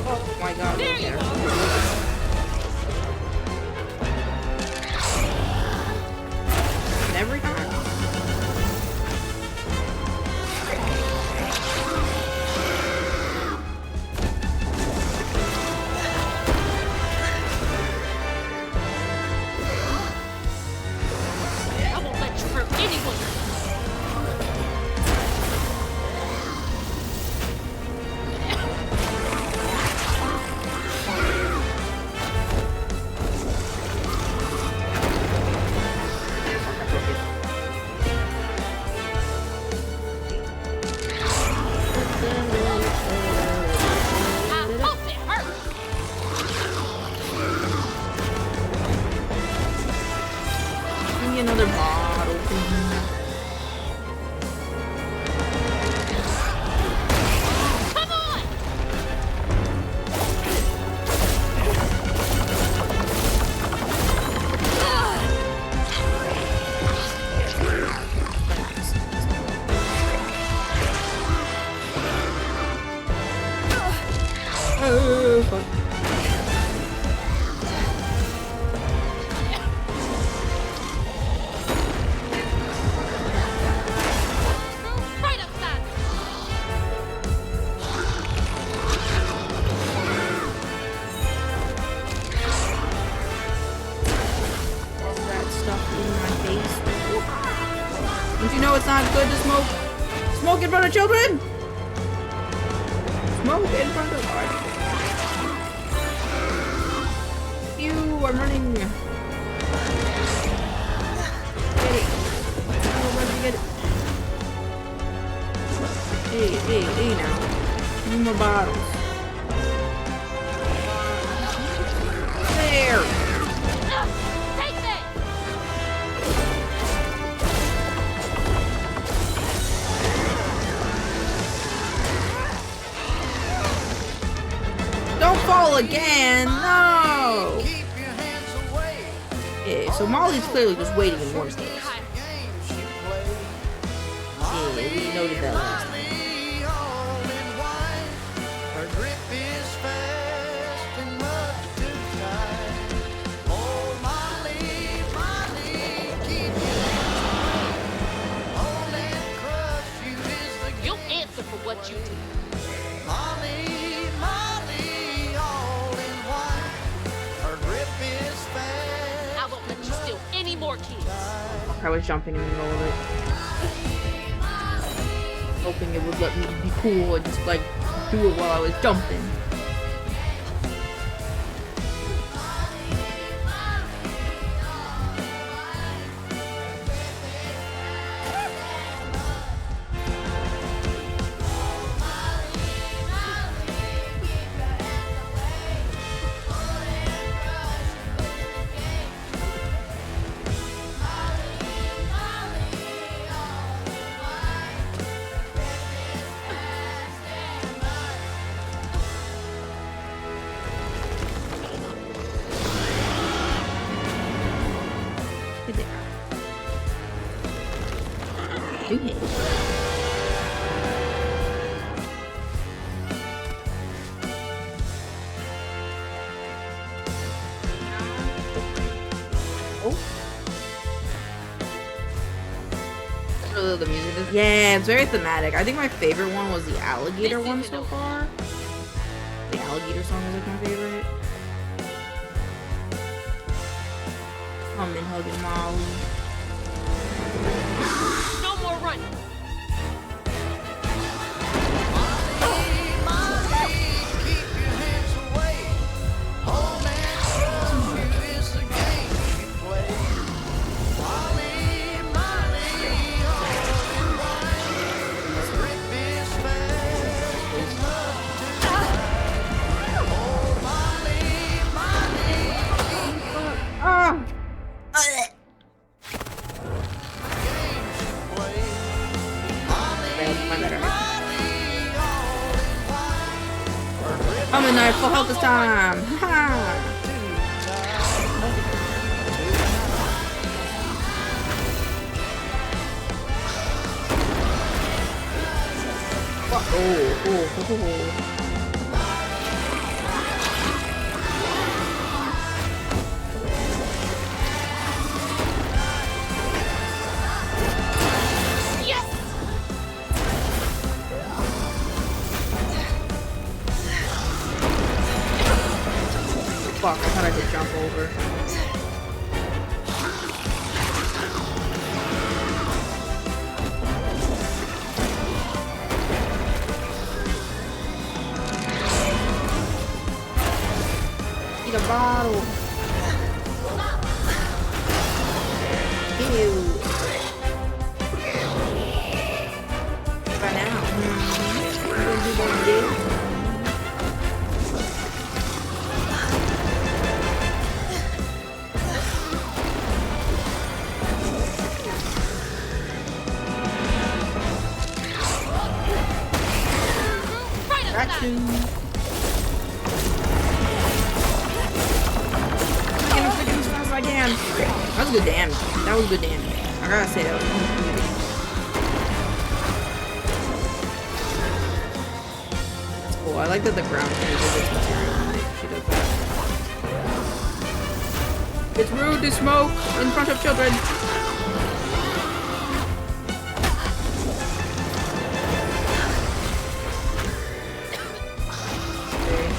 Oh my god, we'll get her. And every time. I won't let you hurt anyone. I hope it hurts. Give me another bottle, please. Come on. Oh, fuck. Right upside. All that stuff in my face. Don't you know it's not good to smoke? Smoke in front of children! Smoke in front of Ew, I'm running. Get it. Oh, where'd you get it? Hey now. Need more bottles. There! Take that. Don't fall again! No! Yeah, so Molly's clearly just waiting in one place. Yeah, we noted that last time. You'll answer for what you do. I won't let you steal any more keys. I was jumping in the middle of it. Hoping it would let me be cool and just like do it while I was jumping. Okay. Oh. Really the music is, yeah, it's very thematic. I think my favorite one was the alligator one so far. The alligator song was like my favorite. Come and hugging Molly. No more running. I'm in there full health this time. Ha! Oh. Fuck, I thought I could jump over. Eat a bottle. Ew. Right now. I'm gonna do one day. That was good damage. That was good damage. I gotta say that was good. That's cool. I like that the ground changes its material. She does that. It's rude to smoke in front of children. Okay.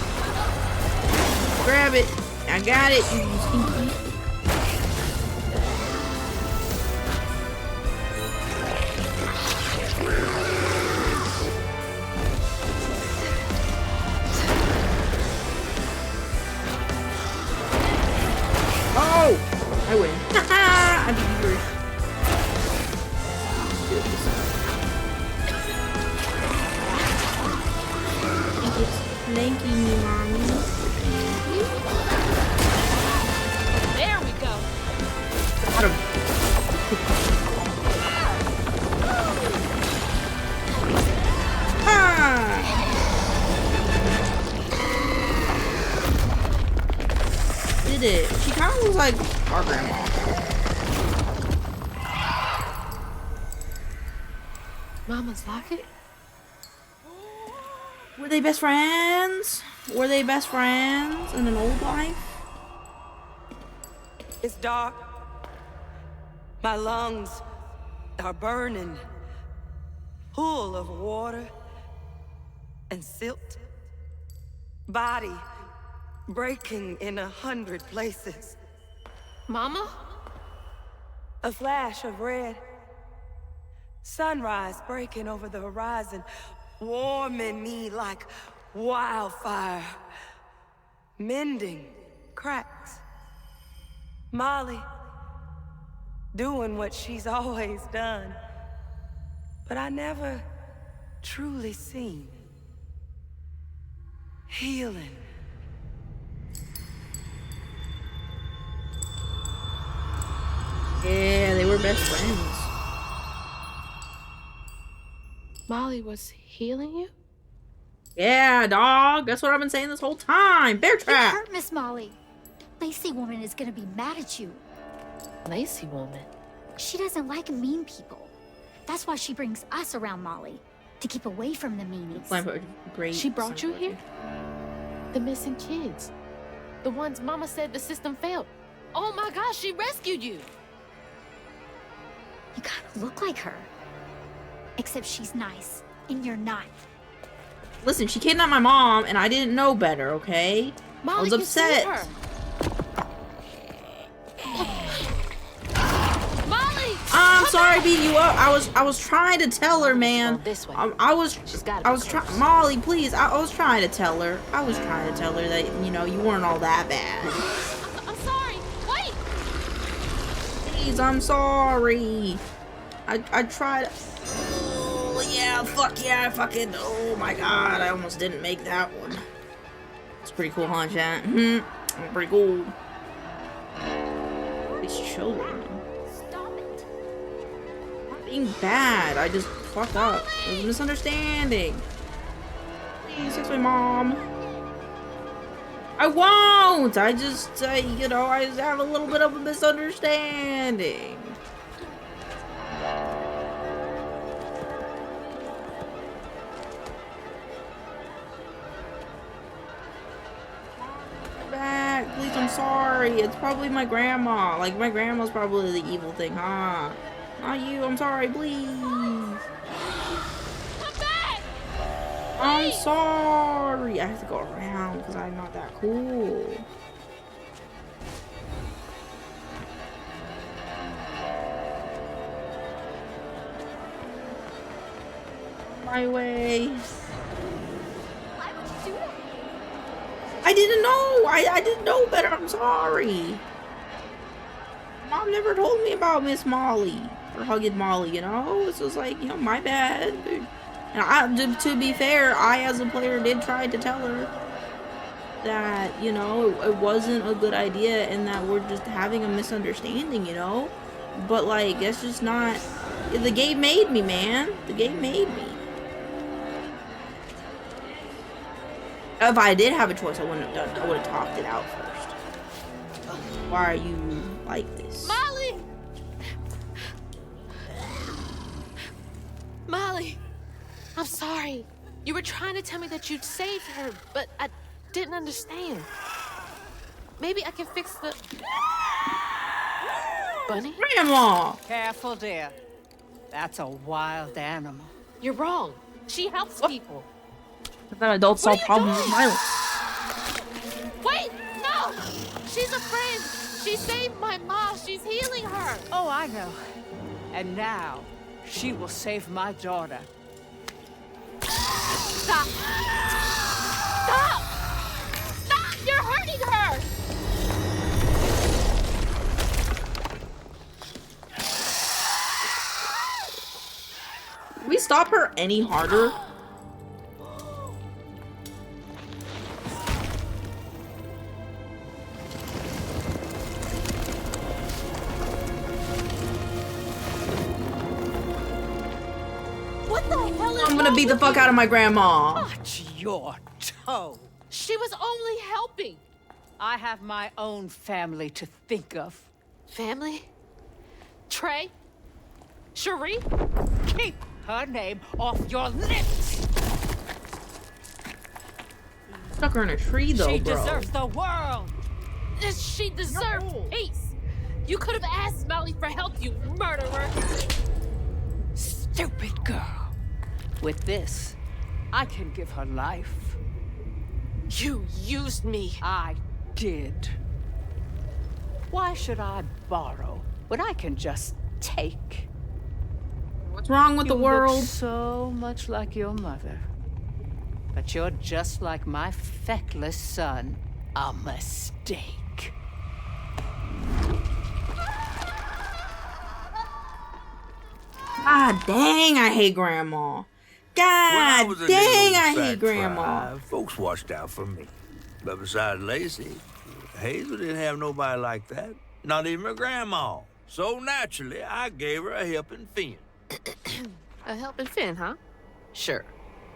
Grab it. I got it, you stinky. I win. Haha! I beat you first. It's flanking me, mommy. There we go. Got him. Did it. She kind of looks like our grandma. Mama's locket? Were they best friends? Were they best friends in an old life? It's dark. My lungs are burning, full of water and silt. Body breaking in 100 places. Mama? A flash of red. Sunrise breaking over the horizon, warming me like wildfire. Mending cracks. Molly doing what she's always done, but I never truly seen. Healing. Yeah, they were best friends. Molly was healing you? Yeah, dog. That's what I've been saying this whole time. Bear It trap. hurt, Miss Molly. Lacey woman is gonna be mad at you. Lacey woman. She doesn't like mean people. That's why she brings us around Molly, to keep away from the meanies. Great. She brought you here? The missing kids. The ones Mama said the system failed. Oh my gosh, she rescued you. You kinda look like her. Except she's nice, and you're not. Listen, she kidnapped my mom, and I didn't know better, okay? Molly I was can upset. save her. I'm sorry, beat you up. I was trying to tell her, man. This way. I was trying. Molly, please. I was trying to tell her. I was trying to tell her that, you know, you weren't all that bad. I'm sorry. Wait. Please, I'm sorry. I tried. Oh yeah, fuck yeah, I fucking. Oh my god, I almost didn't make that one. It's pretty cool, huh, chat? Pretty cool. These children. Being bad. I just fucked up. It was a misunderstanding. Please fix my mom. I won't. I just, you know, I just have a little bit of a misunderstanding. Back, please. I'm sorry. It's probably my grandma. Like, my grandma's probably the evil thing, huh? Not you, I'm sorry, please. Come back! I'm sorry. I have to go around because I'm not that cool. My way. Why would you do that? I didn't know. I didn't know better. I'm sorry. Mom never told me about Miss Molly. Or hugging Molly, you know? It's just like, you know, my bad. And to be fair, I as a player did try to tell her that, you know, it wasn't a good idea and that we're just having a misunderstanding, you know? But like, that's just not... The game made me, man. The game made me. If I did have a choice, I wouldn't have done it. I would have talked it out first. Why are you like this? Molly! Molly! I'm sorry. You were trying to tell me that you'd saved her, but I didn't understand. Maybe I can fix the... Bunny? Grandma! Careful, dear. That's a wild animal. You're wrong. She helps people. I thought adults solve problems with violence. Wait! No! She's a friend. She saved my mom. She's healing her. Oh, I know. And now, she will save my daughter. Stop! Stop! Stop! You're hurting her! Can we stop her any harder? What the hell is I'm gonna beat the fuck out of my grandma. Watch your toe. She was only helping. I have my own family to think of. Family? Trey? Cherie? Keep her name off your lips! Stuck her in a tree though, She bro. deserves the world! She deserves peace! You could have asked Molly for help, you murderer! Stupid girl. With this, I can give her life. You used me. I did. Why should I borrow when I can just take? What's wrong with the world? Look so much like your mother. But you're just like my feckless son. A mistake. God dang, I hate grandma. God dang, I hate grandma. Folks watched out for me. But besides Lacey, Hazel didn't have nobody like that. Not even her grandma. So naturally, I gave her a helping fin. A helping fin, huh? Sure.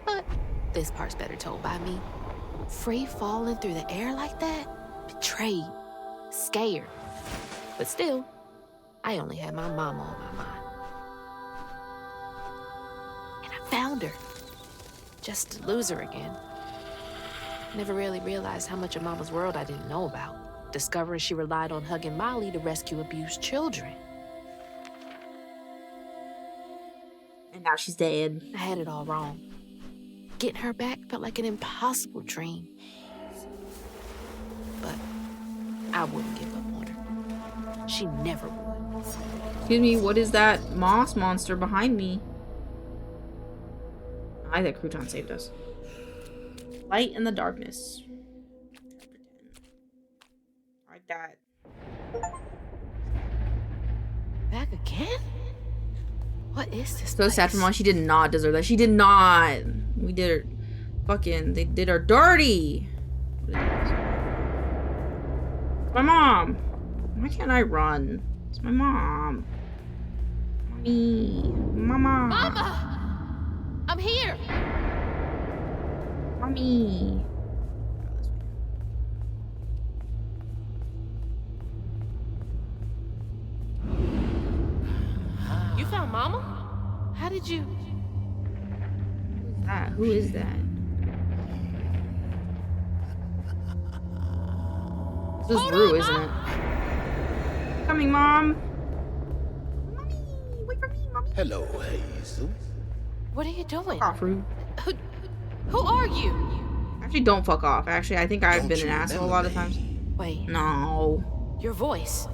But this part's better told by me. Free falling through the air like that? Betrayed. Scared. But still, I only had my mama on my mind. And I found her. Just to lose her again. Never really realized how much of Mama's world I didn't know about. Discovering she relied on hugging Molly to rescue abused children. And now she's dead. I had it all wrong. Getting her back felt like an impossible dream. But I wouldn't give up on her. She never would. Excuse me, what is that moss monster behind me? I that crouton saved us. Light in the darkness. I died. Back again? What is this? So sad for Mom. She did not deserve that. She did not. We did her fucking. They did her dirty. My mom. Why can't I run? It's my mom. Mommy. Mama. Mama! I'm here! Mommy. You found Mama? How did you? Who's that? Who is that? This is Rue, isn't it? Coming, Mom. Mommy, wait for me, Mommy. Hello, Hazel. What are you doing? Fuck off, Rue. Who are you? Actually, don't fuck off. Actually, I think I've Don't been you an asshole a remember lot of me? times. Wait. No. Your voice.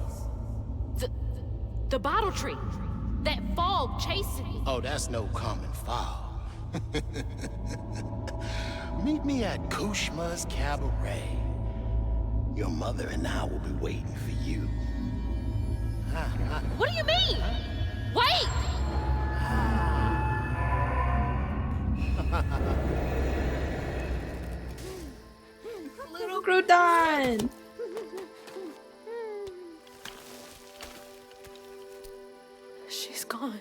The bottle tree. That fog chasing me. Oh, that's no common foul. Meet me at Kushma's Cabaret. Your mother and I will be waiting for you. What do you mean? Wait! Little crouton. She's gone.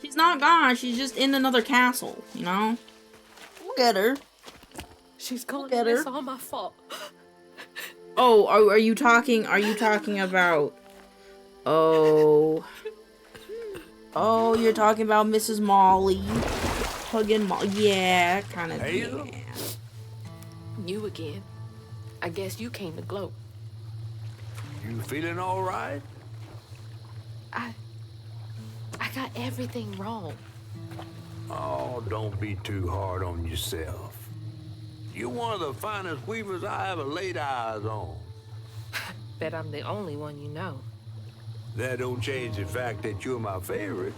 She's not gone. She's just in another castle, you know? We'll get her. She's gone. Get her. It's all my fault. Oh, are you talking about... Oh, you're talking about Mrs. Molly. Hugging Molly. Yeah, kind of. Hazel? Yeah. You again. I guess you came to gloat. You feeling all right? I got everything wrong. Oh, don't be too hard on yourself. You're one of the finest weavers I ever laid eyes on. Bet I'm the only one you know. That don't change the fact that you're my favorite.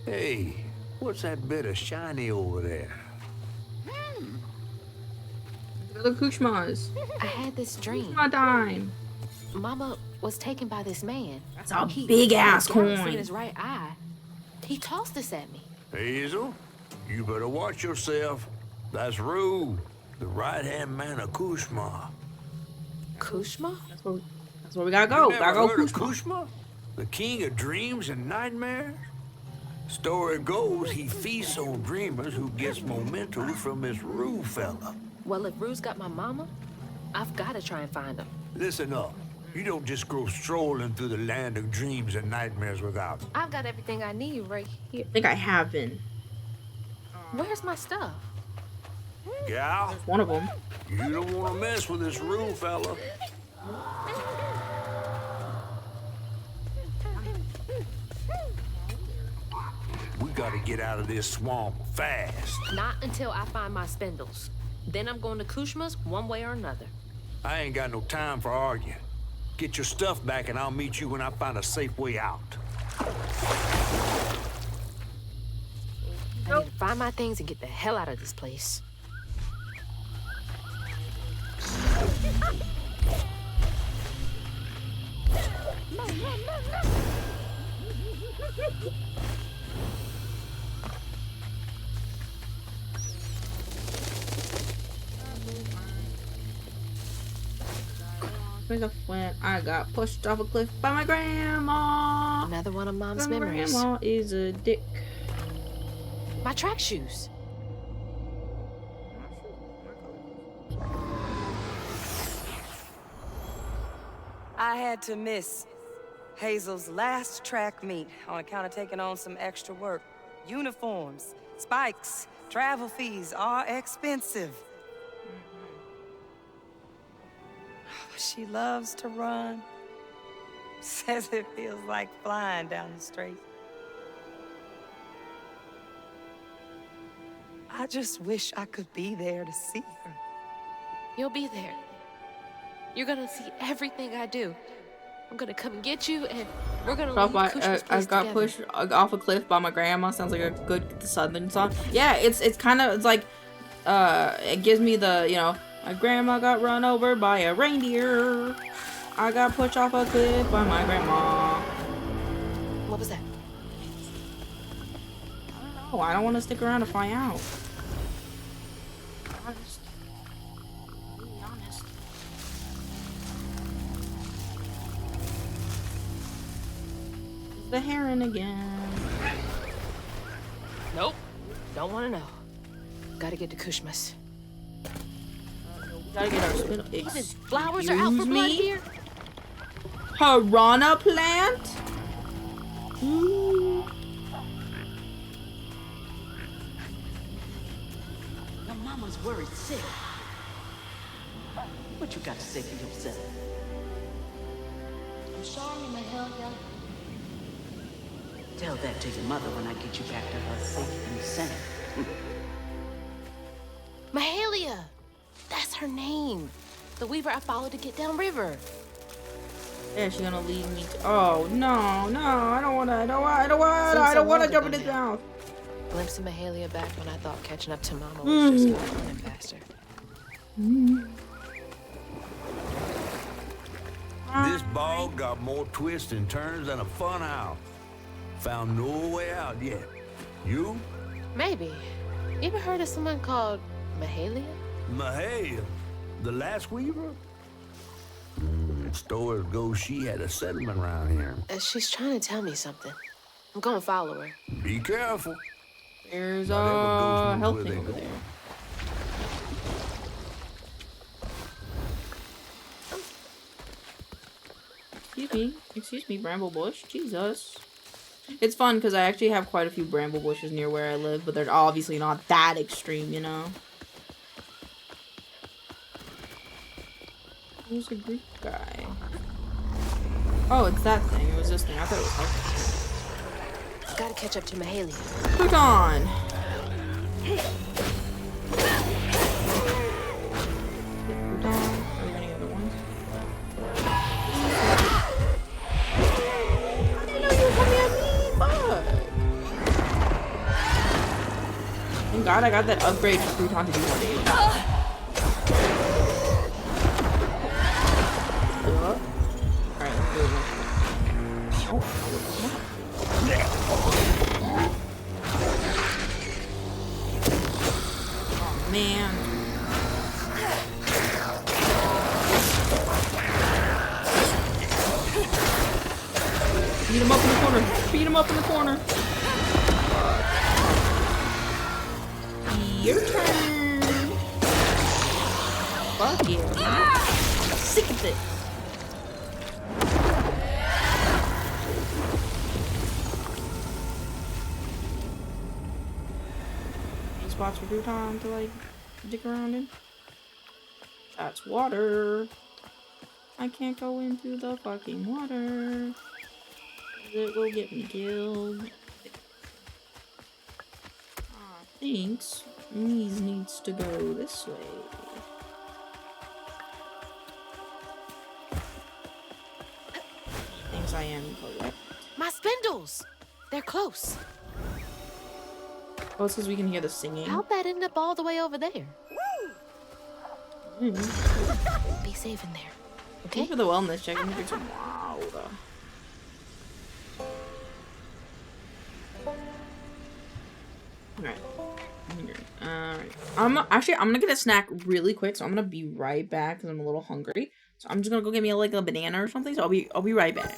Hey, what's that bit of shiny over there? The Kushmas. I had this dream. My dime. Mama was taken by this man. That's a big ass In coin. his right eye. He tossed this at me. Hazel, you better watch yourself. That's Rue, the right-hand man of Kushma. Kushma? That's where we gotta go. You Gotta never go heard of Kushma. Kushma? The king of dreams and nightmares? Story goes he feasts on dreamers who gets momentum from this Rue fella. Well, if Rue's got my mama, I've got to try and find him. Listen up. You don't just go strolling through the land of dreams and nightmares without him. I've got everything I need right here. I think I have been. Where's my stuff? Gal, One of them. you don't want to mess with this Rue fella. We gotta get out of this swamp fast. Not until I find my spindles. Then I'm going to Kushma's one way or another. I ain't got no time for arguing. Get your stuff back and I'll meet you when I find a safe way out. I need to find my things and get the hell out of this place. When I got pushed off a cliff by my grandma. Another one of Mom's My memories. grandma is a dick. My track shoes. I had to miss Hazel's last track meet on account of taking on some extra work. Uniforms, spikes, travel fees are expensive. She loves to run. Says it feels like flying down the street. I just wish I could be there to see her. You'll be there. You're gonna see everything I do. I'm gonna come get you, and we're gonna Off leave by, Kushma's I place got together. pushed off a cliff by my grandma. Sounds like a good Southern song. Yeah, it's kind of, it's like, it gives me the, you know, my grandma got run over by a reindeer. I got pushed off a cliff by my grandma. What was that? Oh, I don't want to stick around to find out. Honest. Be honest. The heron again. Nope. Don't want to know. Gotta get to Kushma's. Gotta get our spin. What is flowers are out for blood here? Piranha plant? Ooh. Your mama's worried sick. What you got to say for yourself? I'm sorry, Mahalia. Tell that to your mother when I get you back to her safe and sound. Mahalia! That's her name. The weaver I followed to get downriver. Yeah, she's gonna leave me. Oh no, I don't wanna jump in his mouth. Glimpse of Mahalia back when I thought catching up to Mama was just gonna run faster. This bog got more twists and turns than a fun house. Found no way out yet. You? Maybe. You ever heard of someone called Mahalia? Mahalia, the last weaver? Stories go she had a settlement around here. She's trying to tell me something. I'm gonna follow her. Be careful. There's Whatever goes health where thing they over go. there. Excuse me, bramble bush. Jesus. It's fun because I actually have quite a few bramble bushes near where I live, but they're obviously not that extreme, you know. Who's a Greek guy? Oh, it's that thing. It was this thing. I thought it was health. Gotta catch up to Mahalia. Click on. Are there any other ones? I didn't know you were coming at me. Fuck. Thank God I got that upgrade to crouton to do more damage. Alright, let's do it. Oh man. Beat him up in the corner. Beat him up in the corner. Your turn. Fuck you. I'm sick of it. Any spots for crouton to like dick around in? That's water. I can't go into the fucking water. It will get me killed. Thinks Mies needs to go this way. Thinks I am correct. My spindles! They're close. Oh, it's because we can hear the singing. How'd that end up all the way over there? Be safe in there. Okay? Thank you for the wellness check. I'm gonna drink some water. Alright. Alright. I'm gonna get a snack really quick, so I'm gonna be right back because I'm a little hungry. So I'm just gonna go get me like a banana or something. So I'll be right back.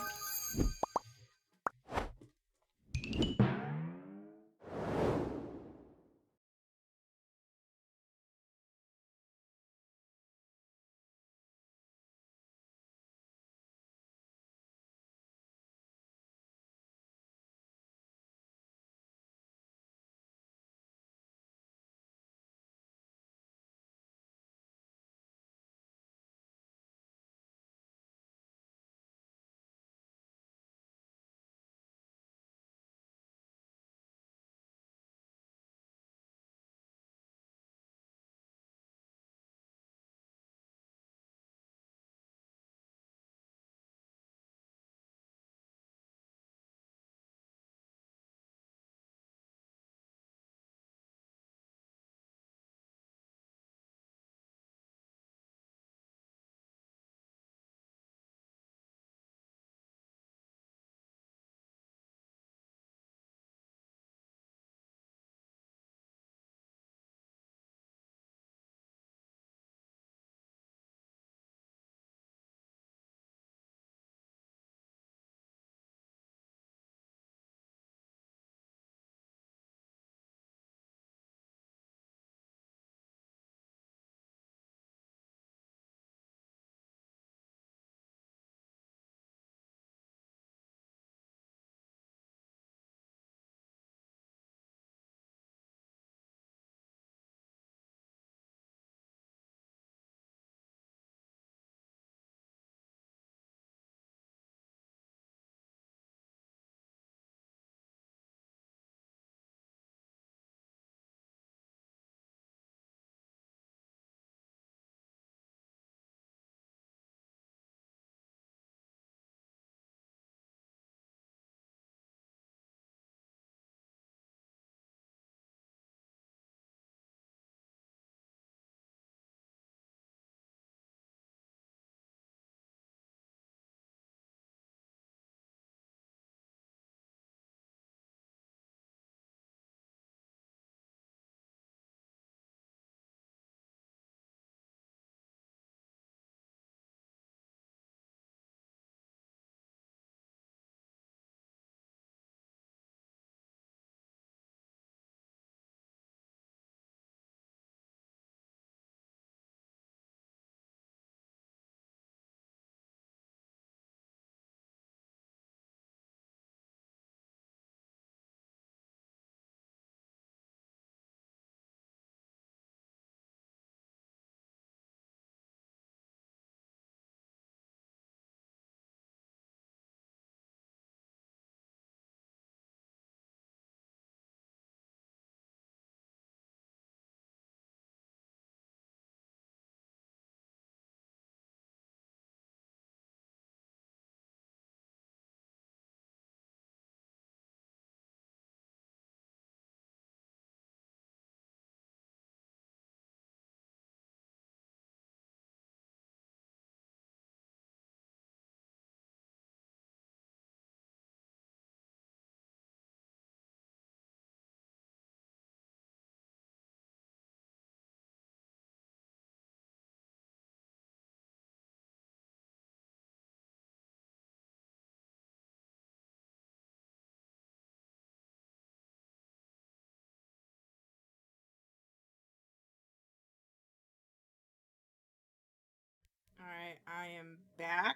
I am back.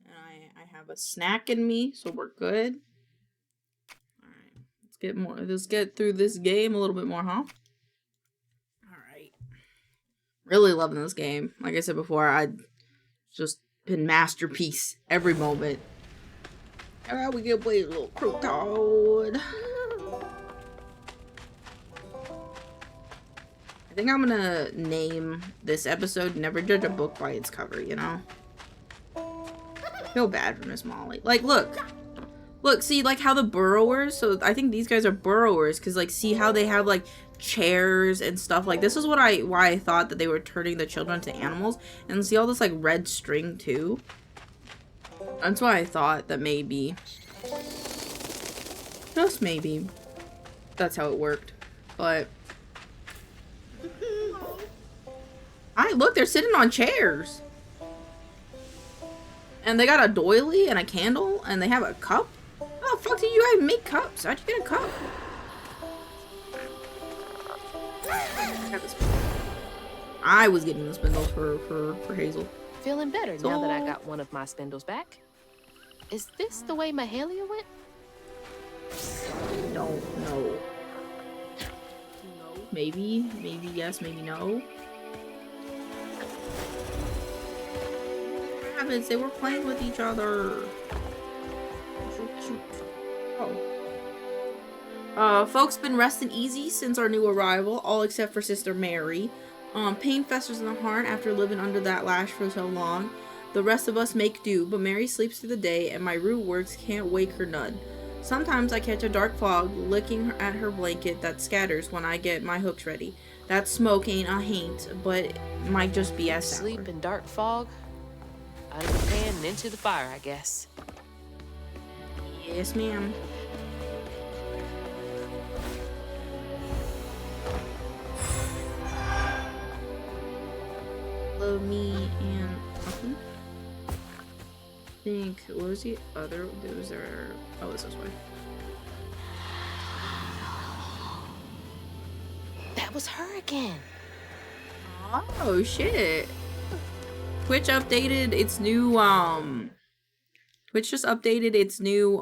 And I have a snack in me, so we're good. Alright, let's get through this game a little bit more, huh? Alright. Really loving this game. Like I said before, I've just been masterpiece every moment. Alright, we get play a little crew code. I think I'm gonna name this episode Never Judge a Book by Its Cover, you know? I feel bad for Miss Molly. Like, look, see, like, how the burrowers, so I think these guys are burrowers, because, like, see how they have, like, chairs and stuff. Like, this is why I thought that they were turning the children into animals, and see all this, like, red string, too? That's why I thought that maybe, just maybe, that's how it worked, but... Look, they're sitting on chairs. And they got a doily and a candle, and they have a cup? How the fuck did you guys make cups? How'd you get a cup? I was getting the spindles for Hazel. Feeling better now that I got one of my spindles back. Is this the way Mahalia went? No. Maybe yes, maybe no. They were playing with each other. So cute. Oh. Folks been resting easy since our new arrival, all except for Sister Mary. Pain festers in the heart after living under that lash for so long. The rest of us make do, but Mary sleeps through the day, and my root works can't wake her none. Sometimes I catch a dark fog licking at her blanket that scatters when I get my hooks ready. That smoke ain't a haint, but it might just be as sour. Sleep in dark fog? Out of the pan and into the fire, I guess. Yes, ma'am. Love me and nothing. I think, what was the other? Was there? Oh, it's this way. That was her again. Oh shit. Twitch updated its new Twitch just updated its new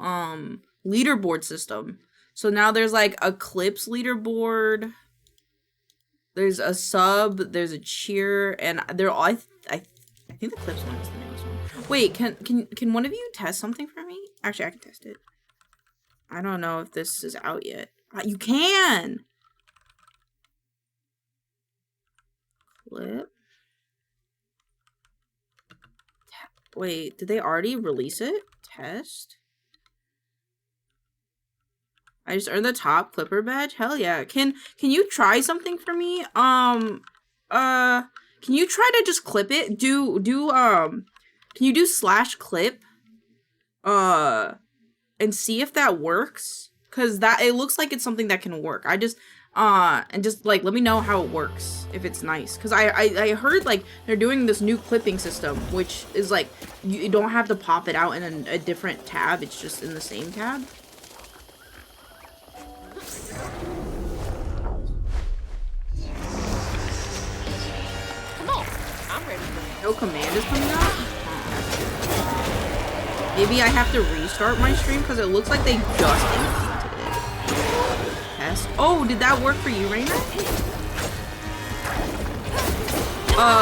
leaderboard system. So now there's like a clips leaderboard. There's a sub, there's a cheer, and they're all I think the clips one is the newest one. Wait, can one of you test something for me? Actually, I can test it. I don't know if this is out yet. You can. Clip. Wait, did they already release it? Test? I just earned the top clipper badge? Hell yeah. Can you try something for me? Can you try to just clip it? Can you do /clip? And see if that works? Cause it looks like it's something that can work. And just like let me know how it works if it's nice, because I heard like they're doing this new clipping system, which is like you don't have to pop it out in a different tab, it's just in the same tab. Come on, I'm ready for it. No command is coming out? Maybe I have to restart my stream because it looks like they just implemented it. Test. Oh, did that work for you, Rainer?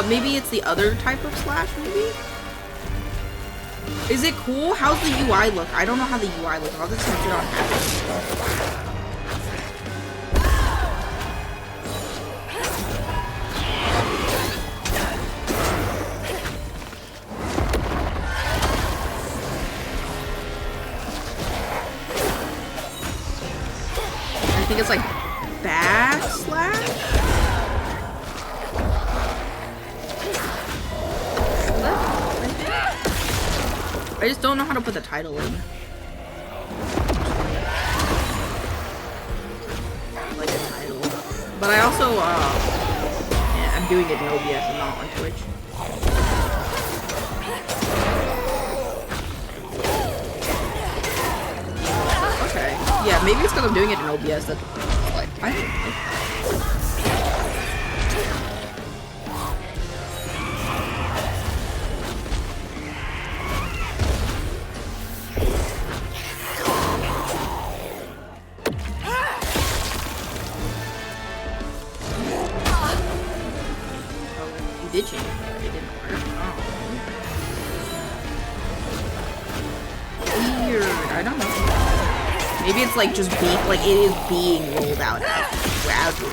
Maybe it's the other type of slash, maybe? Is it cool? How's the UI look? I don't know how the UI looks. I'll just switch it on happy. I think it's like backslash? I just don't know how to put the title in. Like a title. But I also, yeah, I'm doing it in OBS and not on Twitch. Okay. Yeah, maybe it's because I'm doing it in OBS that, like, I don't know. It didn't work. Oh. Weird. I don't know. Maybe it's like just being, like it is being rolled out as we.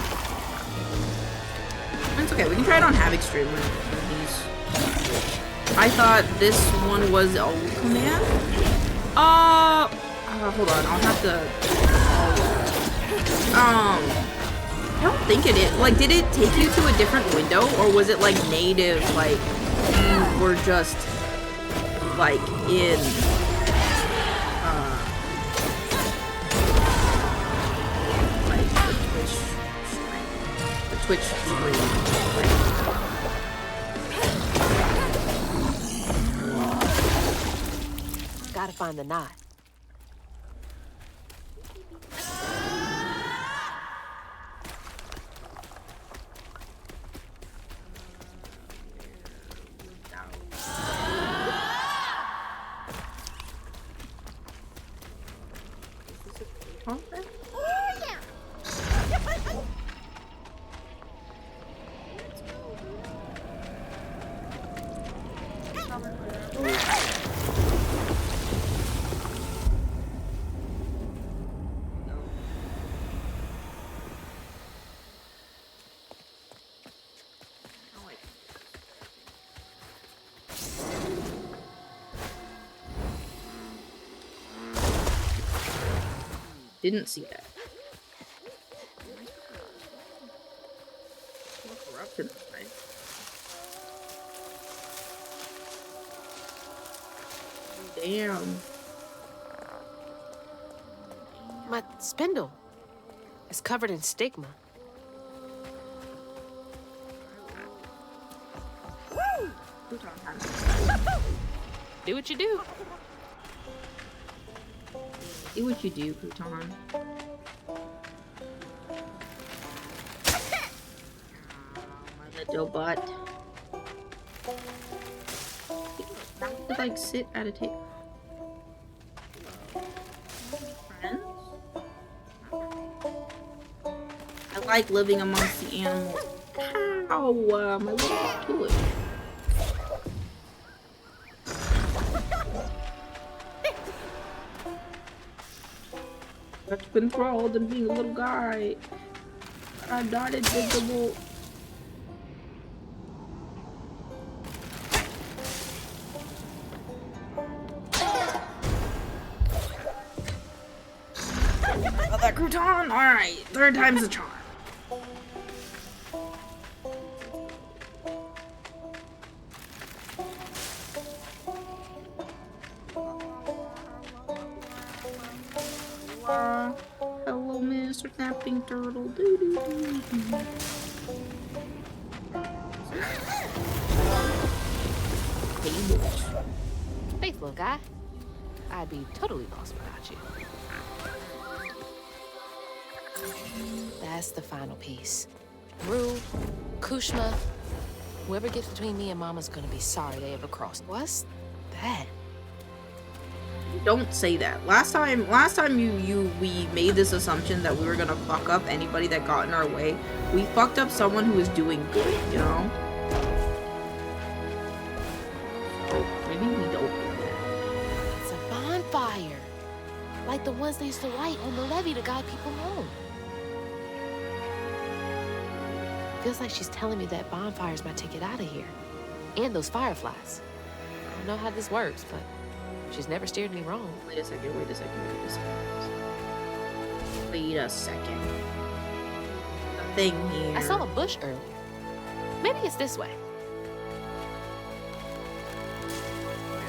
It's okay. We can try it on Havoc stream with these. I thought this one was old command. Hold on. I'll have to. I don't think it is. Like, did it take you to a different window, or was it like native? Like, you were just like in. Twitch stream. Gotta find the knot. Didn't see that. Corrupted, right? Damn. My spindle is covered in stigma. Woo! Do what you do. Do what you do, Crouton. My little butt. To like sit at a table. Friends? I like living amongst the animals. Ow, my little foot. I've been enthralled in being a little guy. I'm not invisible. Got that crouton? Alright, third time's the charm. Hello, Mr. Snapping Turtle. Doo doo doo. Faith, little guy. I'd be totally lost without you. That's the final piece. Rue, Kushma, whoever gets between me and Mama's gonna be sorry they ever crossed. What's that? Don't say that. Last time we made this assumption that we were gonna fuck up anybody that got in our way. We fucked up someone who was doing good, you know? So maybe we don't do that. It's a bonfire. Like the ones they used to light on the levee to guide people home. Feels like she's telling me that bonfire's my ticket out of here. And those fireflies. I don't know how this works, but she's never steered me wrong. Wait a second, wait a second, wait a second. Wait a second. The thing here. I saw a bush earlier. Maybe it's this way.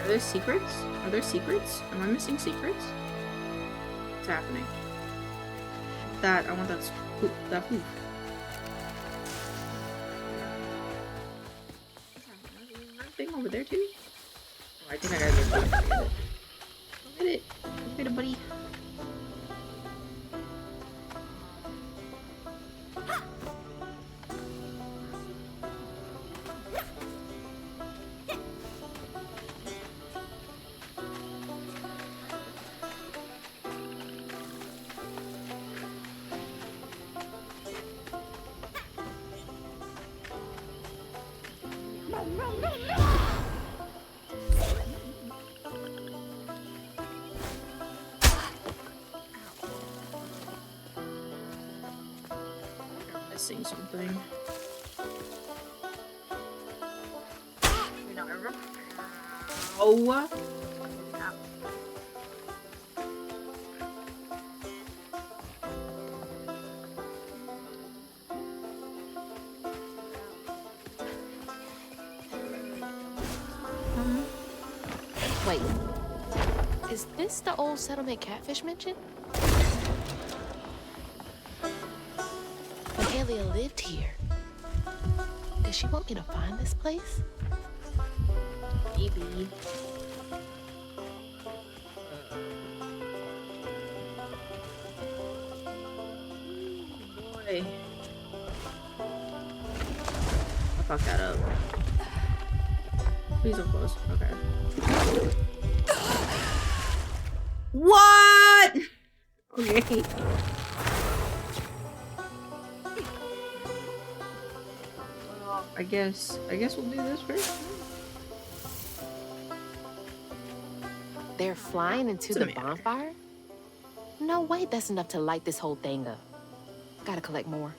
Are there secrets? Are there secrets? Am I missing secrets? What's happening? That, I want that poop, that poop. Thing over there too? Oh, I think I gotta get it. Go get it. Go get it, buddy. I'm missing something. Oh. Wait, is this the old settlement catfish mentioned? Mahalia lived here. Does she want me to find this place? Maybe. Boy. I fucked that up. Please don't close. Okay. What? Okay. I guess we'll do this first. They're flying into the bonfire? No way that's enough to light this whole thing up. Gotta collect more.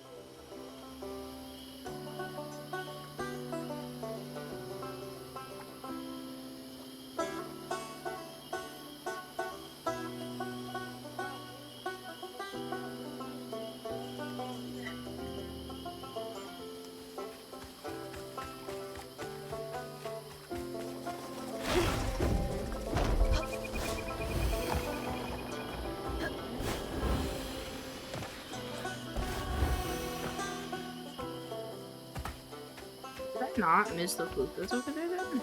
Not miss the flute that's over there then?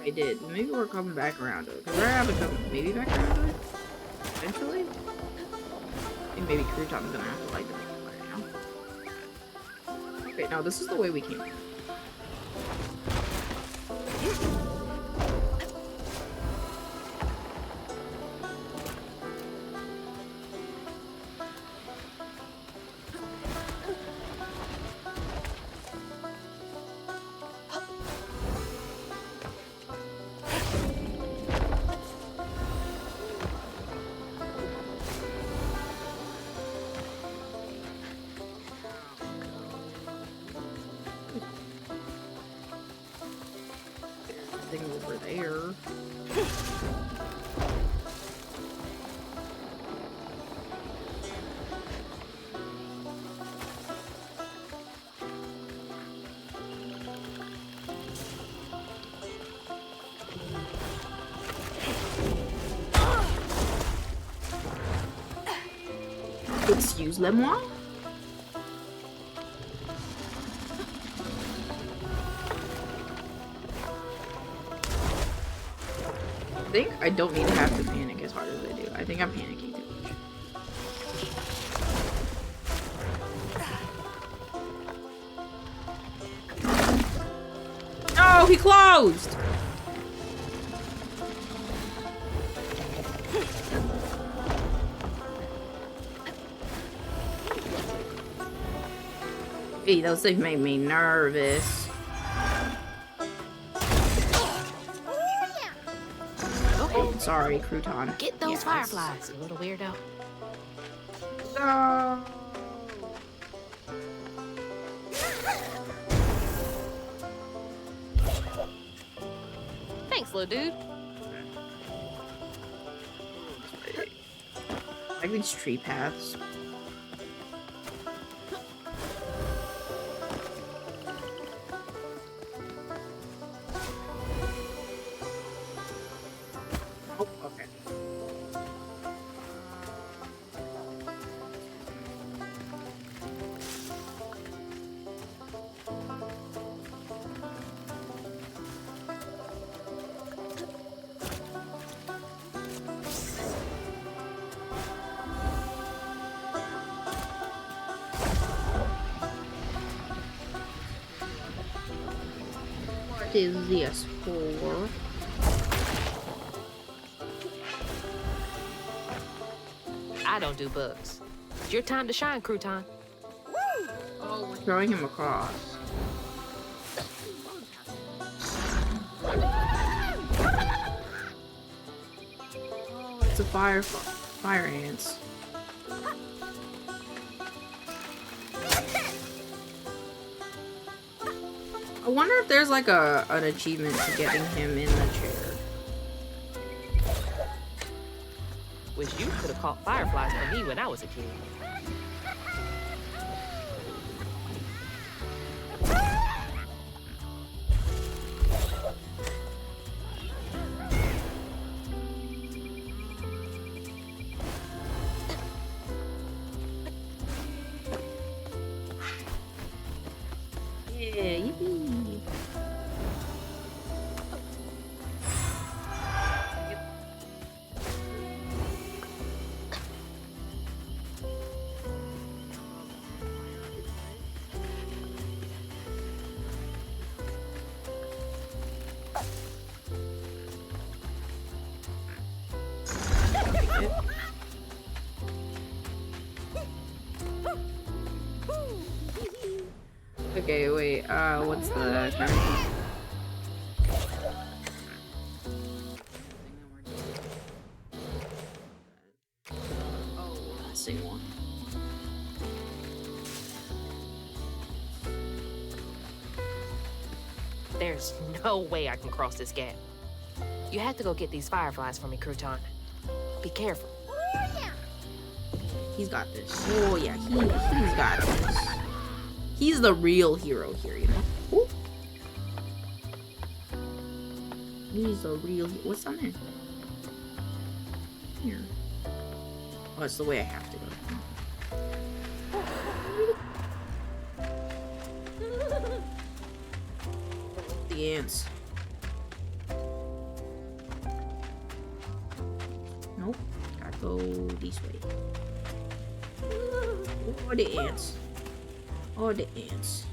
I did. Maybe we're coming back around to it. Because we're having to come maybe back around to it? Eventually? I think maybe Crouton's gonna have to light the fire now. Okay, no, this is the way we came. Over there. Excuse-moi? I think I don't need to have to panic as hard as I do. I think I'm panicking too much. No, he closed! Hey, those things make me nervous. Sorry, Crouton. Get those fireflies, you little weirdo. No. Thanks, little dude. I like these tree paths. Is this for? I don't do bugs. It's your time to shine, Crouton. Oh, we're throwing him across. Oh, it's a fire ants. I wonder if there's like an achievement to getting him in the chair. Wish you could have caught fireflies for me when I was a kid. Yeah, yippee. Okay, wait, what's the current? Oh, we're missing one. There's no way I can cross this gap. You have to go get these fireflies for me, Crouton. Be careful. He's got this. Oh yeah, he's got this. He's the real hero here, you know? Ooh. He's the real... What's down there? Here. Oh, it's the way I have to go. The ants. Nope. Gotta go this way. Oh, the ants. Oh, the ants.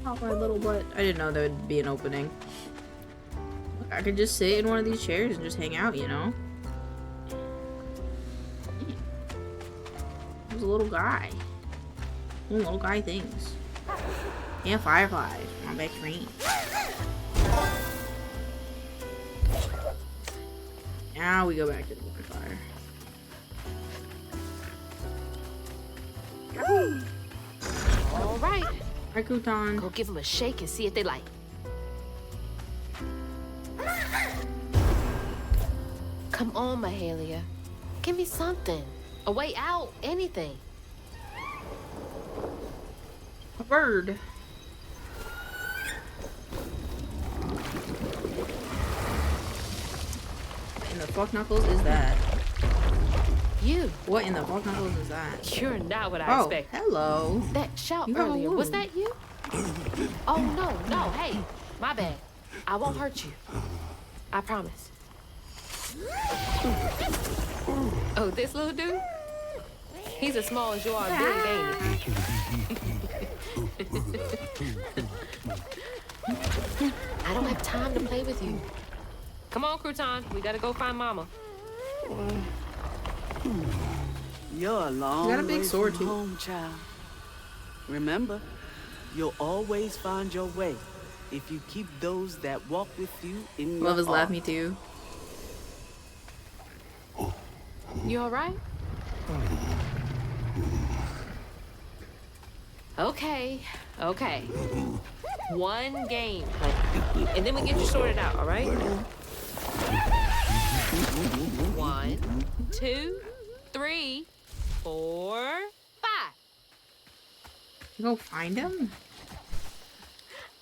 Oh, my little butt. I didn't know there would be an opening. Look, I could just sit in one of these chairs and just hang out, you know? There's a little guy. Doing little guy things. Yeah, fireflies. My best friend. Now we go back to the bonfire. All right. Hi, Crouton. Go give them a shake and see if they like. Come on, Mahalia. Give me something. A way out. Anything. A bird. What in the fuck knuckles is that? You. What in the fuck knuckles is that? You're not what I expected. Hello. That shout You have a earlier, was wound. that you? Oh, no, hey, my bad. I won't hurt you. I promise. Oh, this little dude? He's as small as you are, big, ain't he? I don't have time to play with you. Come on, Crouton, we gotta go find Mama. You're a long You got a big way sword, from too. home, child. Remember, you'll always find your way if you keep those that walk with you in your Love his laugh, heart. me too. You all right? Okay. One game, and then we get you sorted out, all right? 1, 2, 3, 4, 5. You go find him?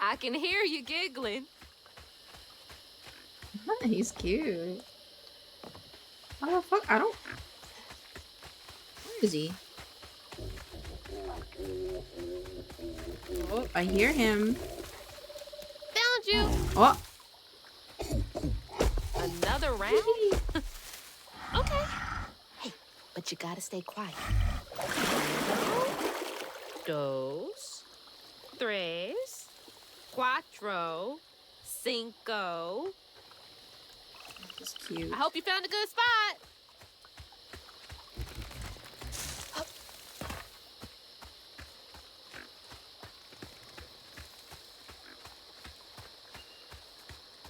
I can hear you giggling. He's cute. Oh, fuck, I don't... Where is he? Oh, I hear him. Found you. Oh! Another round? Okay. Hey, but you gotta stay quiet. Dos, tres, cuatro, cinco. That's cute. I hope you found a good spot.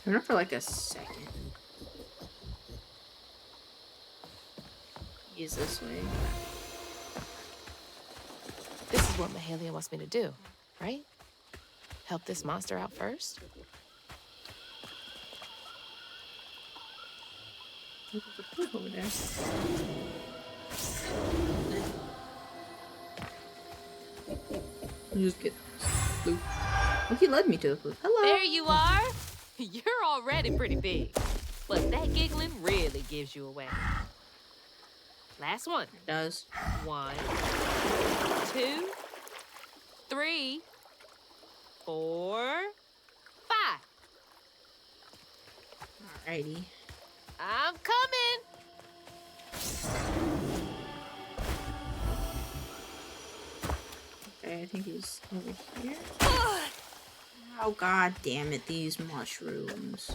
Turn it for like a second. Use this way. This is what Mahalia wants me to do, right? Help this monster out first? Look at the poop over there. Just get poop. Oh, he led me to the poop. Hello. There you are. You're already pretty big. But that giggling really gives you away. Last one. It does. 1, 2, 3, 4, 5. Alrighty. I'm coming. Okay, I think he's over here. Oh, god damn it, these mushrooms.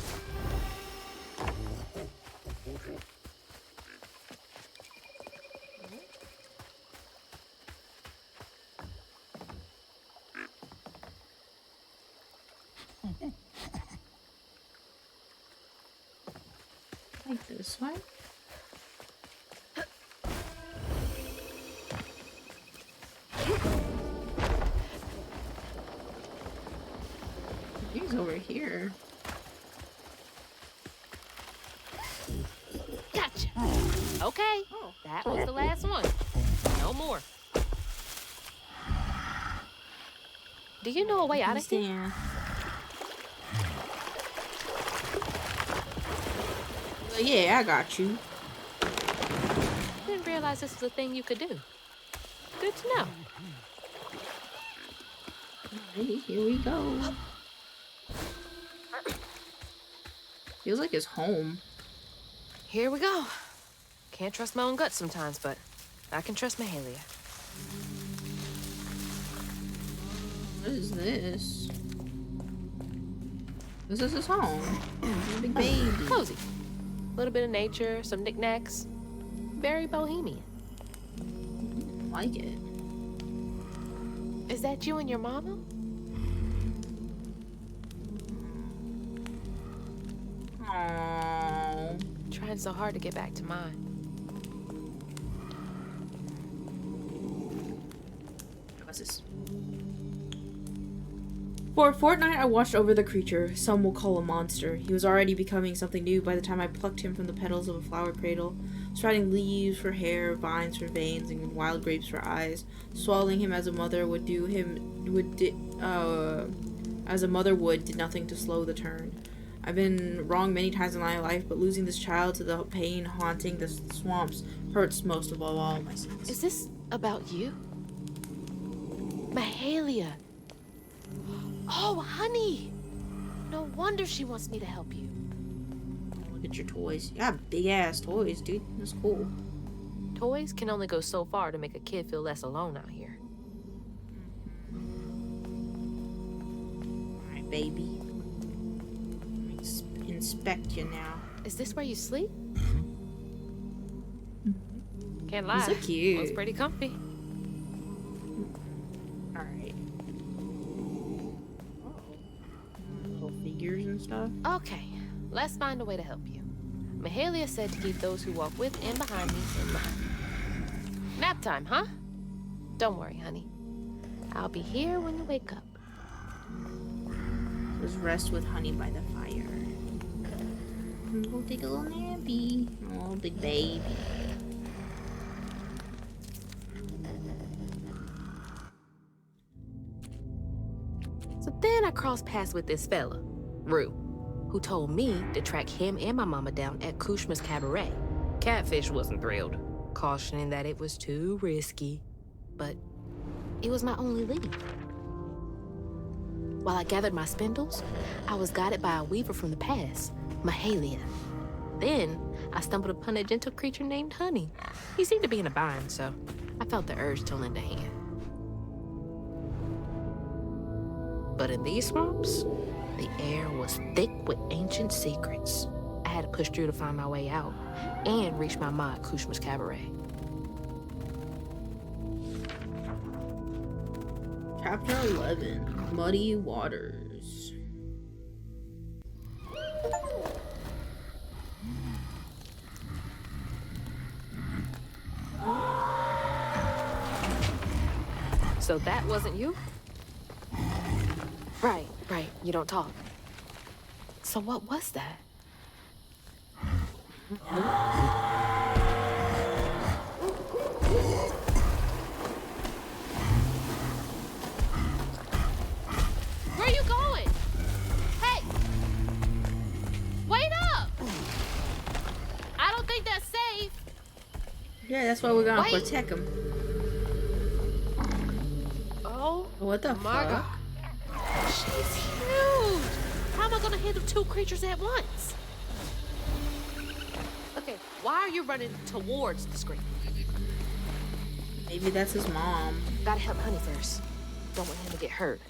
Like this one. He's over here. Gotcha. Okay, that was the last one. No more. Do you know a way out of here? Well, yeah, I got you. Didn't realize this was a thing you could do. Good to know. Alrighty, here we go. Feels like his home. Here we go. Can't trust my own gut sometimes, but I can trust Mahalia. What is this? This is his home. He's a big baby. Cozy. A little bit of nature, some knickknacks. Very bohemian. Like it. Is that you and your mama? Aww. Trying so hard to get back to mine. What's this? For a fortnight, I watched over the creature some will call a monster. He was already becoming something new by the time I plucked him from the petals of a flower cradle, striding leaves for hair, vines for veins, and wild grapes for eyes. Swallowing him as a mother would did nothing to slow the turn. I've been wrong many times in my life, but losing this child to the pain haunting the swamps hurts most of all my sins. Is this about you? Mahalia. Oh, honey. No wonder she wants me to help you. Look at your toys. You got big ass toys, dude. That's cool. Toys can only go so far to make a kid feel less alone out here. Alright, baby. Inspect you now. Is this where you sleep? Can't lie. So cute. It's pretty comfy. Alright. Little figures and stuff. Okay, let's find a way to help you. Mahalia said to keep those who walk with and behind me in mind. Nap time, huh? Don't worry, honey. I'll be here when you wake up. Just rest with honey by the fire. Go take a little nappy. Oh, big baby. So then I crossed paths with this fella, Rue, who told me to track him and my mama down at Kushma's Cabaret. Catfish wasn't thrilled, cautioning that it was too risky. But it was my only lead. While I gathered my spindles, I was guided by a weaver from the past, Mahalia. Then I stumbled upon a gentle creature named Honey. He seemed to be in a bind, so I felt the urge to lend a hand. But in these swamps, the air was thick with ancient secrets. I had to push through to find my way out and reach my ma at Kushma's Cabaret. Chapter 11, Muddy Waters. So that wasn't you? Right. You don't talk. So what was that? Where are you going? Hey! Wait up! I don't think that's safe. Yeah, that's why we're gonna protect him. Oh, what the my fuck? God. She's huge. How am I gonna handle 2 creatures at once? Okay, why are you running towards the screen? Maybe that's his mom. Gotta help Honey first. Don't want him to get hurt.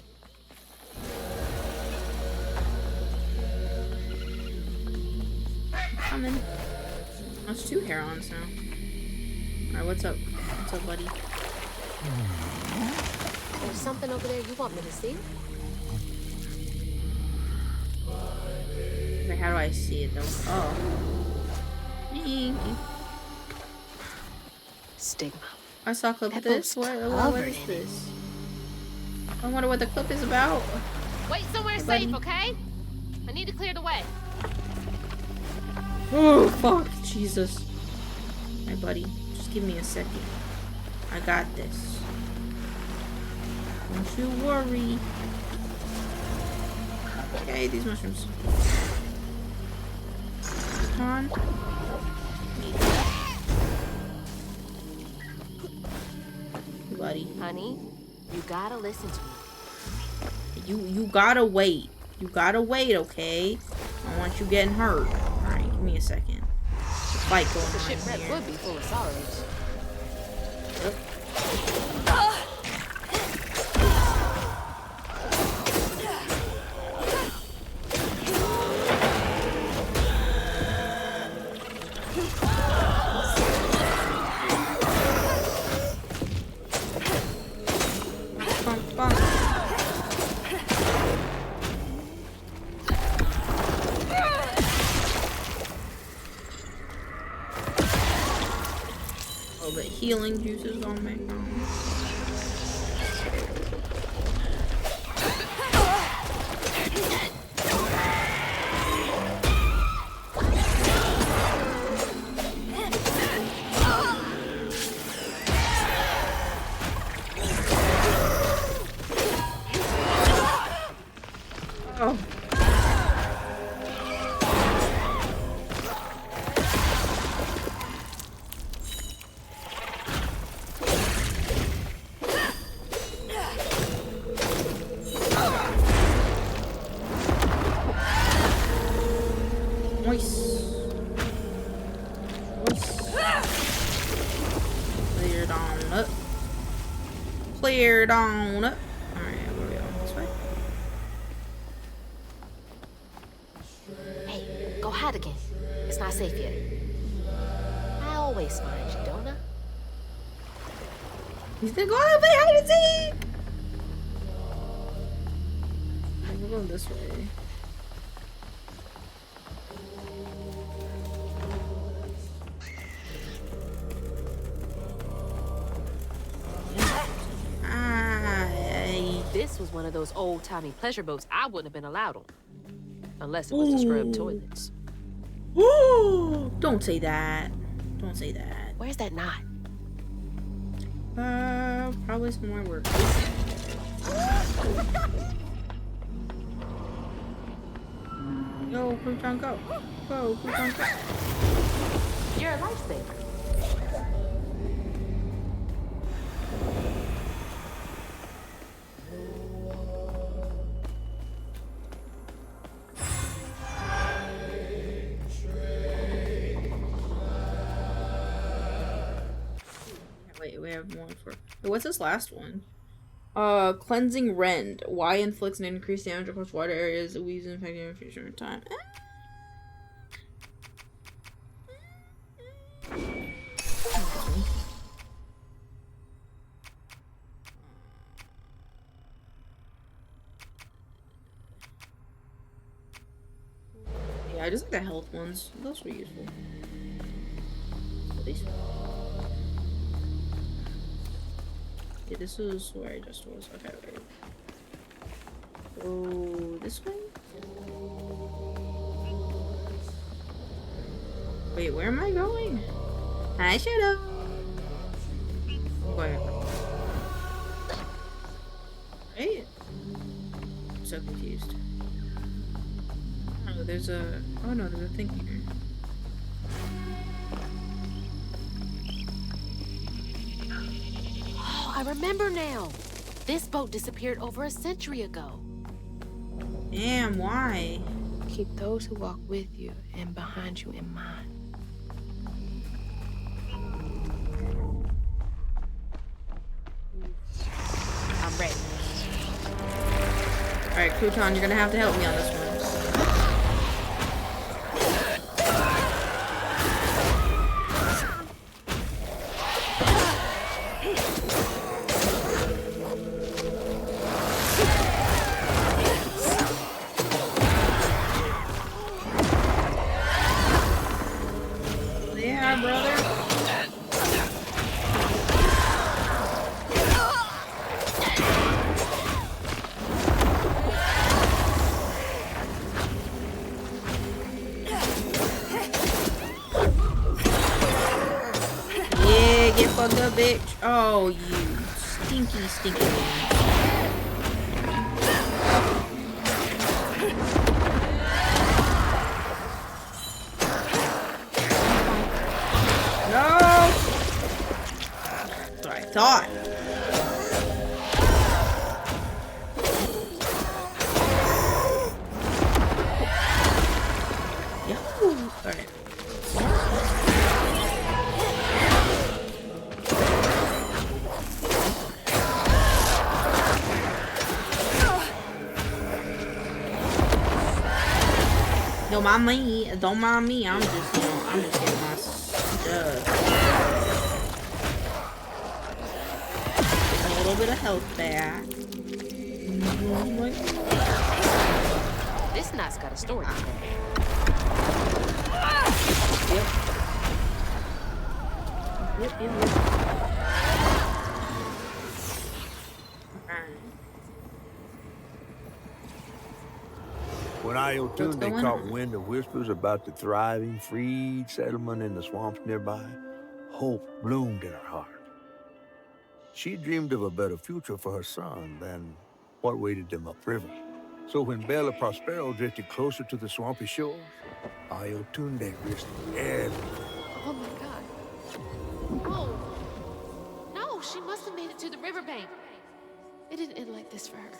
Coming. That's 2 Herons now. Alright, what's up? What's up, buddy? There's something over there you want me to see? Wait, how do I see it though? Oh. Stigma. I saw a clip of this. What is this? I wonder what the clip is about. Wait somewhere safe, okay? I need to clear the way. Oh, fuck. Jesus. Hey, buddy. Just give me a second. I got this. Don't you worry. Okay, these mushrooms. Come on. Buddy. Honey, you gotta listen to me. You gotta wait. You gotta wait, okay? I don't want you getting hurt. Alright, give me a second. Fight going on The shipwreck here. would be full of sorrows. Yep. Healing juices on me. Oh. Cleared on up. Alright, where are we going? This way? Hey, go hide again. It's not safe yet. I always find you, don't I? He's gonna go out and play hide and seek! We're going this way. This was one of those old-timey pleasure boats I wouldn't have been allowed on. Unless it was to scrub toilets. Ooh. Don't say that. Don't say that. Where's that knot? Probably some more work. Go, Crouton, go. Go, Crouton, go. You're a lifesaver. Wait, we have one for. Wait, what's this last one? Cleansing Rend. Y inflicts an increased damage across water areas that weaves infecting in future time. Yeah, I just like the health ones. Those were useful. At least. Yeah, this is where I just was. Okay, wait. Oh, this way? Wait, where am I going? Hi, Shadow. Where? Right? I'm so confused. Oh, there's a... Oh no, there's a thing here. Oh, I remember now. This boat disappeared over a century ago. Damn, why? Keep those who walk with you and behind you in mind. I'm ready. Alright, Crouton, you're gonna have to help me on this one. Yeah, brother. Yeah, get fucked up, bitch. Oh, you stinky, stinky man. No! That's what I thought. Yahoo! Alright. Don't mind me. Don't mind me. I'm just, you know, I'm just getting my stuff. A little bit of health back. This knight's got a story to tell. Yep. When Iotunde What's going caught on? wind of whispers about the thriving, freed settlement in the swamps nearby, hope bloomed in her heart. She dreamed of a better future for her son than what waited them upriver. So when Bella Prospero drifted closer to the swampy shores, Iotunde risked everything. Oh my god. Oh. No, she must have made it to the riverbank. It didn't end like this for her.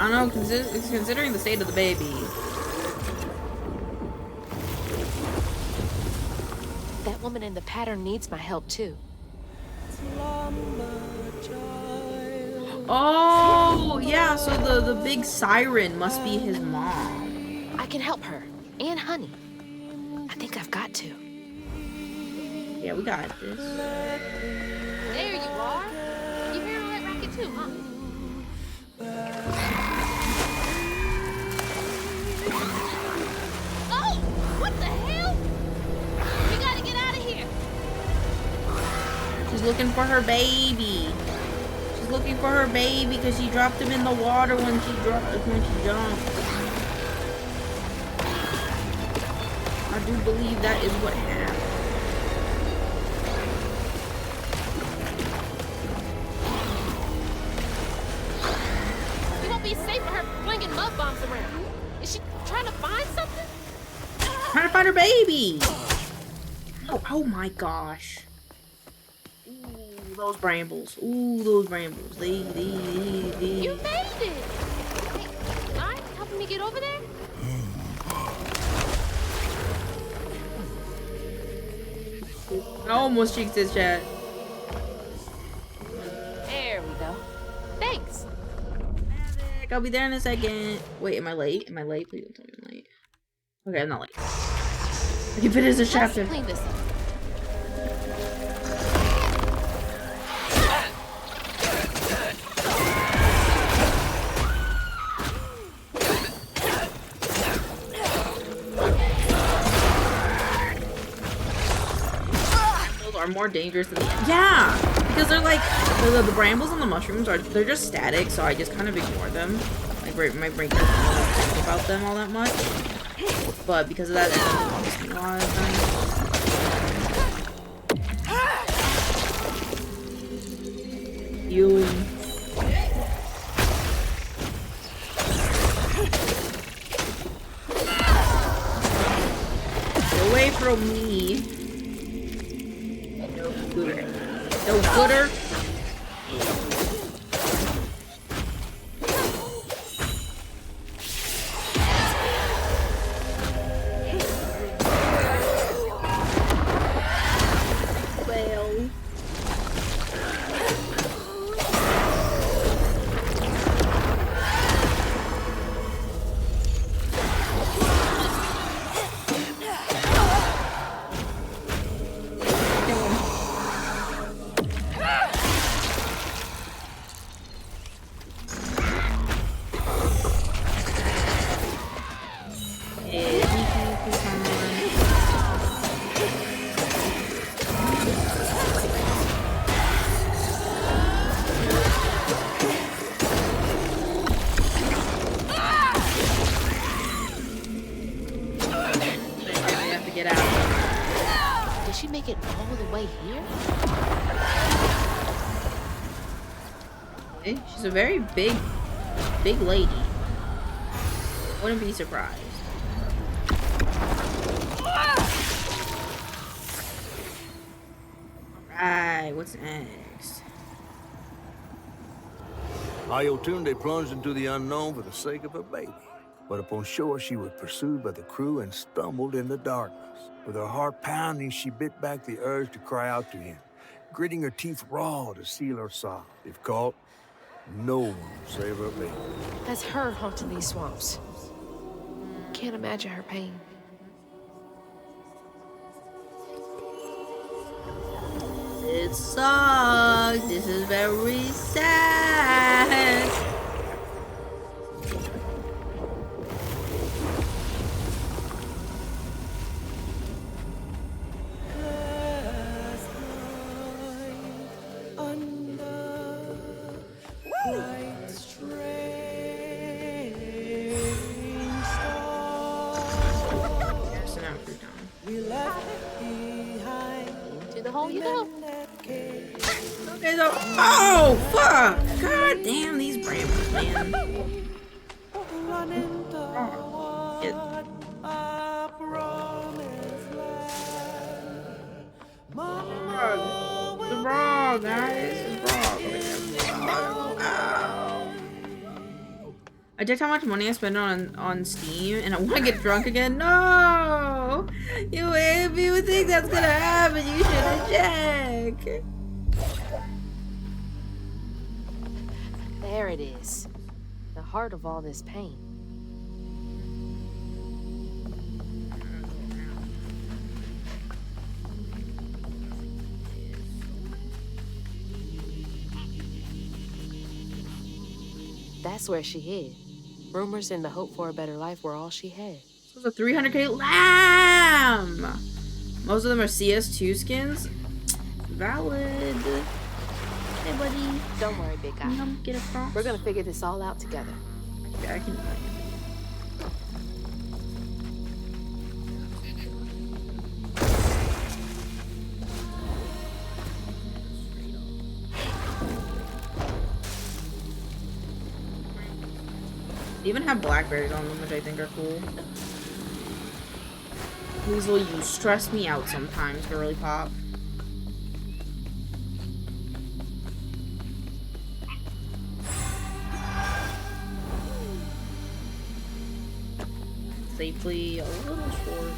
I don't know, considering the state of the baby. That woman in the pattern needs my help too. Oh, yeah, so the big siren must be his mom. I can help her. And Honey. I think I've got to. Yeah, we got this. There you are. You hear all that racket too, huh? Oh! What the hell? We gotta get out of here. She's looking for her baby. She's looking for her baby because she dropped him in the water when she jumped. I do believe that is what happened. We won't be safe for her flinging mud bombs around. Is she trying to find something? Trying to find her baby. Oh my gosh. Ooh, those brambles. Ooh, those brambles. They. You made it. Hey, mind helping me get over there? I almost cheeked his chat. There we go. Thanks. I'll be there in a second. Wait, am I late? Am I late? Please don't tell me I'm late. Okay, I'm not late. I can finish this chapter. Let's clean this up. are more dangerous than yeah, because they're like the brambles and the mushrooms they're just static, so I just kind of ignore them. Like my brain doesn't really think about them all that much. But because of that, it helps me a lot of times. Healing. Away from me. No gooder. No gooder. Well. It all the way here? Okay, she's a very big lady. Wouldn't be surprised. Alright, what's next? Ayotunde plunged into the unknown for the sake of her baby. But upon shore, she was pursued by the crew and stumbled in the darkness. With her heart pounding, she bit back the urge to cry out to him, gritting her teeth raw to seal her sob. If caught, no one will save her baby. That's her haunting these swamps. Can't imagine her pain. It sucks. This is very sad. Okay, so oh fuck! God damn these brambles, man. It's raw, guys. It's raw. I checked how much money I spent on Steam, and I want to get drunk again. No, if you think that's gonna happen, you shouldn't check. There it is. The heart of all this pain. That's where she hid. Rumors and the hope for a better life were all she had. This was a 300k lamb! Most of them are CS2 skins. Valid. Hey, buddy. Don't worry, big guy. Get across. We're gonna figure this all out together. Yeah, I can. They even have blackberries on them, which I think are cool. Weasel, you stress me out sometimes, girly pop. Safely a little short.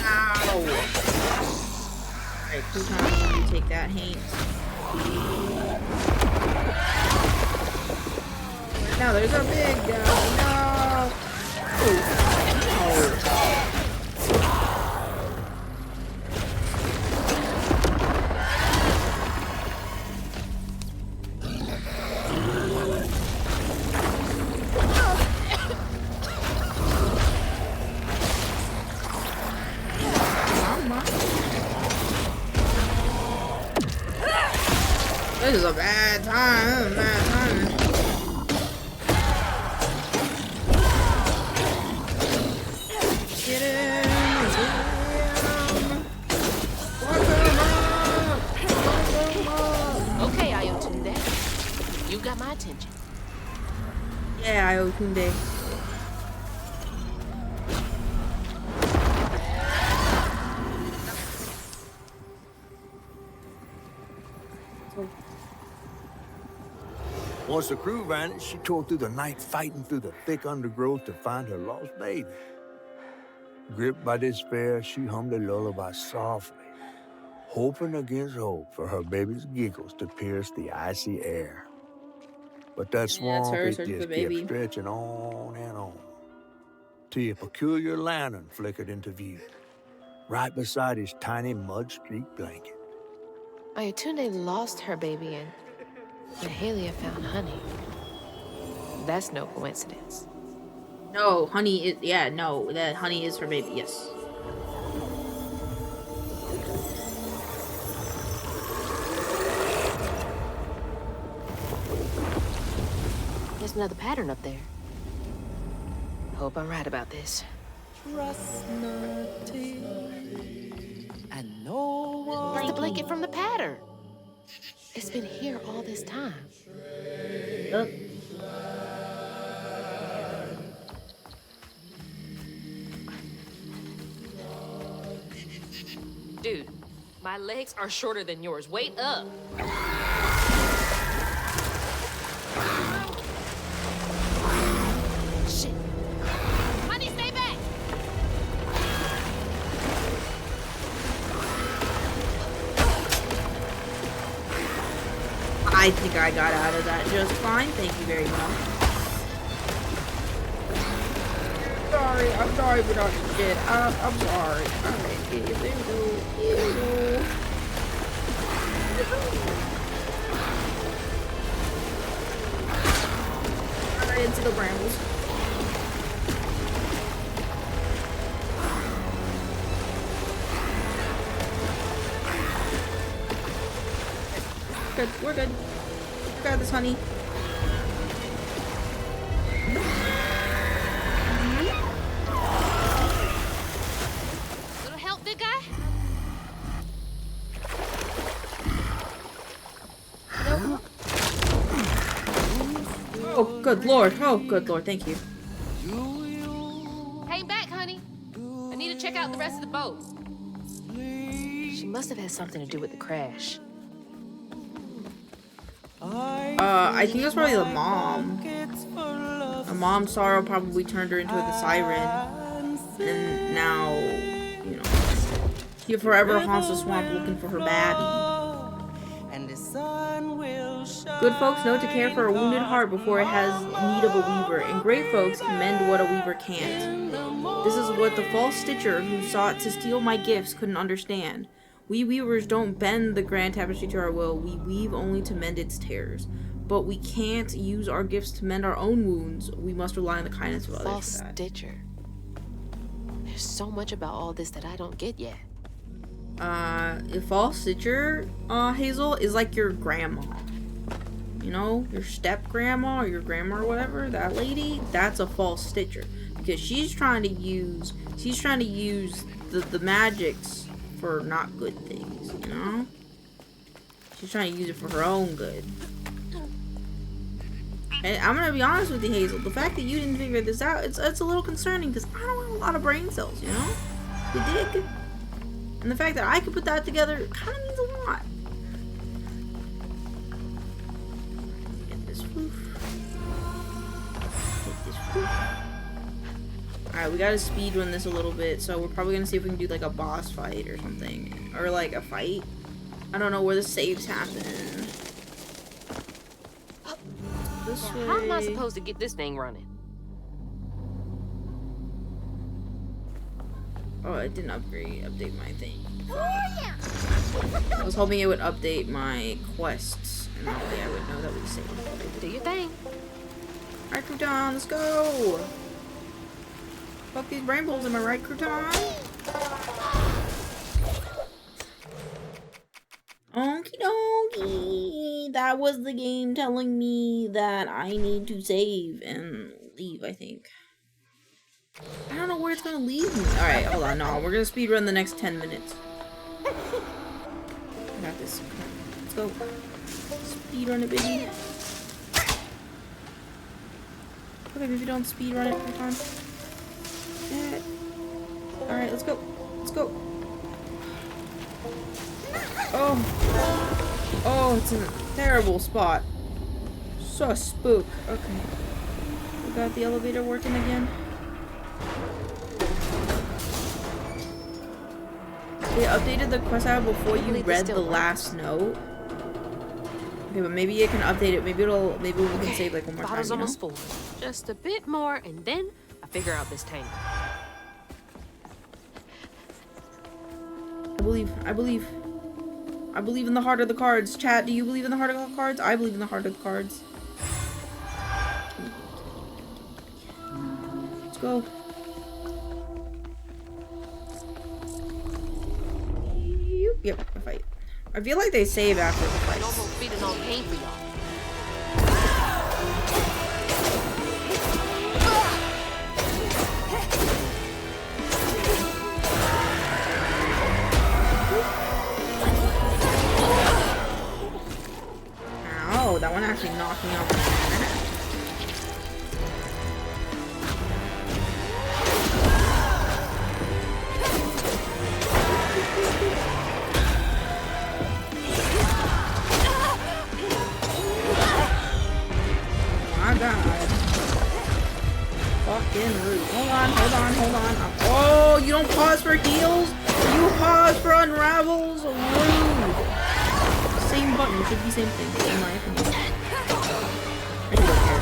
Ow! Alright, two times you take that, Hank. Now there's a big guy. No! Oh. This is a bad time. This is a bad time. Get in. Okay, Ayotunde. You got my attention. Yeah, Ayotunde. Once the crew vanished, she tore through the night fighting through the thick undergrowth to find her lost baby. Gripped by despair, she hummed a lullaby softly, hoping against hope for her baby's giggles to pierce the icy air. But that swamp, it just kept stretching on and on, till a peculiar lantern flickered into view, right beside his tiny mud-streaked blanket. Ayotunde lost her baby and Mahalia found honey. That's no coincidence. No, honey is, yeah, no, that honey is her baby, yes. There's another pattern up there. Hope I'm right about this. Trust nothing, and no one. It's the blanket from the pattern. It's been here all this time. Yep. Dude, my legs are shorter than yours. Wait up. Shit. Honey, stay back. I think I got out of that just fine. Thank you very much. I'm sorry for not shit. I'm sorry. Alright, there we go. Right into the brambles. Good, we're good. We got this, honey. Little help, big guy? Oh, good lord. Oh, good lord. Thank you. Hang back, honey. I need to check out the rest of the boat. She must have had something to do with the crash. I think that's probably the mom. The mom sorrow probably turned her into the siren. And now, you know, she forever haunts the swamp looking for her babby. Good folks know to care for a wounded heart before it has need of a weaver, and great folks can mend what a weaver can't. This is what the false stitcher who sought to steal my gifts couldn't understand. We weavers don't bend the grand tapestry to our will, we weave only to mend its tears. But we can't use our gifts to mend our own wounds, we must rely on the kindness of others. False stitcher. There's so much about all this that I don't get yet. A false stitcher, Hazel, is like your grandma. You know, your step grandma or your grandma or whatever, that lady, that's a false stitcher. Because she's trying to use the magics for not good things, you know? She's trying to use it for her own good. And I'm gonna be honest with you, Hazel, the fact that you didn't figure this out, it's a little concerning because I don't have a lot of brain cells, you know? You dig? And the fact that I could put that together kind of means a lot. Get this roof. Get this Alright, we gotta speed run this a little bit, so we're probably gonna see if we can do like a boss fight or something. Or like a fight. I don't know where the saves happen. This way. How am I supposed to get this thing running? Oh, it didn't update my thing. I was hoping it would update my quests, and that way I would know that we saved. Do your thing. Alright, Crouton, let's go! Fuck these rainbows, am I right, Crouton? Okie dokie. That was the game telling me that I need to save and leave, I think. I don't know where it's gonna lead me. Alright, hold on. No, we're gonna speedrun the next 10 minutes. I got this. Come on. Let's go. Speedrun it, baby. Okay, maybe don't speedrun it every time. Yeah. Alright, let's go. Let's go. Oh. Oh, it's in a terrible spot. So spook. Okay. We got the elevator working again. They updated the quest out before you read the last note. Okay, but maybe it can update it. Maybe we can save like one more time. Bottle's almost full. Just a bit more, and then I figure out this tank. I believe in the heart of the cards. Chat, do you believe in the heart of the cards? I believe in the heart of the cards. Let's go. Yep, a fight. I feel like they save after the fight. No more feeding on pain for y'all. Ow, that one actually knocked me off my head. My God. Fucking rude. Hold on. Oh, you don't pause for heals? You pause for unravels? Rude. Same button, should be same thing, in my opinion. I don't care.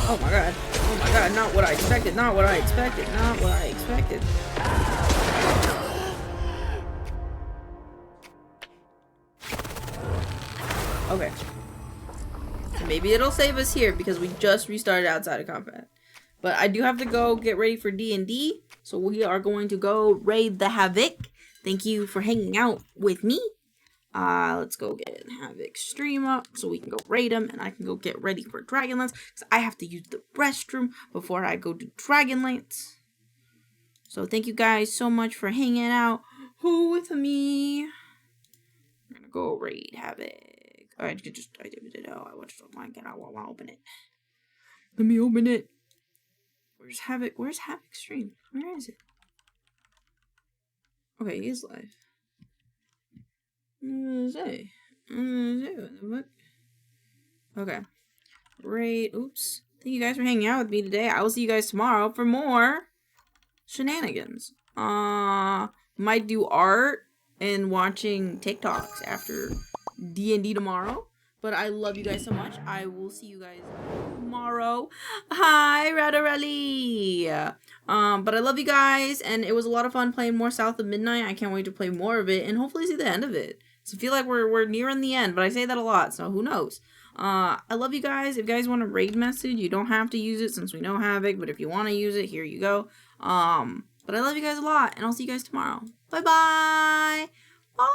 Oh my God, not what I expected, not what I expected. Okay. So maybe it'll save us here because we just restarted outside of combat. But I do have to go get ready for D&D. So we are going to go raid the Havoc. Thank you for hanging out with me. Let's go get Havoc stream up so we can go raid him. And I can go get ready for Dragonlance. Because I have to use the restroom before I go to Dragonlance. So thank you guys so much for hanging out with me. I'm going to go raid Havoc. Alright, I did it. Oh, I watched it online. I want to open it. Let me open it. Where's Havoc? Where's Havoc stream? Where is it? Okay, he is live. What the fuck? Okay. Great. Oops. Thank you guys for hanging out with me today. I will see you guys tomorrow for more shenanigans. Might do art and watching TikToks after D&D tomorrow. But I love you guys so much. I will see you guys tomorrow. Hi, Radarelli. But I love you guys, and it was a lot of fun playing more South of Midnight. I can't wait to play more of it, and hopefully see the end of it. So I feel like we're nearing the end, but I say that a lot, so who knows. I love you guys. If you guys want a raid message, you don't have to use it since we know Havoc, but if you want to use it, here you go. But I love you guys a lot, and I'll see you guys tomorrow. Bye-bye. Bye.